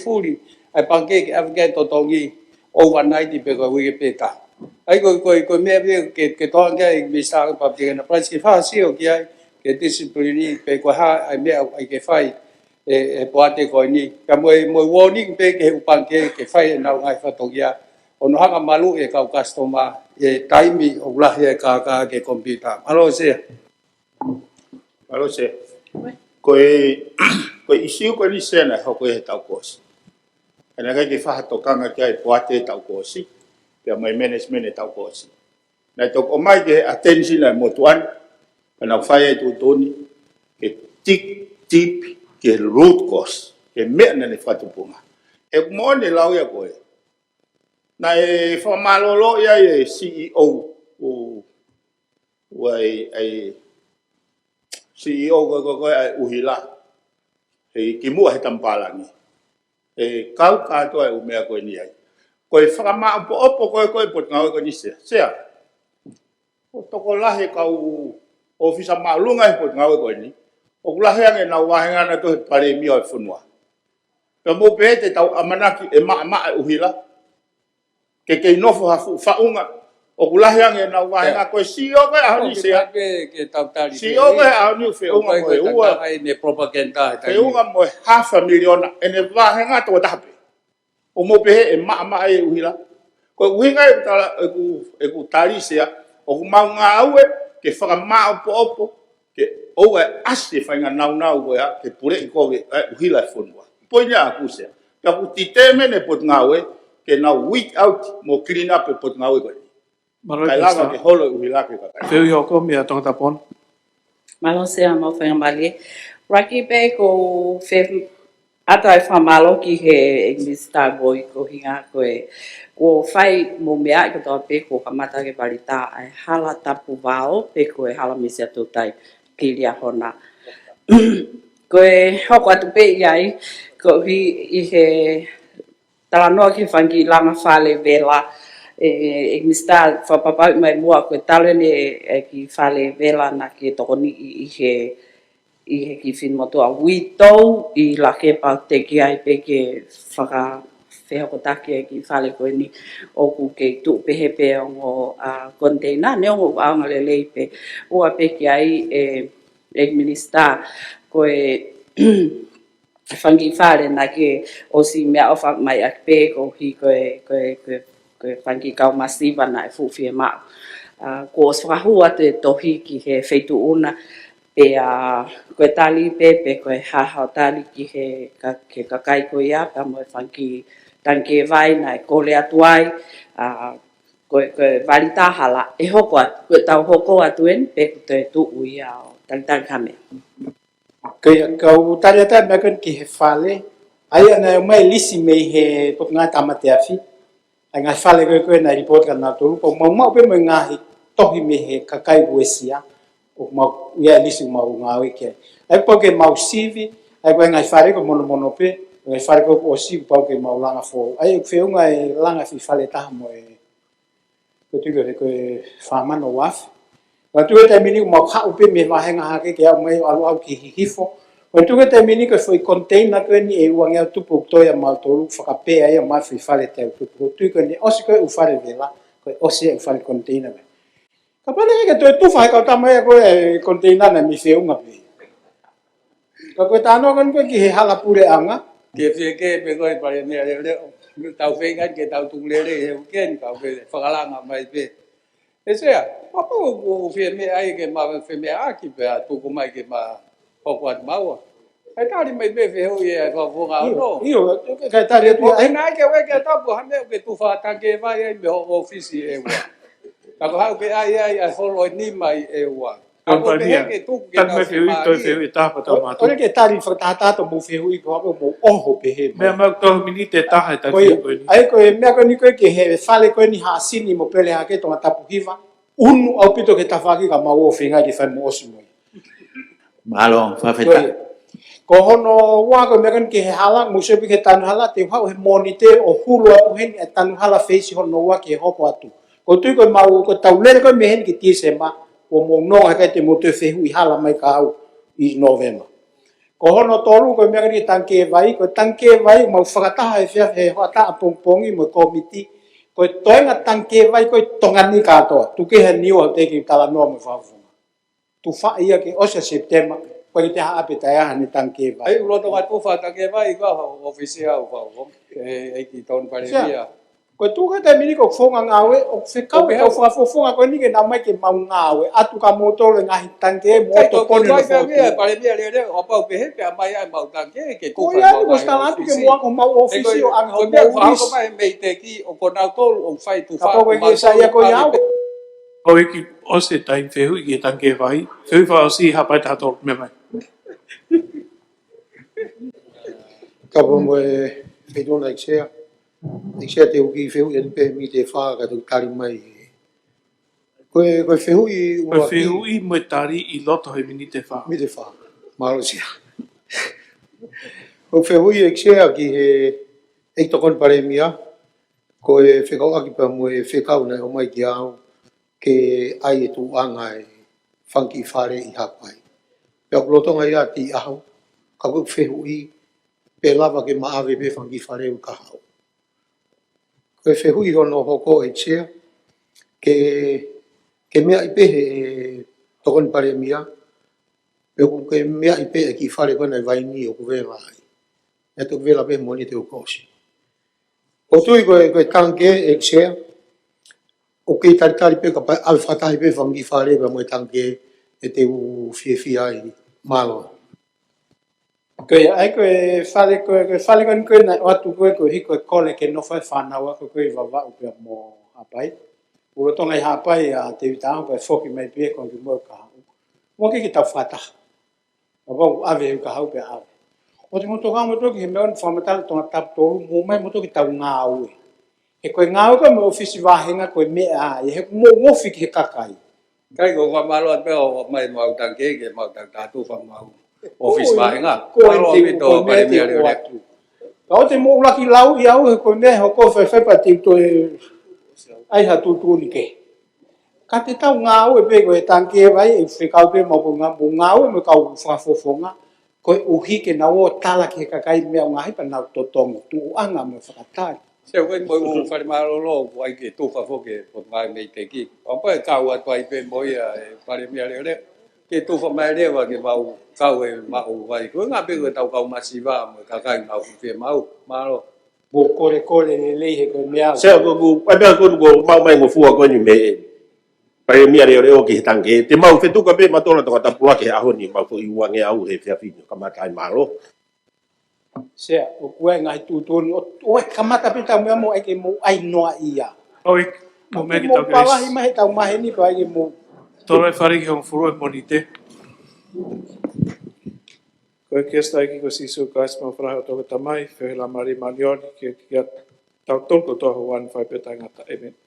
ai pangke ke avge to tongi overnight pe ko wi pe ta ai ko me ke to ke bisa pa ke na price ki fa si o ki ai ke discipline pe ko ha ai me ai ke fai e poate ko ni ka mo warning pe ke upang ke fai na ngai fa tongia ono hanga malu e ka customer e time o la he ka ke computer alo se ko isiu ko ni sena ho ko e tau kosi ana ga ke fa to kanga ke ai poate tau kosi pe mai management e tau kosi na to o mai ke attention na motuan ana fa e tu toni ke tip ke root cause ke me na ne fa tu punga e mo ne lau ya ko na e fa malolo ya e CEO o ai CEO ko ai uhila e ki mua he tampala ni e kau ka to e umea ko ni ai ko e whakama opo ko pot ngau ko ni sea o toko lahe kau ofisa malunga e pot ngau ko ni o lahe ange na wahenga na to he pare mi o funua pe mo pe te tau amanaki e ma uhila ke nofo ha faunga o lahe ange na wahenga ko CEO ko a ni sea ke tau tali CEO ko a ni fe o mo e ua ai ne propaganda e unga mo $500,000 e ne wahenga to tape o mo pe e ma e uhila ko winga e ku tali sea o maunga aue ke whakama opo ke o e ase whainga nau koea ke pure i koe uhila e whonua poina aku sea ka ku titeme ne pot ngawe ke na week out mo clean up e pot ngawe koe kai lava ke holo uhila ke kakai Feu yo ko mea tongata pon. Malo se amo fe mali. Raki pe ko fe ata e famalo ki he mista boy ko hinga ko e ko fai mo mea ko to pe ko kamata ke balita ai hala tapu vao pe ko e hala misia to tai ki lia hona. Ko e hoko atu pe iai ko i he talanoa ki whangi langa whale vela e mista whapapau mai mua koe talene ki whale vela na ke tokoni i he ki whinmotua witou i la ke pau te ki ai pe ke whaka whehokotake ki whale koe ni o ku ke tu pehe pe o ngō container ne o ngō aonga le leipe ua pe ki ai e minista koe whangi whare na ke o si mea o whak mai ak pe ko hi koe whangi kau masiva na e fuwhia mao. Ko os whakahua te tohi ki he wheitu una pe koe tali pe koe hahao tali ki he ke kakai koe ia pa mo e whangi tanke vai na e kole atuai koe wali tahala e hoko atu koe tau hoko atu en pe ko te tu ui au talitang kame. Kau tari ata me kan ki he fale ai ana mai lisi me he pot nga tamate afi ai nga fale ko na report kan na to po mau pe me nga hi tohi me he kakai wesia o mau ia lisi mau nga ke ai po ke mau sivi ai ko nga fale ko mono pe nga fale ko o si po ke mau langa fo ai fe unga e langa fi fale ta mo e ko tu ko fa mano waf Wa tu te mini mo kha upe me wa henga ha ke au mai alu au ki hifo. Wa tu te mini ko foi container ko ni e wa ngia tu pokto ya mal tolu whakape ai ma fi fale te tu tu ko ni osi ko u fale vela ko osi u fale container. Ka pale ke tu fa ka ta mai ko container na mi feu nga pe. Ka ko ta no kan ko ki hala pure anga. Ke fi ke pe ko pa ni le tau fe ngan ke tau tu le le ken ka pe whakalanga mai pe. E sea, papa o fi me ai ke ma fe me aki pe tu ko mai ke ma pokwa maua. Ai tari mai be fe ho ye ko ko ga no. Io ka tari tu ai nai ke we ke ta po ha me ke tu fa ta ke vai ai me office e wa. Ka ko ha ke ai holo ni mai e wa. Ako be ke tu ke Tan me feu to feu ta pa ta ma to. Ore ke tari fa ta to mo feu I ko mo oho pe he. Me ma to mini te ta ha ta feu ko ni. Ai ko me ko ni ko ke he fale ko ni ha sini mo pele ha ke to ta puhiva. Unu au pito ke ta fa ki ka ma wo finga ki fa mo osimo. Malo fa feta. Ko hono wa ko me kan ke hala mo se bi ke tan hala te ha o monitor o hulu atu hen e tan hala face hono wa ke ho ko atu. Ko tu ko mau ko taulere ko me hen ki ti se ma o mo no ha ke te mo te fe hui hala mai ka au I novembra. Ko hono tolu ko me kan ki tanke vai mau whakataha e fia he ho ta pongpongi mo komiti ko toenga tanke vai ko tongani ka to tu ke he niu te ki tala no mo fa tu fa ia ke osa september ko te ha apeta ya ni tanke vai ai lo to ka tu fa tanke vai ko official fa ko e ki ton pare dia ko tu ka te mini ko fonga ngawe o se ka ko fa fonga ko ni ke na mai ke mau ngawe atu ka moto le ngahi tanke moto ko ni fa dia pare dia le o pa pe he pe mai ai mau tanke ke ku fa ya ko sta la tu ke mo ko mau official ang ho mo ko mai me te ki o ko na ko o fai tu fa ko ke sa ya ko ya O ki o se tai feu I tan ke vai. Feu fa o si ha pa ta to me mai. Ka mo e dona exea. Exea te uki feu e pe mi te fa ka tu tari mai. Ko feu I Ko feu I mo tari I loto he mini te fa. Mi te fa. Malo sia. Ko feu I exea ki he e to kon pare mia. Ko e whekau aki pa mo e whekau nei o mai ki au ke ai e tu anga e whanki whare I hapai. Pea kulotonga ia ti ahau, ka kuk whehu I pe lava ke maawe pe whanki whare u ka hau. Ko e whehu I hono hoko e tia ke mea I pehe e tokon pare mia, pe ke mea I pehe ki whare kona I vaini o kuvela ai. E tuk vela pe moni te ukosi. O tui koe tanke e tia, o kei taritari pe ka pai alfatahi pe whangi whare pa mo e tanke e te u fie ai malo. Koe ai koe fale koe na watu koe hiko e kole ke no fai whanaua koe wawa upe mo hapai. Uro tonga I hapai a te witaha koe whoki mai pia koe ki mo ka hau. Mo ke tau whataha. A wau ave u ka hau pe ave. O te moto kama toki he meon whamatala tonga tap toru mo mai moto ki tau ngā ue. He koe ngā ue koe mo ofisi wahenga koe mea ai. He mo ngofi ki he kakai. Kai ko wa malo pe o mai mau tanke ke mau tang ta tu fa mau office vai nga ko te to pare mi ale atu ka te mo la ki lau I au ko me ho ko fe pa ti to ai ha tu ni ke ka te tau ngā au e pe ko e tanke vai e fe ka pe mo nga au me ka fa fo nga ko uhi ke na o tala ke ka kai me nga hi pa na to tong tu anga me fa ta se ko mo u fa malo lo ai ke tu fa fo ke po mai me te ki o pa ka wa pai pe mo ya pare mi ale ke tu fa mai le wa ke mau kau e mau vai ko nga pe ko tau kau masiva mo ka kai mau fe mau malo bo kore le he ko me au Se ko ai ba ko mau mai mo fu ko ni me. Pai mi are o ki tanke te mau fe tu ka pe ma tola to ta pula ke aho ni mau fo I wange au he fe fino ka ma kai malo. Se o kue ngai tu o kamata pe tau mo ai ke mo ai noa ia. Oi, mo me ki tau Mo pala hi mai tau mai ni pa ai mo. Tore whare ki hong furu e monite. Koe kesta ki ko sisu ka esma whrahe o toka tamai, whehela mari manioni ki tau tolko toha wan whai pe tangata. Amen.